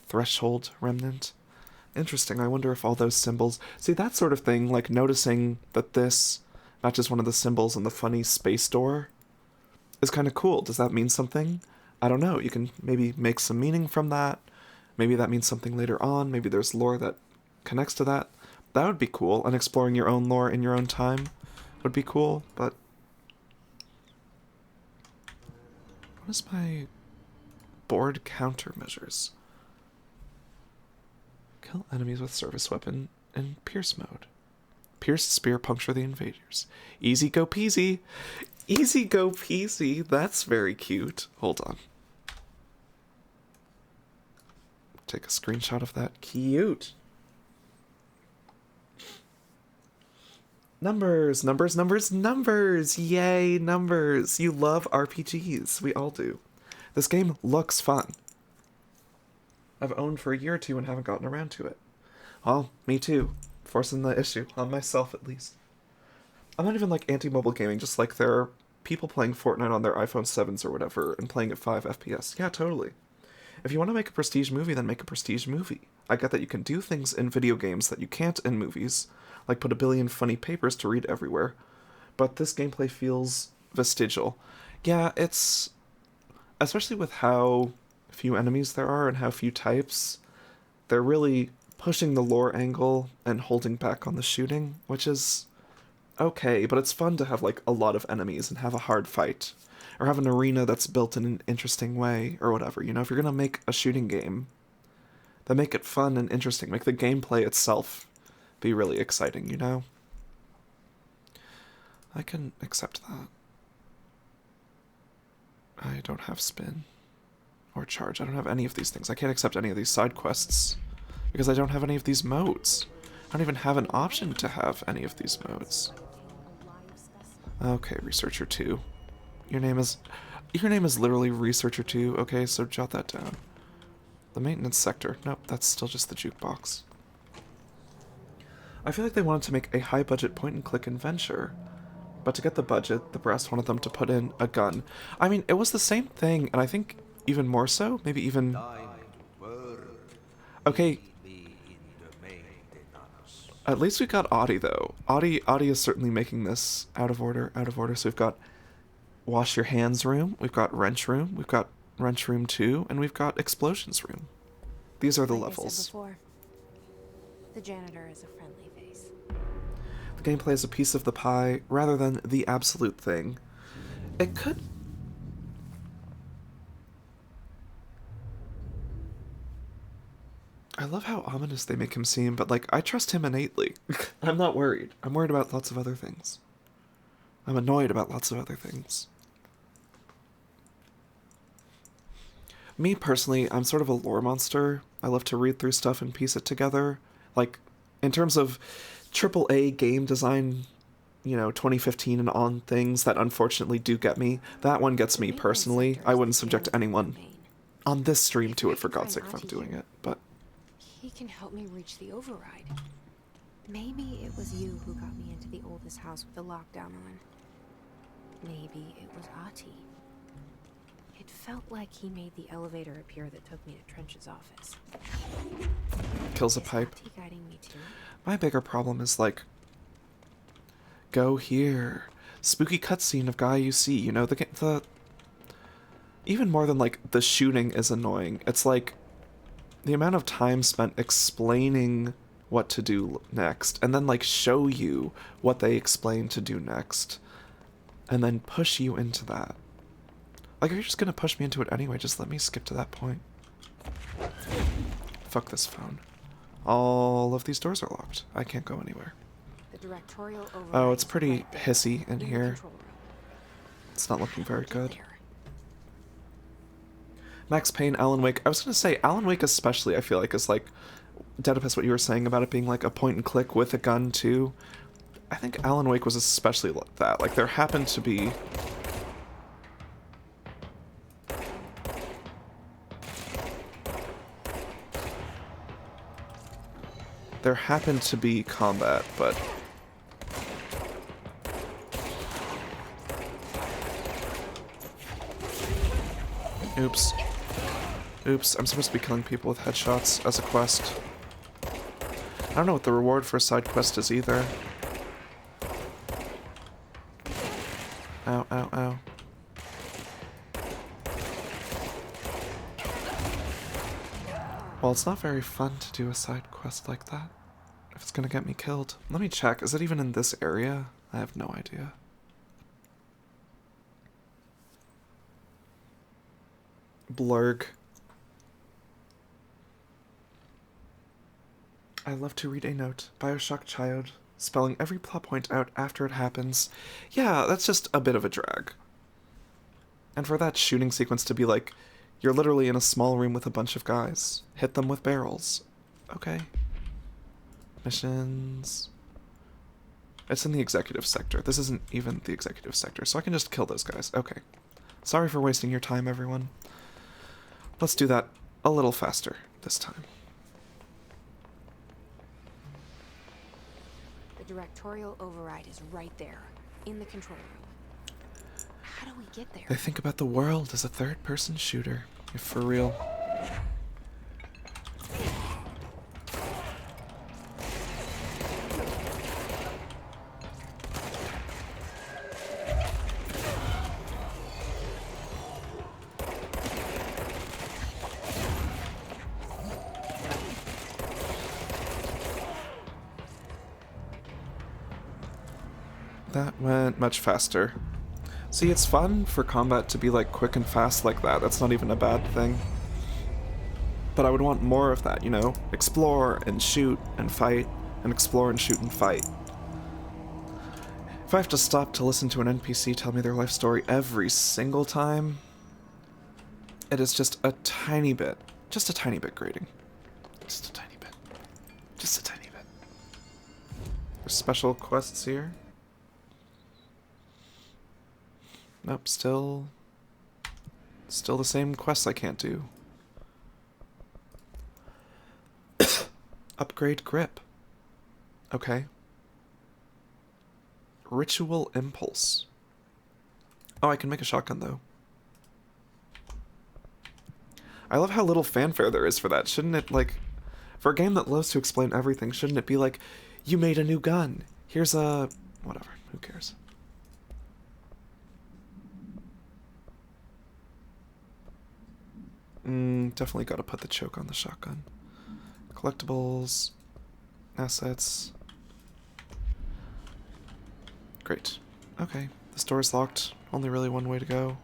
Threshold remnant. Interesting. I wonder if all those symbols... See, that sort of thing, like noticing that this matches one of the symbols in the funny space door, is kind of cool. Does that mean something? I don't know. You can maybe make some meaning from that. Maybe that means something later on. Maybe there's lore that connects to that. That would be cool. And exploring your own lore in your own time would be cool, but... What is my board countermeasures? Kill enemies with service weapon in pierce mode. Pierce spear, puncture the invaders. Easy go peasy. Easy go peasy. That's very cute. Hold on. Take a screenshot of that. Cute. Numbers, numbers, numbers, numbers. Yay, numbers. You love RPGs. We all do. This game looks fun. I've owned for a year or two and haven't gotten around to it. Well, me too. Forcing the issue on myself, at least. I'm not even like anti-mobile gaming, just like there are people playing Fortnite on their iPhone 7s or whatever and playing at 5 FPS. Yeah, totally. If you want to make a prestige movie, then make a prestige movie. I get that you can do things in video games that you can't in movies, like put a billion funny papers to read everywhere, but this gameplay feels vestigial. Yeah, it's... especially with how few enemies there are and how few types, they're really pushing the lore angle and holding back on the shooting, which is okay, but it's fun to have like a lot of enemies and have a hard fight, or have an arena that's built in an interesting way, or whatever. You know, if you're gonna make a shooting game, then make it fun and interesting. Make the gameplay itself be really exciting, you know? I can accept that. I don't have spin or charge. I don't have any of these things. I can't accept any of these side quests because I don't have any of these modes. I don't even have an option to have any of these modes. Okay, Researcher 2. Your name is literally Researcher 2. Okay, so jot that down. The maintenance sector. Nope, that's still just the jukebox. I feel like they wanted to make a high-budget point-and-click adventure, but to get the budget, the brass wanted them to put in a gun. I mean, it was the same thing, and I think even more so, maybe even... Okay, at least we got Audie, though. Audie is certainly making this out of order. So we've got Wash Your Hands Room, we've got Wrench Room, we've got Wrench Room 2, and we've got Explosions Room. These are the levels. The janitor is a friendly face. The gameplay is a piece of the pie rather than the absolute thing. It could... I love how ominous they make him seem, but, like, I trust him innately. I'm not worried. I'm worried about lots of other things. I'm annoyed about lots of other things. Me, personally, I'm sort of a lore monster. I love to read through stuff and piece it together. Like, in terms of AAA game design, 2015 and on things that unfortunately do get me, that one gets me personally. I wouldn't subject anyone on this stream to it, for God's sake, if I'm doing it, but... He can help me reach the override. Maybe it was you who got me into the oldest house with the lockdown on. Maybe it was Ahti. It felt like he made the elevator appear that took me to Trench's office. Kills a pipe. Ahti guiding me too? My bigger problem is, like, go here. Spooky cutscene of guy you see, the... Even more than, like, the shooting is annoying. It's, like, the amount of time spent explaining what to do next, and then, like, show you what they explain to do next, and then push you into that. Like, if you're just gonna push me into it anyway, just let me skip to that point. Fuck this phone. All of these doors are locked. I can't go anywhere. The directorial Oh, it's override pretty right there, hissy in the here. control room. It's not looking very Get good. there. Max Payne, Alan Wake. I was gonna say, Alan Wake especially, I feel like, is like, Dedipus, what you were saying about it being like a point and click with a gun too. I think Alan Wake was especially like that. Like, there happened to be... There happened to be combat, but... Oops. Oops, I'm supposed to be killing people with headshots as a quest. I don't know what the reward for a side quest is either. Ow, ow, ow. Well, it's not very fun to do a side quest like that. If it's gonna get me killed. Let me check. Is it even in this area? I have no idea. Blurg. I love to read a note. Bioshock child. Spelling every plot point out after it happens. Yeah, that's just a bit of a drag. And for that shooting sequence to be like, you're literally in a small room with a bunch of guys. Hit them with barrels. Okay. Missions. It's in the executive sector. This isn't even the executive sector, so I can just kill those guys. Okay. Sorry for wasting your time, everyone. Let's do that a little faster this time. The directorial override is right there, in the control room. How do we get there? They think about the world as a third-person shooter, if for real. That went much faster. See, it's fun for combat to be like quick and fast like that. That's not even a bad thing. But I would want more of that, Explore and shoot and fight, and explore and shoot and fight. If I have to stop to listen to an NPC tell me their life story every single time, it is just a tiny bit grating. Just a tiny bit. Just a tiny bit. There's special quests here. Nope, still the same quests I can't do. Upgrade grip. Okay. Ritual impulse. Oh, I can make a shotgun though. I love how little fanfare there is for that. Shouldn't it, like, for a game that loves to explain everything, shouldn't it be like, you made a new gun. Here's a... whatever, who cares? Definitely gotta put the choke on the shotgun. Collectibles. assets. Great. Okay, this door is locked. Only really one way to go.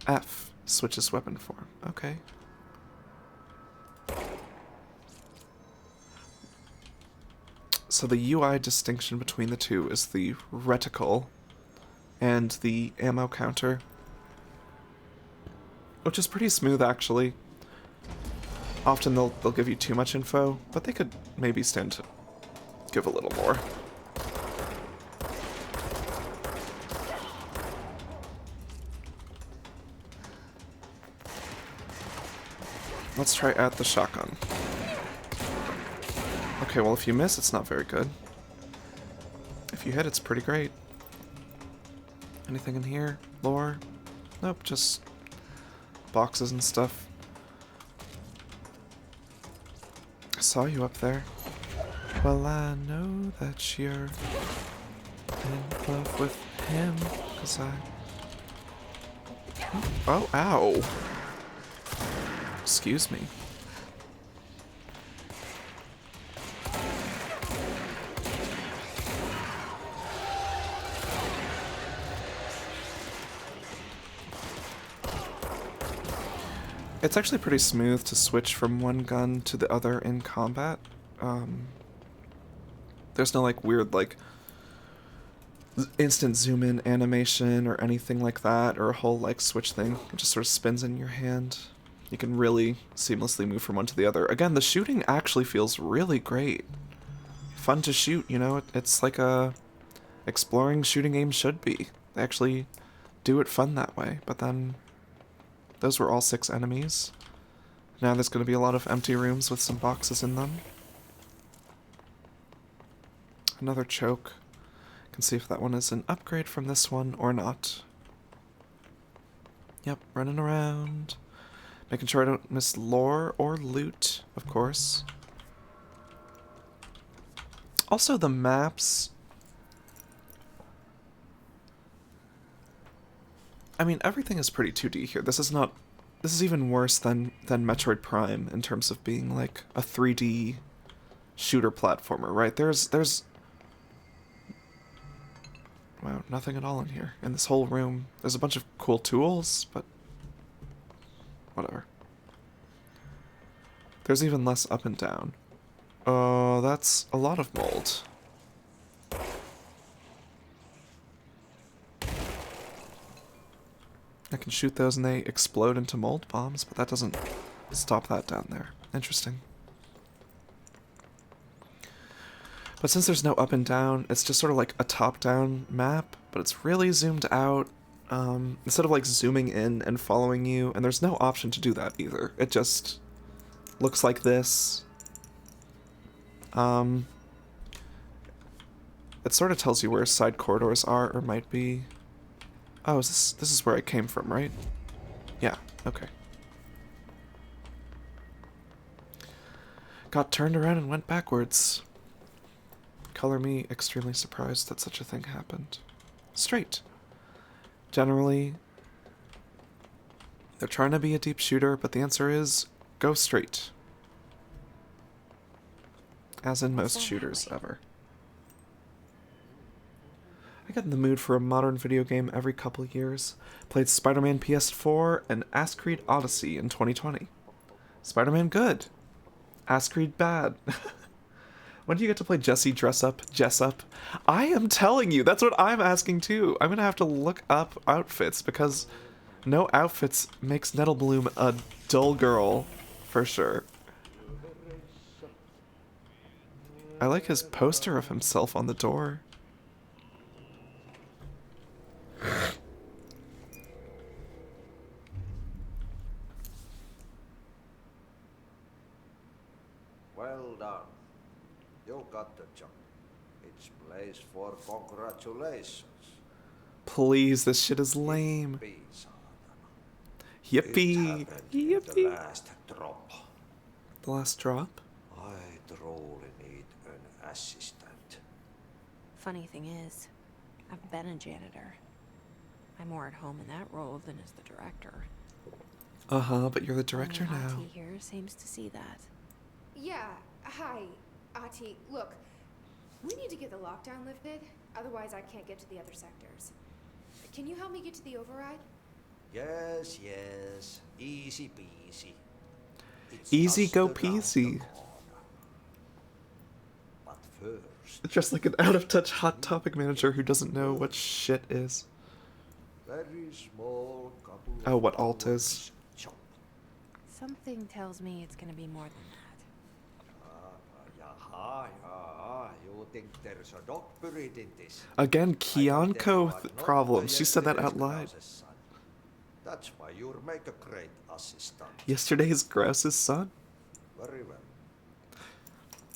F switches weapon form. Okay. So the UI distinction between the two is the reticle and the ammo counter, which is pretty smooth actually. Often they'll give you too much info, but they could maybe stand to give a little more. Let's try at the shotgun. Okay, well if you miss, it's not very good. If you hit, it's pretty great. Anything in here? Lore? Nope, just boxes and stuff. I saw you up there. Well, I know that you're in love with him, 'cause I... Oh, ow! Excuse me. It's actually pretty smooth to switch from one gun to the other in combat. There's no like weird like instant zoom in animation or anything like that, or a whole like switch thing. It just sort of spins in your hand. You can really seamlessly move from one to the other. Again, the shooting actually feels really great. Fun to shoot, you know? It's like a exploring shooting game should be. They actually do it fun that way, but then those were all 6 enemies. Now there's going to be a lot of empty rooms with some boxes in them. Another choke. Can see if that one is an upgrade from this one or not. Yep, running around. Making sure I don't miss lore or loot, of course. Also, the maps... I mean, everything is pretty 2D here. This is not... This is even worse than Metroid Prime in terms of being, like, a 3D shooter platformer, right? There's... Wow, nothing at all in here. In this whole room, there's a bunch of cool tools, but... whatever. There's even less up and down. Oh, that's a lot of mold. I can shoot those and they explode into mold bombs, but that doesn't stop that down there. Interesting. But since there's no up and down, it's just sort of like a top-down map, but it's really zoomed out. Instead of like zooming in and following you, and there's no option to do that either. It just looks like this. It sort of tells you where side corridors are or might be. Oh, this is where I came from, right? Yeah, okay. Got turned around and went backwards. Color me extremely surprised that such a thing happened. Straight. Generally, they're trying to be a deep shooter, but the answer is go straight. As in most shooters ever. I get in the mood for a modern video game every couple years. Played Spider-Man PS4 and Ass Creed Odyssey in 2020. Spider-Man good. Ass Creed bad. When do you get to play Jesse Jessup? I am telling you, that's what I'm asking too. I'm gonna have to look up outfits because no outfits makes Nettlebloom a dull girl, for sure. I like his poster of himself on the door. Well done. You got the job. It's place for congratulations. Please, this shit is lame. Yippee! Yippee! The last drop. The last drop? I truly need an assistant. Funny thing is, I've been a janitor. I'm more at home in that role than as the director. Uh-huh, but you're the director Only now. Auntie here seems to see that. Yeah, hi. Ati, look. We need to get the lockdown lifted, otherwise I can't get to the other sectors. Can you help me get to the override? Yes, yes. Easy peasy. It's Easy just go around the peasy. corner. But first, Just like an out-of-touch Hot Topic manager who doesn't know what shit is. very small couple Oh, of what alt is. hours chop. Something tells me it's gonna be more than that. Yaha, you think there's a dog buried in this? Again, I can tell you Kionko are not problems. She said that yesterday's out loud. Grouse's son. That's why you'll make a great assistant. Yesterday's Grouse's son? Very well.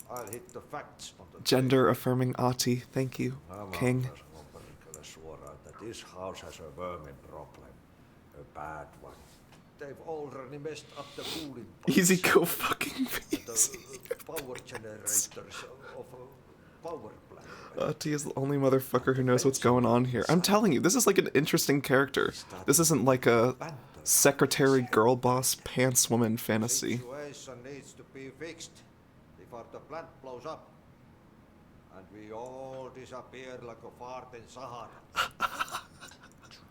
I'll hit the facts on the Gender affirming Ati. Thank you, King. that this house has a vermin problem. A bad one. They've already messed up the cooling pipes. Easy go fucking The peasy. power generators of a power plant. Ati is the only motherfucker who knows what's going on here. I'm telling you, this is like an interesting character. This isn't like a secretary girl boss pants woman fantasy. Situation needs to be fixed before the plant blows up. And we all disappear like a fart in Sahara.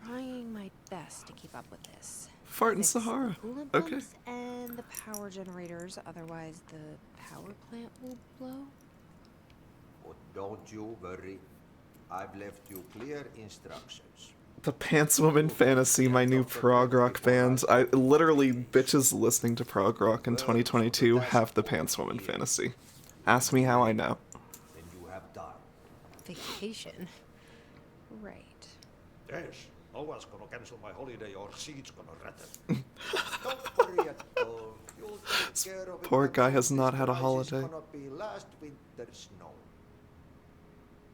Trying my best to keep up with this. Fart in Fix the Sahara. coolant Okay. pumps and the power generators, otherwise the power plant will blow. But don't you worry. I've left you clear instructions. The Pants Woman Fantasy, my new prog rock band. I literally, bitches listening to prog rock in 2022 have the Pants Woman Fantasy. Ask me how I know. Then you have time. Vacation. Right. Yes. No one's gonna cancel my holiday or seat's gonna rattle. Don't worry at all. You'll take care of it. Poor guy has until not this had a crisis holiday. Gonna be last winter's snow.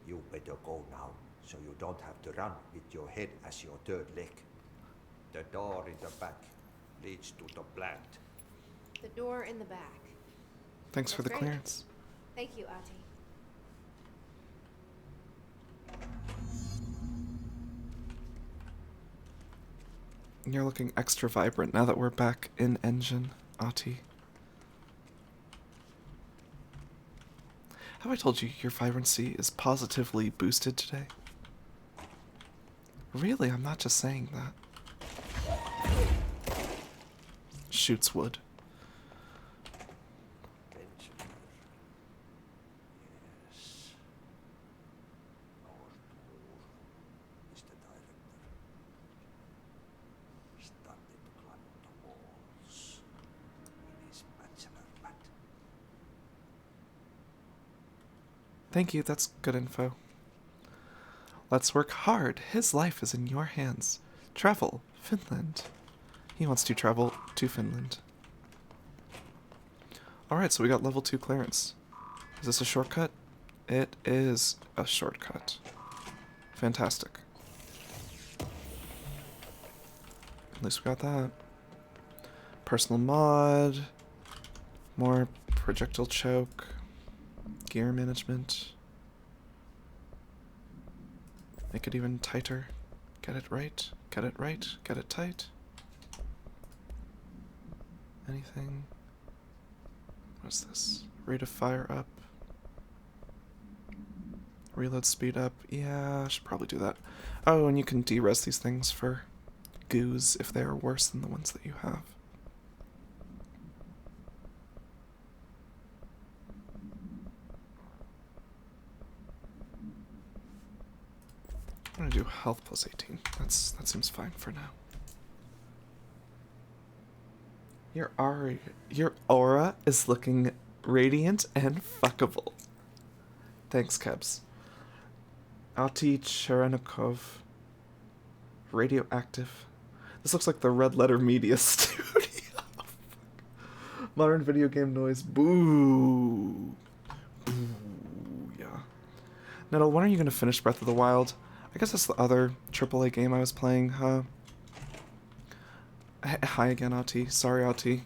You better go now, so you don't have to run with your head as your third leg. The door in the back leads to the plant. The door in the back. Thanks for the That's great. clearance. Thank you, Ati. You're looking extra vibrant now that we're back in engine, Ati. Have I told you your vibrancy is positively boosted today? Really, I'm not just saying that. Shoots wood. Pensioner. Yes. Nordmoor is the director. Started to climb the walls in his bachelor pad. Thank you, that's good info. Let's work hard. His life is in your hands. Travel, Finland. He wants to travel to Finland. Alright, so we got level 2 clearance. Is this a shortcut? It is a shortcut. Fantastic. At least we got that. Personal mod. More projectile choke. Gear management. Make it even tighter. Get it right. Get it right. Get it tight. Anything? What's this? Rate of fire up. Reload speed up. Yeah, I should probably do that. Oh, and you can de-res these things for goos if they are worse than the ones that you have. I'm gonna do health plus 18. That seems fine for now. Your aura is looking radiant and fuckable. Thanks, Kebs. Ati Cherenikov. Radioactive. This looks like the Red Letter Media Studio. Modern video game noise. Boo. Boo. Yeah. Nettle, when are you gonna finish Breath of the Wild? I guess that's the other AAA game I was playing, huh? Hi again, Ati. Sorry, Ati.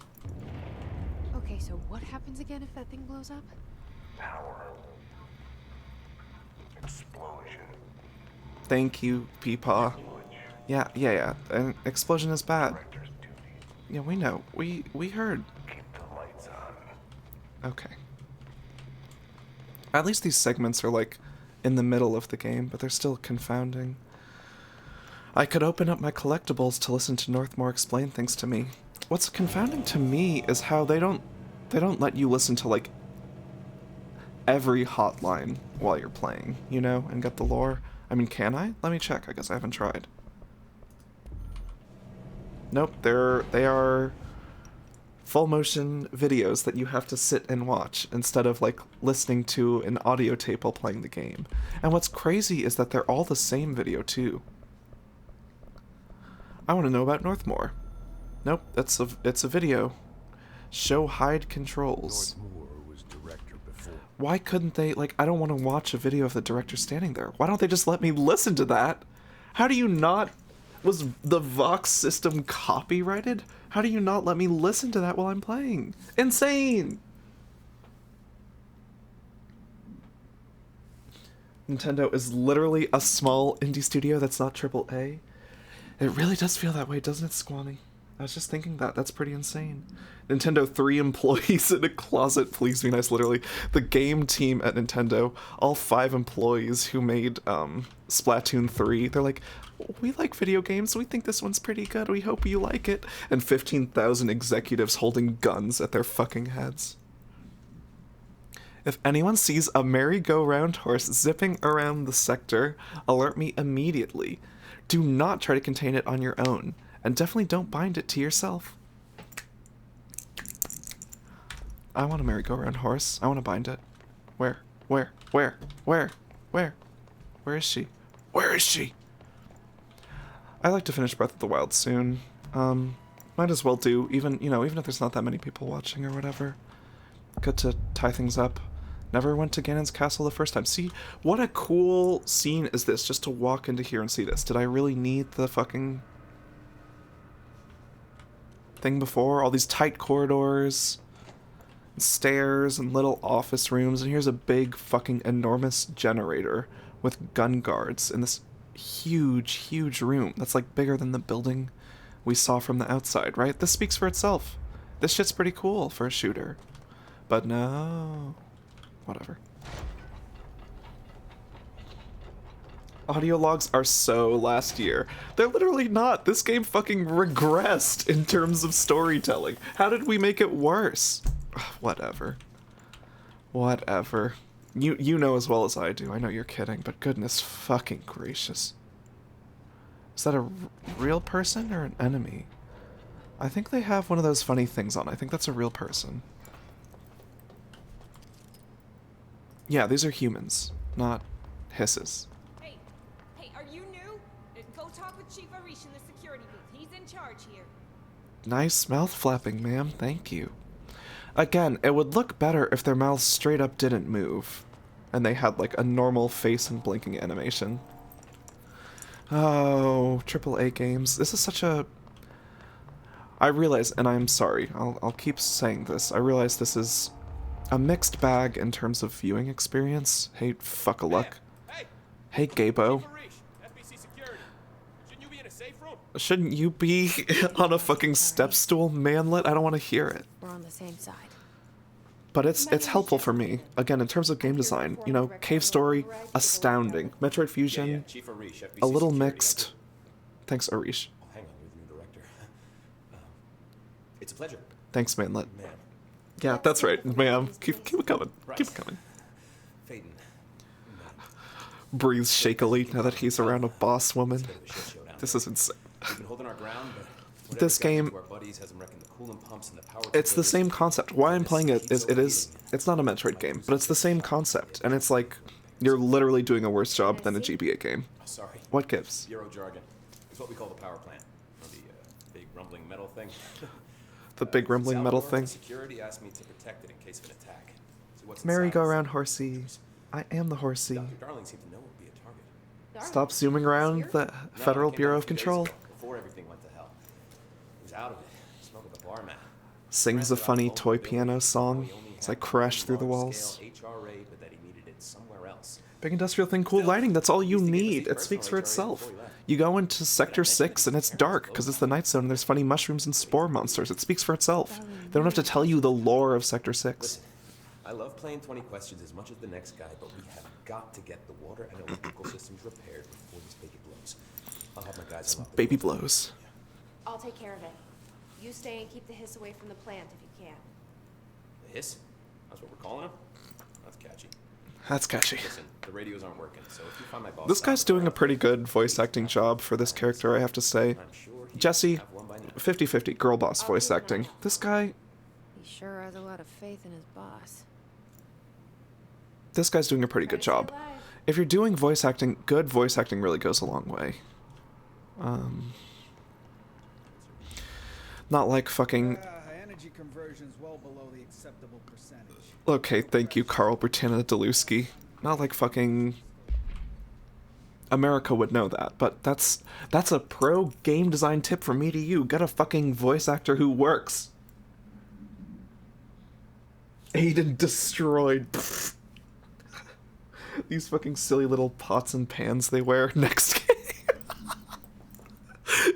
Okay, so what happens again if that thing blows up? Power. Explosion. Thank you, Peepaw. Yeah. An explosion is bad. Director's duty. Yeah, we know. We heard. Keep the lights on. Okay. At least these segments are like in the middle of the game, but they're still confounding. I could open up my collectibles to listen to Northmore explain things to me. What's confounding to me is how they don't let you listen to like every hotline while you're playing, you know, and get the lore. I mean, can I? Let me check. I guess I haven't tried. Nope, they are full motion videos that you have to sit and watch instead of like listening to an audio tape while playing the game. And what's crazy is that they're all the same video too. I want to know about Northmore. Nope, it's a video. Show hide controls. Northmore was director before. Why couldn't they, like, I don't want to watch a video of the director standing there. Why don't they just let me listen to that? How do you not... Was the Vox system copyrighted? How do you not let me listen to that while I'm playing? Insane! Nintendo is literally a small indie studio that's not AAA. It really does feel that way, doesn't it, Squammy? I was just thinking that. That's pretty insane. Nintendo, 3 employees in a closet, please be nice, literally. The game team at Nintendo, all 5 employees who made Splatoon 3, they're like, we like video games, we think this one's pretty good, we hope you like it. And 15,000 executives holding guns at their fucking heads. If anyone sees a merry-go-round horse zipping around the sector, alert me immediately. Do not try to contain it on your own, and definitely don't bind it to yourself. I want a merry-go-round horse. I want to bind it. Where? Where is she? Where is she? I like to finish Breath of the Wild soon. Might as well do, even if there's not that many people watching or whatever. Good to tie things up. Never went to Ganon's castle the first time. See, what a cool scene is this, just to walk into here and see this. Did I really need the fucking thing before? All these tight corridors, and stairs, and little office rooms, and here's a big fucking enormous generator with gun guards in this huge room that's like bigger than the building we saw from the outside, right? This speaks for itself. This shit's pretty cool for a shooter. But no... Whatever. Audio logs are so last year. They're literally not. This game fucking regressed in terms of storytelling. How did we make it worse? Whatever. Whatever. You know as well as I do. I know you're kidding, but goodness fucking gracious. Is that a real person or an enemy? I think they have one of those funny things on. I think that's a real person. Yeah, these are humans, not hisses. Hey, are you new? Go talk with Chief Arish in the security booth. He's in charge here. Nice mouth flapping, ma'am. Thank you. Again, it would look better if their mouths straight up didn't move, and they had like a normal face and blinking animation. Oh, AAA games. This is such a... I realize, and I'm sorry, I'll keep saying this, I realize this is a mixed bag in terms of viewing experience. Hey, fuck-a-luck. Hey, Gabo. Shouldn't you be on a fucking step stool, manlet? I don't want to hear it. We're on the same side. But it's helpful for me. Again, in terms of game design, you know, Cave Story, astounding. Metroid Fusion, a little mixed. Thanks, Arish. Oh, hang on, you're the new director. It's a pleasure. Thanks, manlet. Ma'am. Yeah, that's right, ma'am. Keep it coming. Right. Keep it coming. Phaedon. Breathes shakily now that he's around a boss woman. This is insane. We've been holding our ground, but This game, our buddies has them wrecking the coolant pumps and the power it's the same concept. Why I'm playing it is Keeps it's not a Metroid game, but it's the same concept, and it's like you're literally doing a worse job than a GBA game. Oh, sorry. What gives? Euro jargon. It's what we call the power plant. Or the big rumbling metal thing. The big rumbling metal Salvador, thing. Security asked me to protect it in case of an attack. So what's Merry-go-round horsey. I am the horsey. Dr. Darling seemed to know it would be a target. Stop zooming around the Federal I came Bureau down of 2 days Control. ago, before everything went to hell. He was out of it. Smoking the bar mat. Sings a funny toy piano song as I crash through the walls. HRA, but that he needed it somewhere else. Big industrial thing, cool lighting, that's all you need. It speaks for itself. You go into Sector 6 and it's dark because it's the night zone and there's funny mushrooms and spore monsters. It speaks for itself. They don't have to tell you the lore of Sector 6. I love playing 20 questions as much as the next guy, but we have got to get the water and electrical systems repaired before this baby blows. I'll have my guys unlock the Baby door. blows. I'll take care of it. You stay and keep the hiss away from the plant if you can. The hiss? That's what we're calling him? That's catchy. That's catchy. Listen, the radios aren't working, so if you find my boss... This guy's doing a pretty good voice acting job for this character, I have to say. I'm sure he Jesse, have one by now. 50-50 girl boss I'll voice keep an acting. eye out. This guy, He sure has a lot of faith in his boss. this guy's doing a pretty good job. If you're doing voice acting, good voice acting really goes a long way. Not like fucking... Energy conversion's well below the acceptable percentage. Okay, thank you, Carl Bertina Deluski. Not like fucking... America would know that, but that's a pro game design tip from me to you. Get a fucking voice actor who works. Aiden destroyed. These fucking silly little pots and pans they wear next game.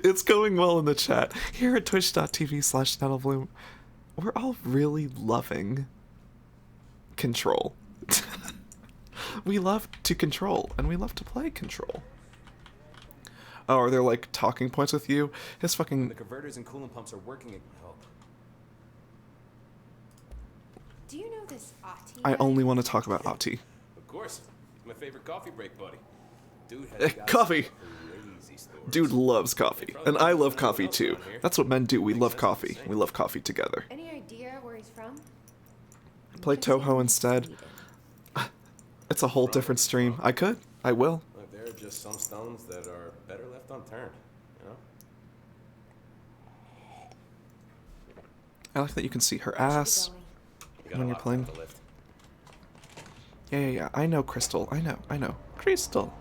It's going well in the chat. Here at twitch.tv/Nettlebloom, we're all really loving Control. We love to control, and we love to play Control. Oh, are there like talking points with you? His fucking... The converters and coolant pumps are working. Oh, Do you know this Ati? I only want to talk about Ati. of course. He's my favorite coffee break buddy. Dude has got Coffee! some crazy stories. Dude loves coffee, and I love coffee too. That's what men do, we love coffee. We love coffee together. Any idea where he's from? Play Toho instead. It's a whole different stream. I could. I will. Look, there are just some stones that are better left unturned, you know? I like that you can see her ass You gotta when you're lock playing. down the lift. Yeah. I know, Crystal. I know. Crystal.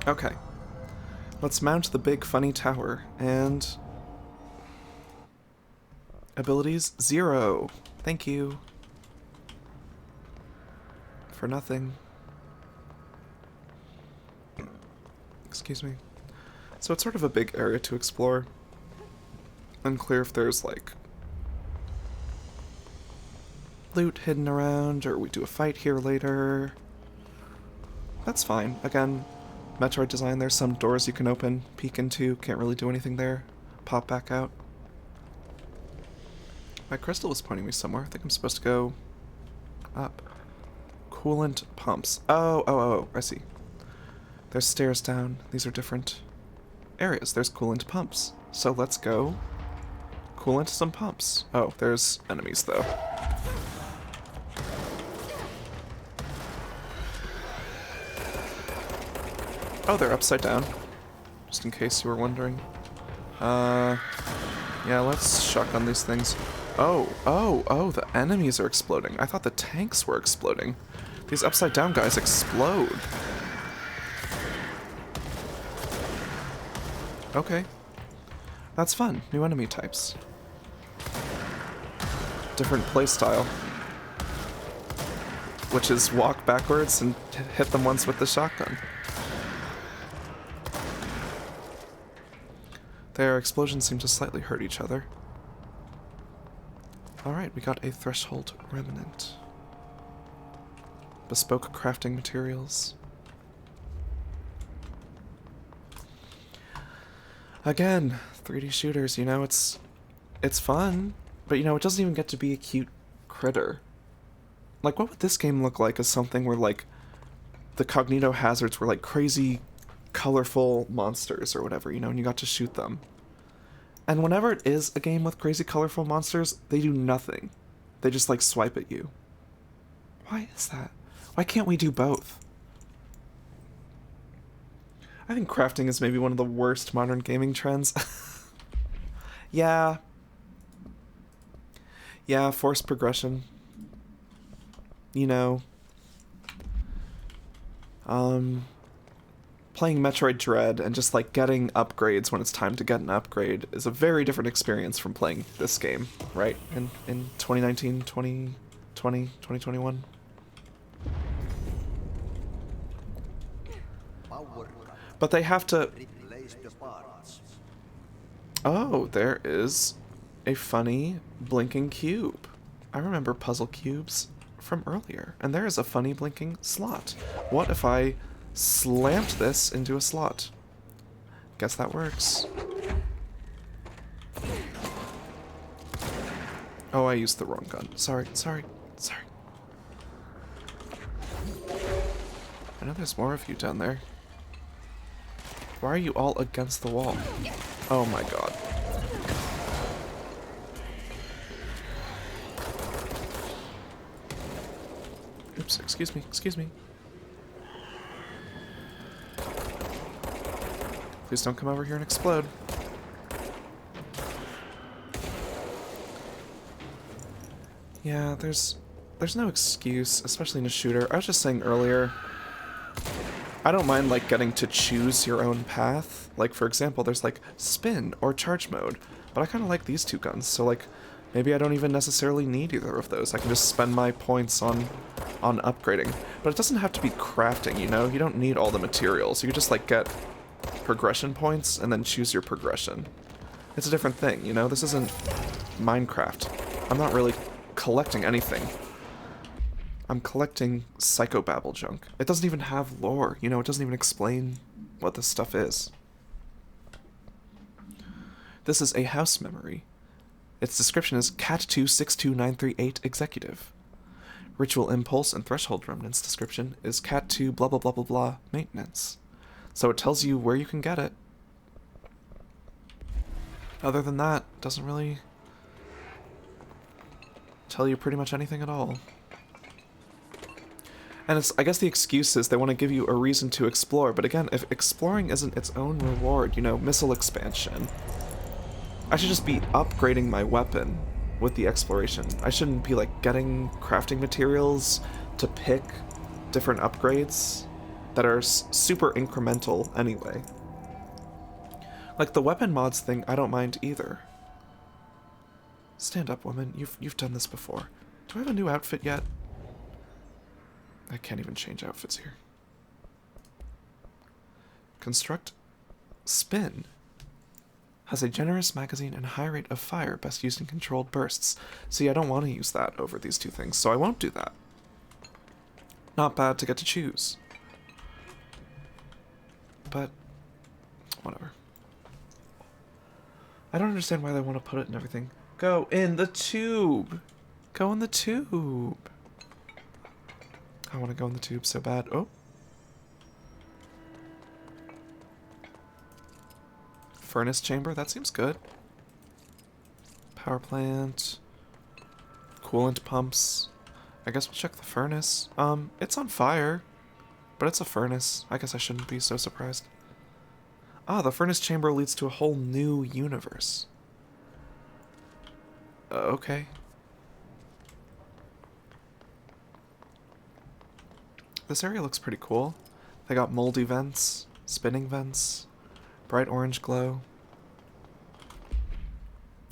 Okay. Let's mount the big funny tower, and... Abilities, 0. Thank you. For nothing. Excuse me. So it's sort of a big area to explore. Unclear if there's, like, loot hidden around, or we do a fight here later. That's fine. Again, Metroid design, there's some doors you can open, peek into, can't really do anything there. Pop back out. My crystal was pointing me somewhere. I think I'm supposed to go up. Coolant pumps. Oh, I see. There's stairs down. These are different areas. There's coolant pumps. So let's go coolant some pumps. Oh, there's enemies though. Oh, they're upside down. Just in case you were wondering. Yeah, let's shotgun these things. Oh, the enemies are exploding. I thought the tanks were exploding. These upside down guys explode. Okay. That's fun. New enemy types. Different playstyle. Which is walk backwards and hit them once with the shotgun. Their explosions seem to slightly hurt each other. Alright, we got a threshold remnant. Bespoke crafting materials. Again, 3D shooters, you know, it's fun, but you know, it doesn't even get to be a cute critter. Like, what would this game look like as something where, like, the cognito hazards were like crazy, colorful monsters or whatever, you know, and you got to shoot them. And whenever it is a game with crazy, colorful monsters, they do nothing. They just, like, swipe at you. Why is that? Why can't we do both? I think crafting is maybe one of the worst modern gaming trends. Yeah, forced progression. You know. Playing Metroid Dread and just, like, getting upgrades when it's time to get an upgrade is a very different experience from playing this game, right? In 2019, 2020, 2021. But they have to... Oh, there is a funny blinking cube. I remember puzzle cubes from earlier, and there is a funny blinking slot. What if I slammed this into a slot? Guess that works. Oh, I used the wrong gun. Sorry. I know there's more of you down there. Why are you all against the wall? Oh my god. Oops, excuse me. Please don't come over here and explode. Yeah, there's no excuse, especially in a shooter. I was just saying earlier, I don't mind like getting to choose your own path. Like for example, there's like spin or charge mode, but I kind of like these two guns. So like maybe I don't even necessarily need either of those. I can just spend my points on upgrading. But it doesn't have to be crafting, you know? You don't need all the materials. You could just like get progression points and then choose your progression. It's a different thing, you know? This isn't Minecraft. I'm not really collecting anything. I'm collecting psychobabble junk. It doesn't even have lore, you know? It doesn't even explain what this stuff is. This is a house memory. Its description is Cat2 62938 Executive. Ritual Impulse and Threshold Remnants description is Cat2 blah blah blah blah blah Maintenance. So it tells you where you can get it. Other than that, doesn't really tell you pretty much anything at all. And I guess the excuse is they want to give you a reason to explore, but again, if exploring isn't its own reward, you know, missile expansion, I should just be upgrading my weapon with the exploration. I shouldn't be like getting crafting materials to pick different upgrades that are super incremental anyway. Like the weapon mods thing, I don't mind either. Stand up, woman. You've done this before. Do I have a new outfit yet? I can't even change outfits here. Construct Spin has a generous magazine and high rate of fire, best used in controlled bursts. See, I don't want to use that over these two things, so I won't do that. Not bad to get to choose. But, whatever. I don't understand why they want to put it in everything. Go in the tube! Go in the tube! I want to go in the tube so bad. Oh. Furnace chamber, that seems good. Power plant. Coolant pumps. I guess we'll check the furnace. It's on fire. But it's a furnace. I guess I shouldn't be so surprised. Ah, the furnace chamber leads to a whole new universe. Okay. This area looks pretty cool. They got moldy vents, spinning vents, bright orange glow.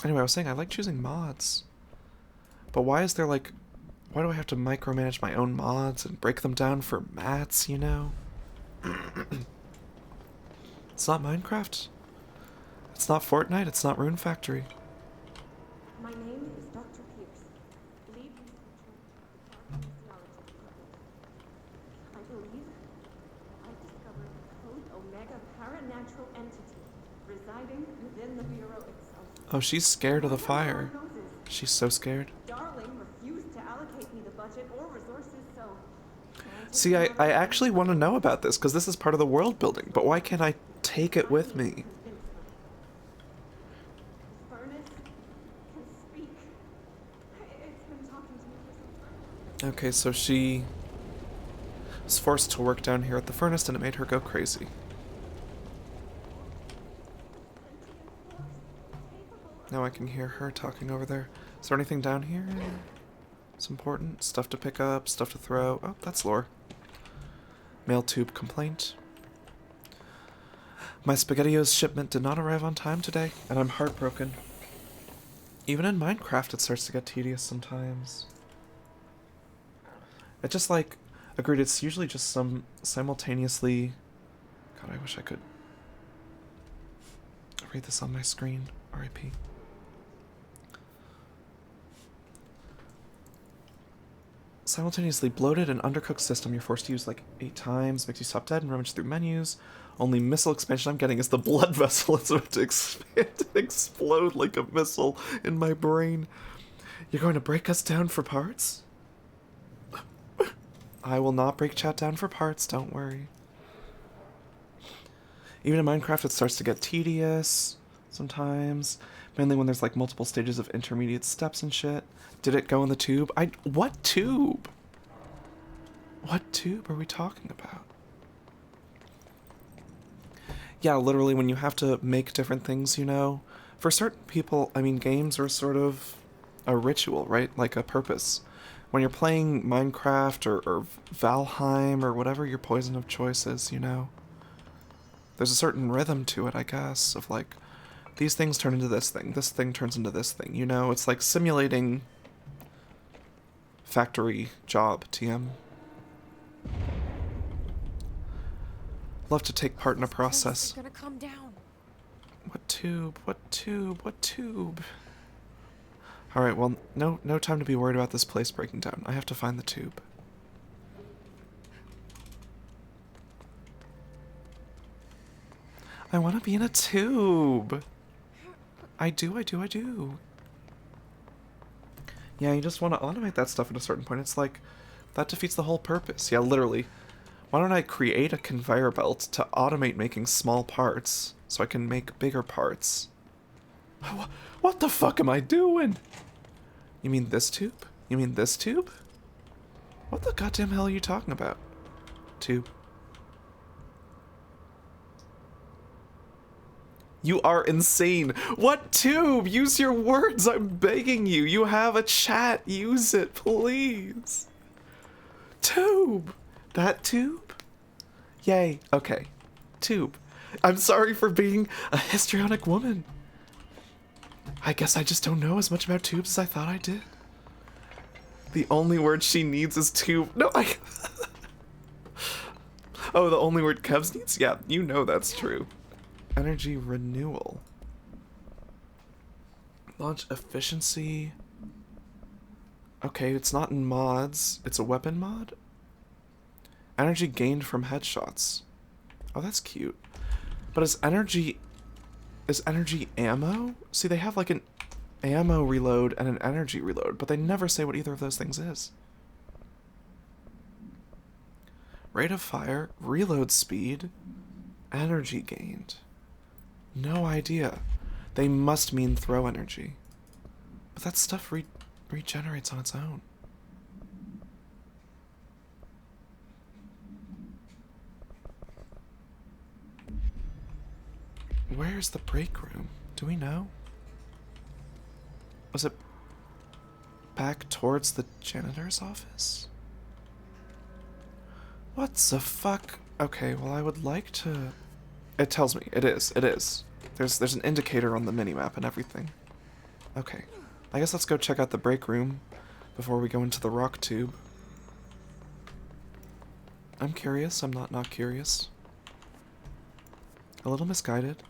Anyway, I was saying I like choosing mods. But why is there like... Why do I have to micromanage my own mods and break them down for mats, you know? It's not Minecraft. It's not Fortnite, it's not Rune Factory. My name is Dr. Pierce, lead researcher at the Paraphysiology Department. I believe I discovered a Code Omega paranatural entity residing within the Bureau itself. Oh, she's scared of the fire. She's so scared. Darling refused to allocate me the budget or resources, so... See, I actually want to know about this, because this is part of the world building, but why can't I take it with me? Okay, so she was forced to work down here at the furnace and it made her go crazy. Now I can hear her talking over there. Is there anything down here? It's important. Stuff to pick up, stuff to throw. Oh, that's lore. Mail tube complaint. My SpaghettiOs shipment did not arrive on time today, and I'm heartbroken. Even in Minecraft it starts to get tedious sometimes. It just like, agreed, it's usually just some simultaneously... God, I wish I could read this on my screen. R.I.P. Simultaneously bloated and undercooked system you're forced to use like 8 times, makes you stop dead and rummage through menus. Only missile expansion I'm getting is the blood vessel. It's about to expand and explode like a missile in my brain. You're going to break us down for parts? I will not break chat down for parts, don't worry. Even in Minecraft it starts to get tedious sometimes. Mainly when there's like multiple stages of intermediate steps and shit. Did it go in the tube? What tube? What tube are we talking about? Yeah, literally when you have to make different things, you know. For certain people, I mean, games are sort of a ritual, right? Like a purpose. When you're playing Minecraft or Valheim or whatever your poison of choice is, you know. There's a certain rhythm to it, I guess, of like, these things turn into this thing turns into this thing, you know? It's like simulating factory job, TM. Love to take part in a process. Gonna come down. What tube? What tube? What tube? Alright, well, no time to be worried about this place breaking down. I have to find the tube. I want to be in a tube. I do. Yeah, you just want to automate that stuff at a certain point. It's like, that defeats the whole purpose. Yeah, literally. Why don't I create a conveyor belt to automate making small parts so I can make bigger parts? What the fuck am I doing? You mean this tube? You mean this tube? What the goddamn hell are you talking about? Tube. You are insane. What tube? Use your words, I'm begging you. You have a chat. Use it, please. Tube. That tube? Yay. Okay. Tube. I'm sorry for being a histrionic woman. I guess I just don't know as much about tubes as I thought I did. The only word she needs is tube. No, Oh, the only word Kevs needs? Yeah, you know that's true. Energy renewal. Launch efficiency. Okay, it's not in mods. It's a weapon mod? Energy gained from headshots. Oh, that's cute. But is energy ammo? See, they have like an ammo reload and an energy reload, but they never say what either of those things is. Rate of fire, reload speed, energy gained. No idea. They must mean throw energy. But that stuff regenerates on its own. Where's the break room? Do we know? Was it back towards the janitor's office? What the fuck? Okay, well I would like to... It tells me. It is. There's an indicator on the minimap and everything. Okay. I guess let's go check out the break room before we go into the rock tube. I'm curious. I'm not curious. A little misguided.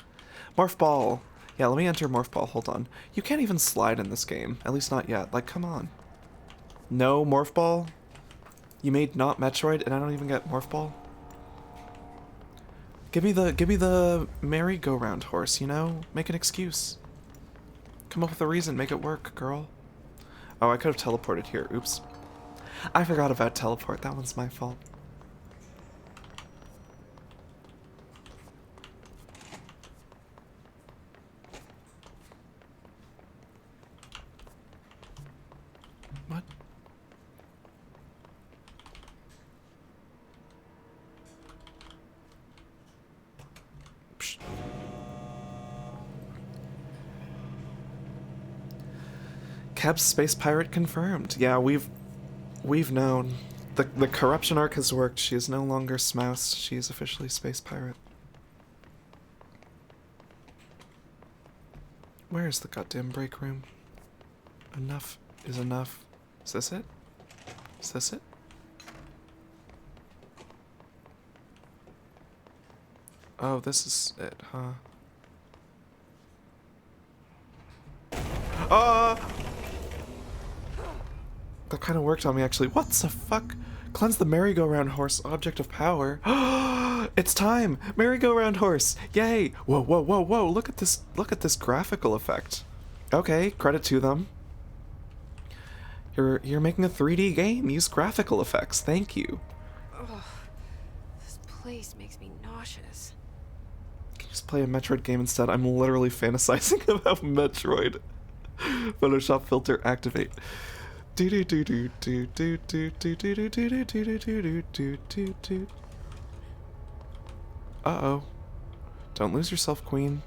Morph ball. Yeah, let me enter morph ball. Hold on. You can't even slide in this game. At least not yet. Like, come on. No morph ball? You made not Metroid and I don't even get morph ball? Give me the merry-go-round horse, you know? Make an excuse. Come up with a reason, make it work, girl. Oh, I could have teleported here. Oops. I forgot about teleport. That one's my fault. What? Psh. Keb's space pirate confirmed. Yeah, we've known. The corruption arc has worked. She is no longer Smouse. She is officially space pirate. Where is the goddamn break room? Enough is enough. Is this it? Is this it? Oh, this is it, huh? That kind of worked on me, actually. What the fuck? Cleanse the merry-go-round horse, object of power. It's time! Merry-go-round horse! Yay! Whoa, whoa, whoa, whoa! Look at this graphical effect. Okay, credit to them. You're making a 3D game. Use graphical effects. Thank you. Ugh, this place makes me nauseous. Can you just play a Metroid game instead? I'm literally fantasizing about Metroid. Photoshop filter activate. Uh-oh. Don't lose yourself, Queen.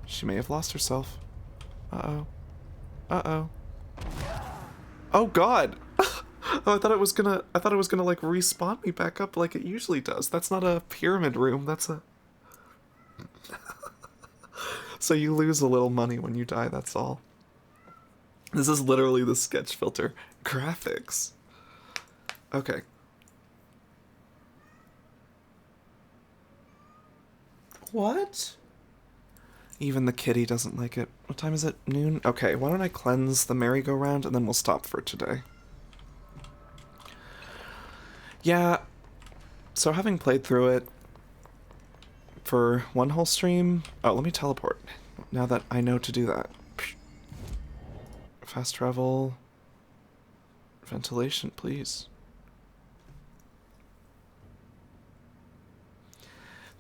She may have lost herself. Uh-oh. Uh-oh. Oh god! Oh, I thought it was gonna like respawn me back up like it usually does. That's not a pyramid room, that's a So you lose a little money when you die, that's all. This is literally the sketch filter. Graphics. Okay. What? Even the kitty doesn't like it. What time is it? Noon? Okay, why don't I cleanse the merry-go-round and then we'll stop for today. Yeah, so having played through it for one whole stream... Oh, let me teleport, now that I know to do that. Fast travel. Ventilation, please.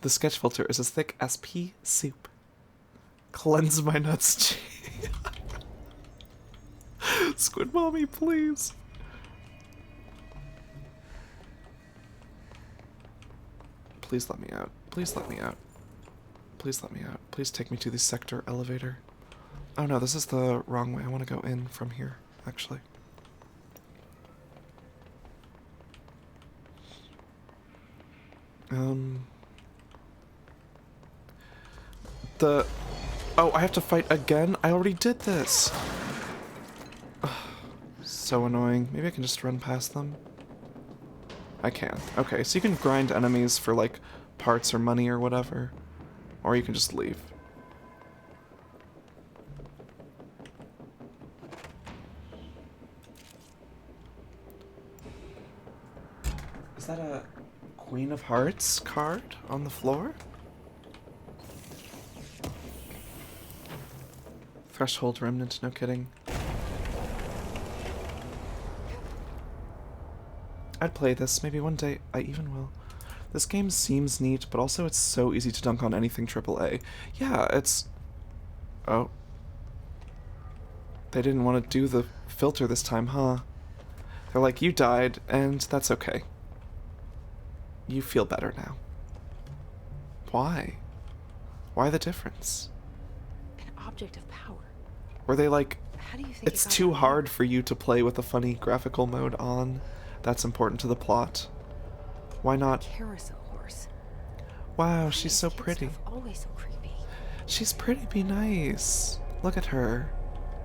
The sketch filter is as thick as pea soup. Cleanse my nuts. Squid Mommy, please. Please let me out. Please let me out. Please let me out. Please take me to the sector elevator. Oh no, this is the wrong way. I want to go in from here, actually. Oh, I have to fight again? I already did this! Ugh, so annoying. Maybe I can just run past them? I can. Okay, so you can grind enemies for, like, parts or money or whatever. Or you can just leave. Is that a Queen of Hearts card on the floor? Threshold remnant, no kidding. I'd play this, maybe one day I even will. This game seems neat, but also it's so easy to dunk on anything AAA. Yeah, it's... Oh. They didn't want to do the filter this time, huh? They're like, you died, and that's okay. You feel better now. Why? Why the difference? An object of power. Were they like, How do you think it's too hard for you to play with a funny graphical mode on? That's important to the plot. Why not? Carousel horse. Wow, she's so pretty. Always so creepy. She's pretty, be nice. Look at her.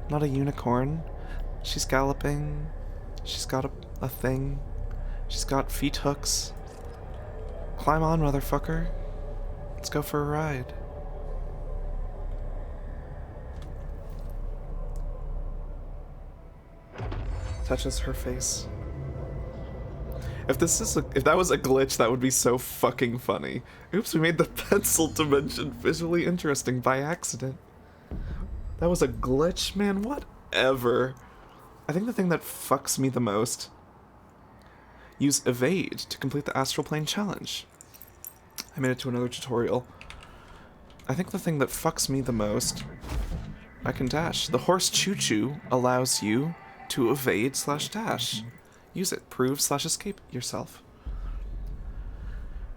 Not a unicorn. She's galloping. She's got a thing. She's got feet hooks. Climb on, motherfucker. Let's go for a ride. Touches her face. If that was a glitch, that would be so fucking funny. Oops, we made the pencil dimension visually interesting by accident. That was a glitch, man, whatever. I think the thing that fucks me the most... Use evade to complete the astral plane challenge. I made it to another tutorial. I think the thing that fucks me the most... I can dash. The horse choo-choo allows you to evade/dash. Use it. Prove/escape yourself.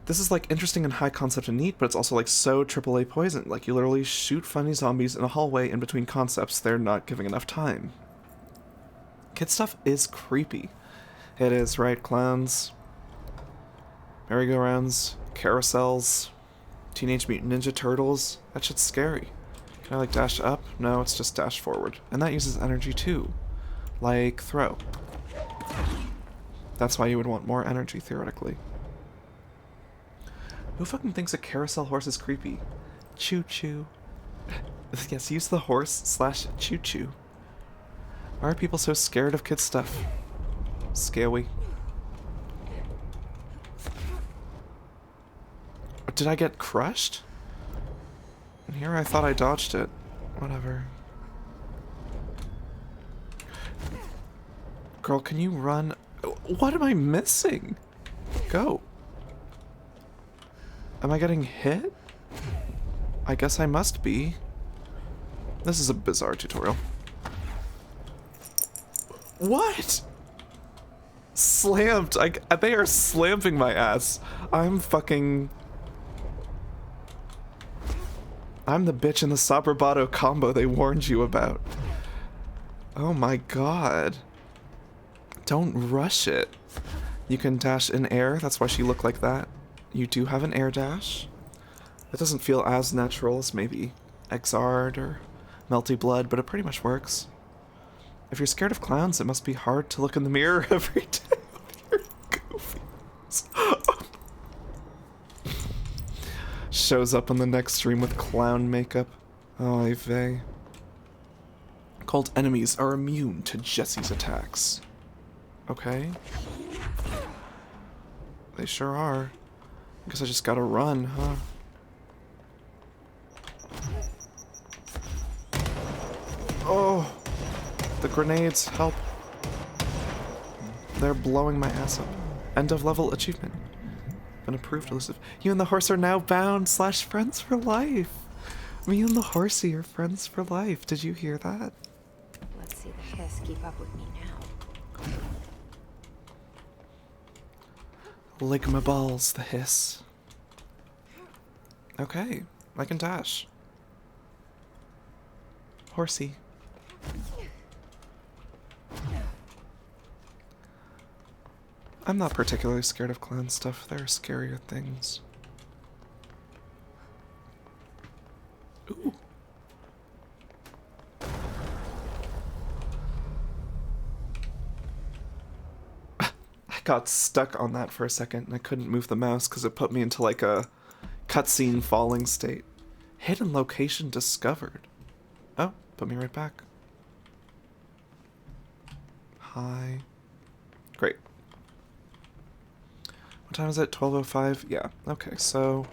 This is like interesting and high concept and neat, but it's also like so AAA poison. Like you literally shoot funny zombies in a hallway in between concepts. They're not giving enough time. Kid stuff is creepy. It is, right? Clowns, merry-go-rounds, carousels, Teenage Mutant Ninja Turtles. That shit's scary. Can I like dash up? No, it's just dash forward. And that uses energy too. Like throw. That's why you would want more energy, theoretically. Who fucking thinks a carousel horse is creepy? Choo-choo. Yes, use the horse slash choo-choo. Why are people so scared of kid stuff? Scary. Did I get crushed? And here I thought I dodged it. Whatever. Girl, can you run? What am I missing? Go. Am I getting hit? I guess I must be. This is a bizarre tutorial. What? Slammed. They are slamming my ass. I'm the bitch in the Sabrabato combo they warned you about. Oh my god. Don't rush it. You can dash in air, that's why she looked like that. You do have an air dash. It doesn't feel as natural as maybe Exard or Melty Blood, but it pretty much works. If you're scared of clowns, it must be hard to look in the mirror every day with your goofies. Shows up on the next stream with clown makeup. Oy vey. Cult enemies are immune to Jesse's attacks. Okay. They sure are. Guess I just gotta run, huh? Oh! The grenades, help. They're blowing my ass up. End of level achievement. An approved elusive. You and the horse are now bound / friends for life. Me and the horsey are friends for life. Did you hear that? Let's see the hiss keep up with me now. Lick my balls, the hiss. Okay, I can dash. Horsey. I'm not particularly scared of clown stuff. There are scarier things. Ooh. I got stuck on that for a second and I couldn't move the mouse because it put me into like a cutscene falling state. Hidden location discovered. Oh, put me right back. Hi. Great. What time is it? 12:05? Yeah. Okay, so...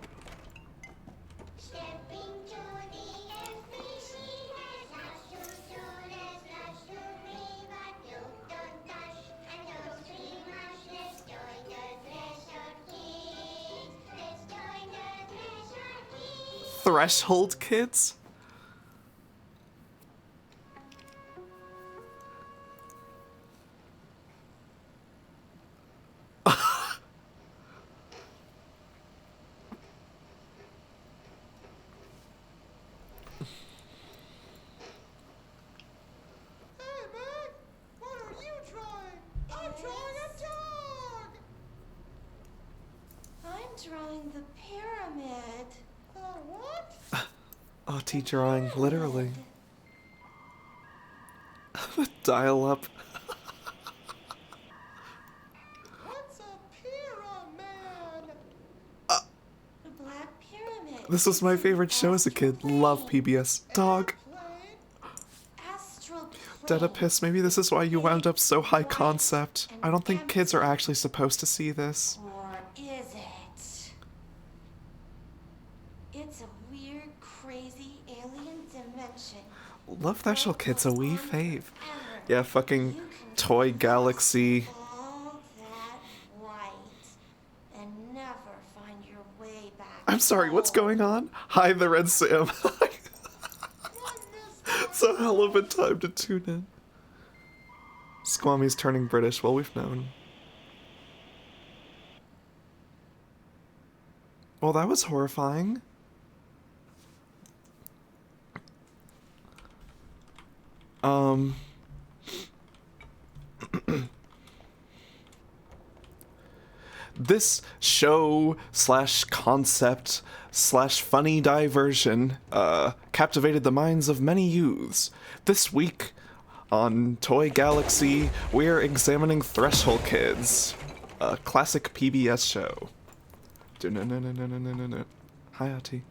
Threshold kids? Drawing the pyramid. What? OT drawing, literally. Dial up. What's a pyramid? The Black Pyramid. This was my favorite show as a kid. Love PBS. Dog. Astral Dedapus, maybe this is why you wound up so high concept. I don't think kids are actually supposed to see this. Or is it? It's a weird, crazy alien dimension. Love Threshold Kids, a wee fave. Yeah, fucking Toy Galaxy. All that light and never find your way back. I'm sorry, what's going on? Hi, the Red Sam. It's a hell of a time to tune in. Squammy's turning British, well, we've known. Well, that was horrifying. This show / concept / funny diversion captivated the minds of many youths. This week on Toy Galaxy, we're examining Threshold Kids, a classic PBS show. Hi, Ati.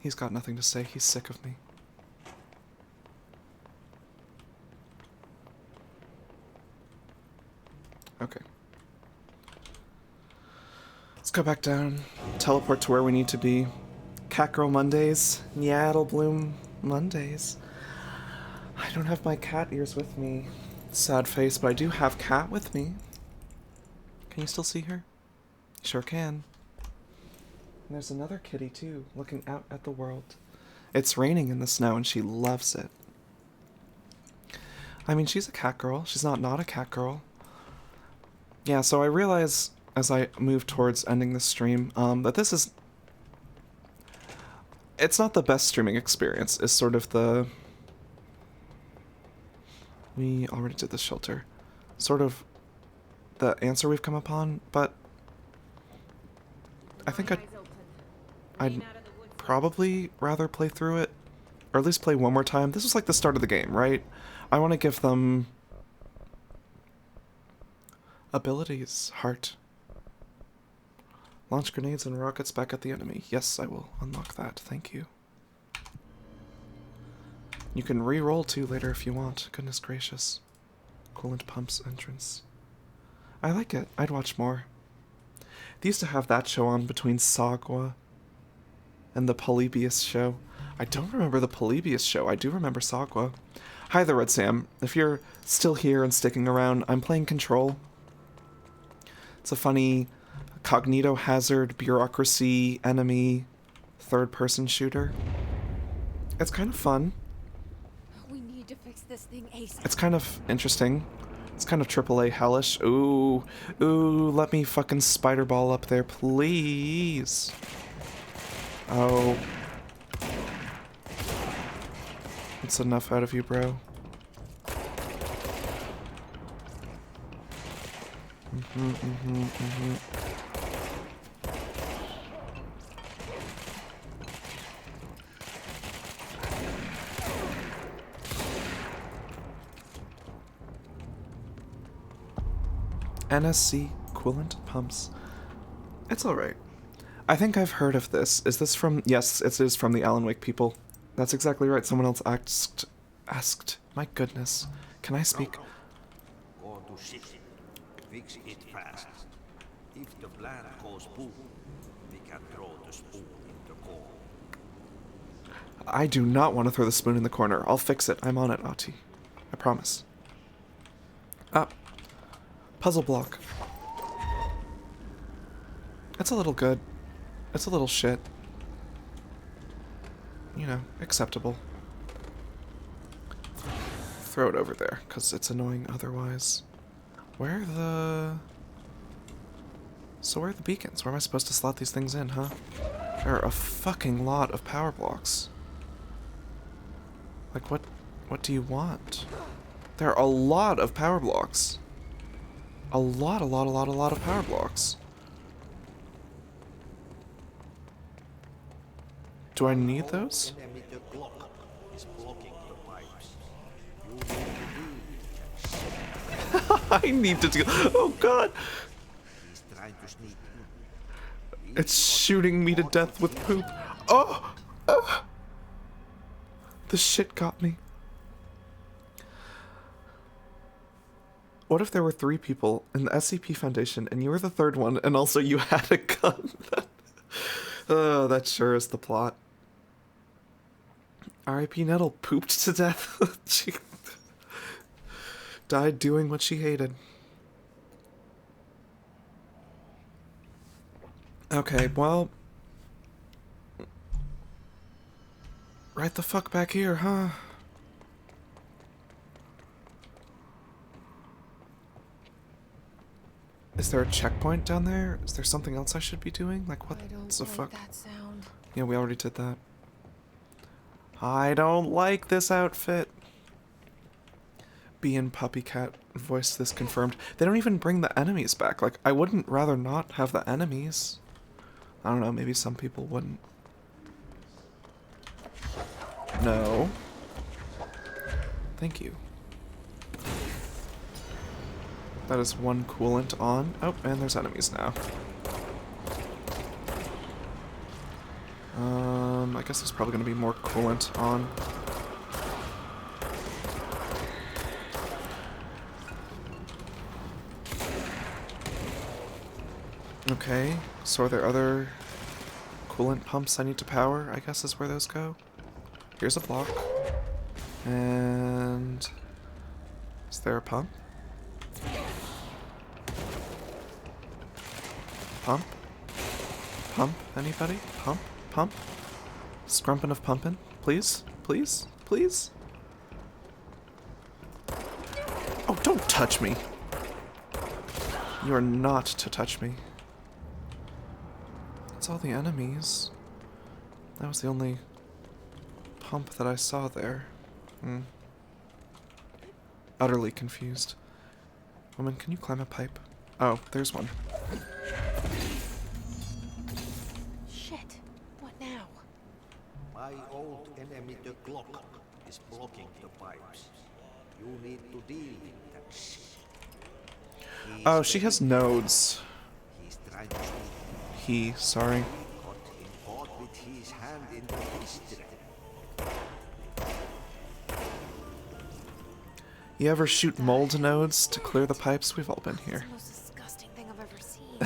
He's got nothing to say. He's sick of me. Okay. Let's go back down. Teleport to where we need to be. Catgirl Mondays. Nettlebloom Mondays. I don't have my cat ears with me. Sad face, but I do have Cat with me. Can you still see her? Sure can. And there's another kitty too, looking out at the world. It's raining in the snow and she loves it. I mean, she's a cat girl. She's not a cat girl. Yeah, so I realize as I move towards ending the stream, that this is... It's not the best streaming experience. It's sort of the... We already did the shelter. Sort of the answer we've come upon, but... I think I'd probably rather play through it, or at least play one more time. This was like the start of the game, right? I want to give them abilities. Heart. Launch grenades and rockets back at the enemy. Yes, I will unlock that. Thank you. You can re-roll too later if you want. Goodness gracious. Coolant pumps entrance. I like it. I'd watch more. They used to have that show on between Sagwa and the Polybius show. I don't remember the Polybius show. I do remember Sagwa. Hi there, Red Sam. If you're still here and sticking around, I'm playing Control. It's a funny cognito hazard, bureaucracy, enemy, third-person shooter. It's kind of fun. We need to fix this thing ASAP. It's kind of interesting. It's kind of AAA hellish. Ooh, let me fucking spider ball up there, please. Oh. That's enough out of you, bro. NSC coolant pumps. It's alright. I think I've heard of this. Is this from... Yes, it is from the Alan Wake people. That's exactly right. Someone else asked. My goodness. Can I speak? Go to ship. Fix it fast. If the plant goes boom, we can throw the spoon in the corner. I do not want to throw the spoon in the corner. I'll fix it. I'm on it, Ati. I promise. Ah. Puzzle block. It's a little good. It's a little shit. You know, acceptable. Throw it over there, because it's annoying otherwise. Where are the... So where are the beacons? Where am I supposed to slot these things in, huh? There are a fucking lot of power blocks. Like, what do you want? There are a lot of power blocks. A lot of power blocks. Do I need those? I need to do... Oh god! It's shooting me to death with poop. Oh! Oh! The shit got me. What if there were 3 people in the SCP Foundation and you were the 3rd one and also you had a gun? Oh, that sure is the plot. R.I.P. Nettle pooped to death. She died doing what she hated. Okay, well... Right the fuck back here, huh? Is there a checkpoint down there? Is there something else I should be doing? Like, what the fuck? That sound. Yeah, we already did that. I don't like this outfit. Bee and Puppy Cat voiced this confirmed. They don't even bring the enemies back. Like, I wouldn't rather not have the enemies. I don't know, maybe some people wouldn't. No. Thank you. That is 1 coolant on. Oh, and there's enemies now. I guess there's probably going to be more coolant on. Okay, so are there other coolant pumps I need to power, I guess is where those go. Here's a block. And is there a pump? Pump? Pump? Anybody? Pump? Pump? Scrumpin' of pumpin'? Please? Please? Please? Oh, don't touch me! You are not to touch me. That's all the enemies. That was the only pump that I saw there. Utterly confused. Woman, can you climb a pipe? Oh, there's one. Shit. What now? My old enemy, the clock, is blocking the pipes. You need to deal with that shit. Oh, she has nodes. He's trying to speak. He, sorry. Got him caught with his hand in the history. You ever shoot mold nodes to clear the pipes? We've all been here. That's the most disgusting thing I've ever seen.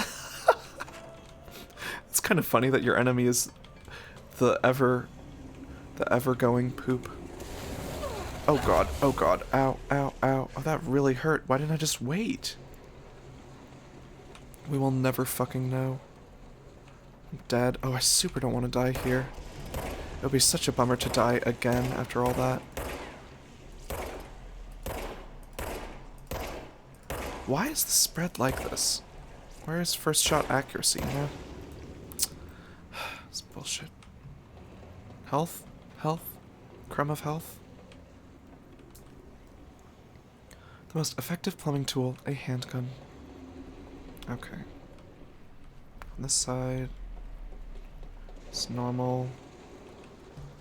It's kind of funny that your enemy is the ever-going poop. Oh god, oh god, ow, ow, ow. Oh, that really hurt. Why didn't I just wait? We will never fucking know. I'm dead. Oh, I super don't want to die here. It would be such a bummer to die again after all that. Why is the spread like this? Where is first shot accuracy, you know? It's bullshit. Health? Health? Crumb of health? The most effective plumbing tool, a handgun. Okay. On this side, it's normal.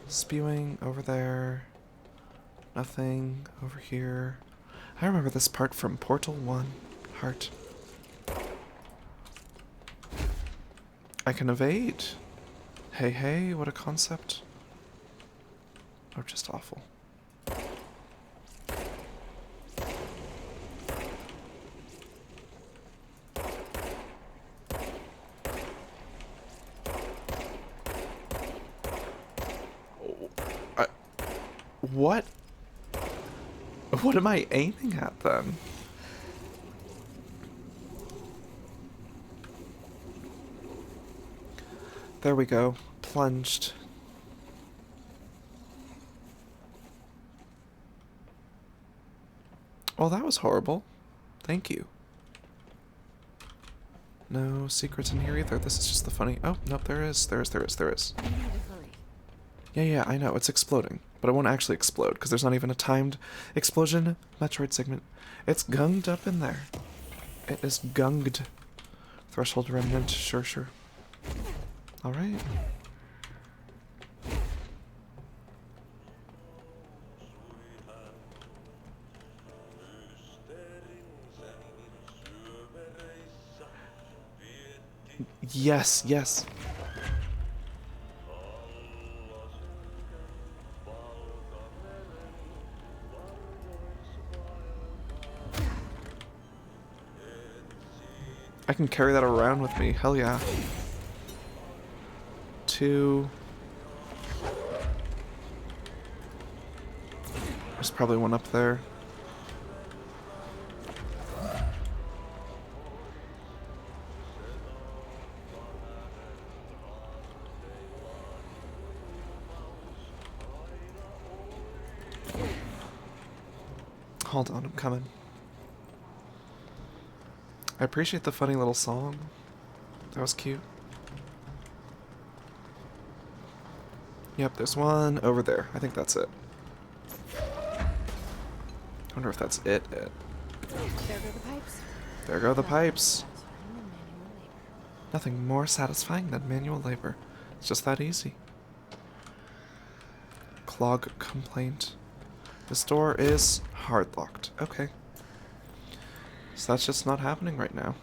Spewing over there. Nothing over here. I remember this part from Portal 1. Heart. I can evade. Hey, hey, what a concept. Oh, just awful. What? What am I aiming at then? There we go. Plunged. Well, that was horrible. Thank you. No secrets in here either. This is just the funny... Oh, nope, there is. There is. Yeah, I know. It's exploding. But it won't actually explode, because there's not even a timed explosion Metroid segment. It's gunged up in there. It is gunged. Threshold remnant. Sure, sure. Alright. Yes, yes. I can carry that around with me. Hell yeah. 2. There's probably one up there. Hold on, I'm coming. I appreciate the funny little song. That was cute. Yep, there's one over there. I think that's it. I wonder if that's it. There go the pipes. There go the pipes. Nothing more satisfying than manual labor. It's just that easy. Clog complaint. This door is hard locked. Okay. So that's just not happening right now.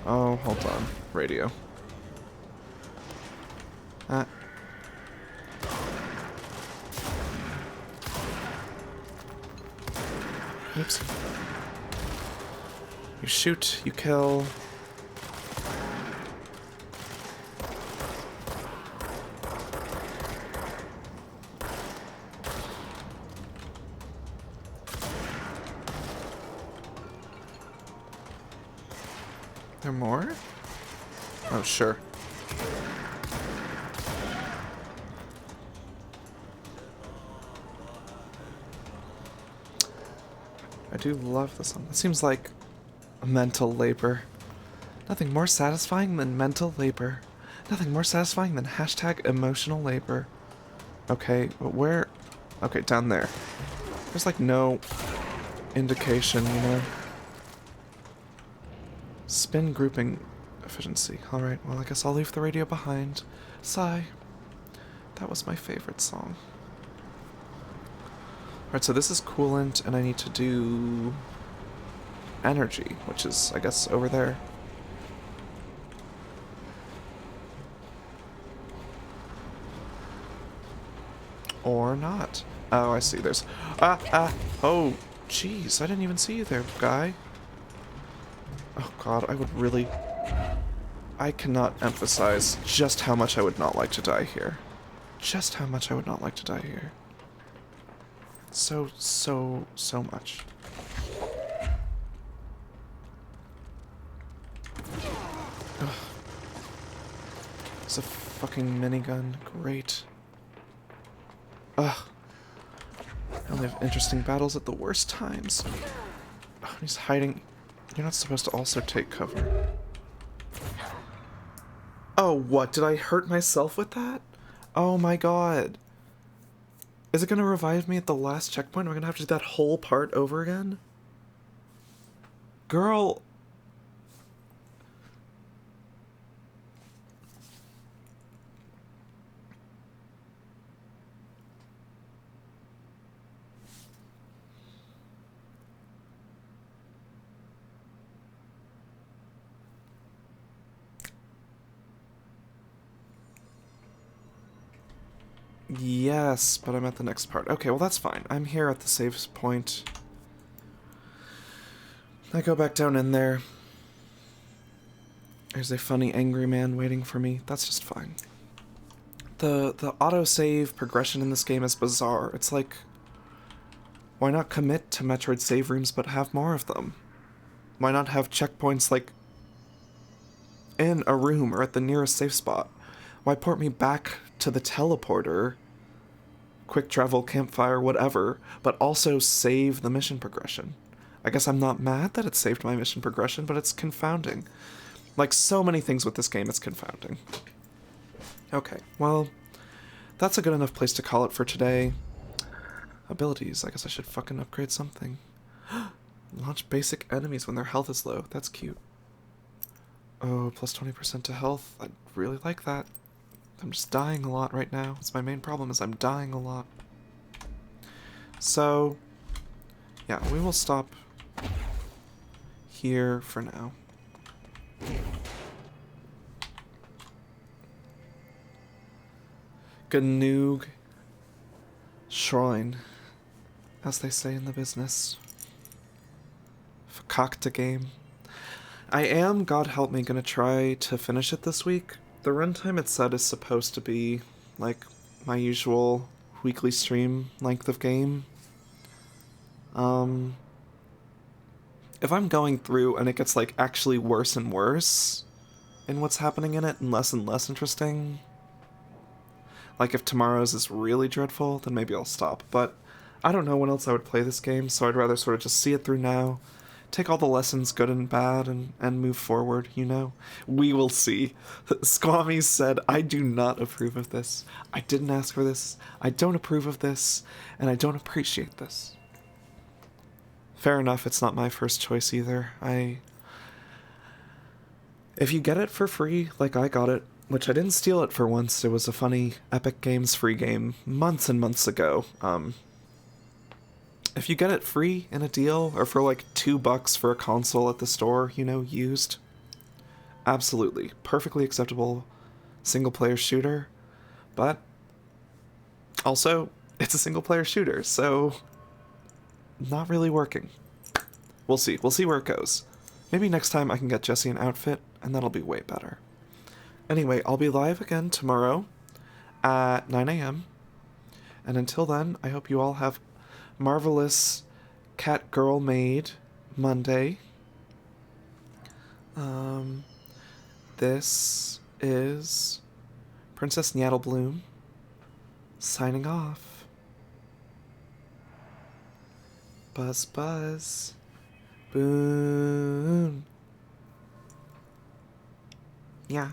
Oh, hold on. Radio. Oops. You shoot, you kill. There more? Oh, sure. I do love this one. It seems like mental labor. Nothing more satisfying than mental labor. Nothing more satisfying than hashtag emotional labor. Okay, but where? Okay, down there. There's like no indication, you know? Spin grouping efficiency. Alright, well, I guess I'll leave the radio behind. Sigh. That was my favorite song. Alright, so this is coolant, and I need to do energy, which is, I guess, over there. Or not. Oh, I see. There's... Oh, jeez. I didn't even see you there, guy. Oh, God. I would really... I cannot emphasize just how much I would not like to die here. Just how much I would not like to die here. So much. Ugh. It's a fucking minigun. Great. Ugh. I only have interesting battles at the worst times. Oh, he's hiding. You're not supposed to also take cover. Oh, what? Did I hurt myself with that? Oh my god. Is it gonna revive me at the last checkpoint? Am I gonna have to do that whole part over again? Girl. Yes, but I'm at the next part. Okay, well that's fine. I'm here at the save point. I go back down in there. There's a funny angry man waiting for me. That's just fine. The autosave progression in this game is bizarre. It's like, why not commit to Metroid save rooms but have more of them? Why not have checkpoints like in a room or at the nearest safe spot? Why port me back to the teleporter, quick travel, campfire, whatever, but also save the mission progression? I guess I'm not mad that it saved my mission progression, but it's confounding. Like so many things with this game, it's confounding. Okay, well, that's a good enough place to call it for today. Abilities, I guess I should fucking upgrade something. Launch basic enemies when their health is low. That's cute. Oh, plus 20% to health. I'd really like that. I'm just dying a lot right now. It's my main problem is I'm dying a lot. So, yeah, we will stop here for now. Ganoog Shrine, as they say in the business. Fakakta game. I am, God help me, gonna try to finish it this week. The runtime it said is supposed to be, like, my usual weekly stream length of game. If I'm going through and it gets, like, actually worse and worse in what's happening in it and less interesting, like if tomorrow's is really dreadful, then maybe I'll stop. But I don't know when else I would play this game, so I'd rather sort of just see it through now. Take all the lessons, good and bad, and move forward, you know? We will see. Squammy said, I do not approve of this. I didn't ask for this. I don't approve of this. And I don't appreciate this. Fair enough, it's not my first choice either. If you get it for free, like I got it, which I didn't steal it for once, it was a funny Epic Games free game months and months ago. If you get it free in a deal, or for like $2 for a console at the store, you know, used, absolutely. Perfectly acceptable single-player shooter, but also, it's a single-player shooter, so not really working. We'll see. We'll see where it goes. Maybe next time I can get Jesse an outfit, and that'll be way better. Anyway, I'll be live again tomorrow at 9 a.m. And until then, I hope you all have marvelous cat girl maid Monday. This is Princess Nettlebloom signing off. Buzz buzz. Boom. Yeah.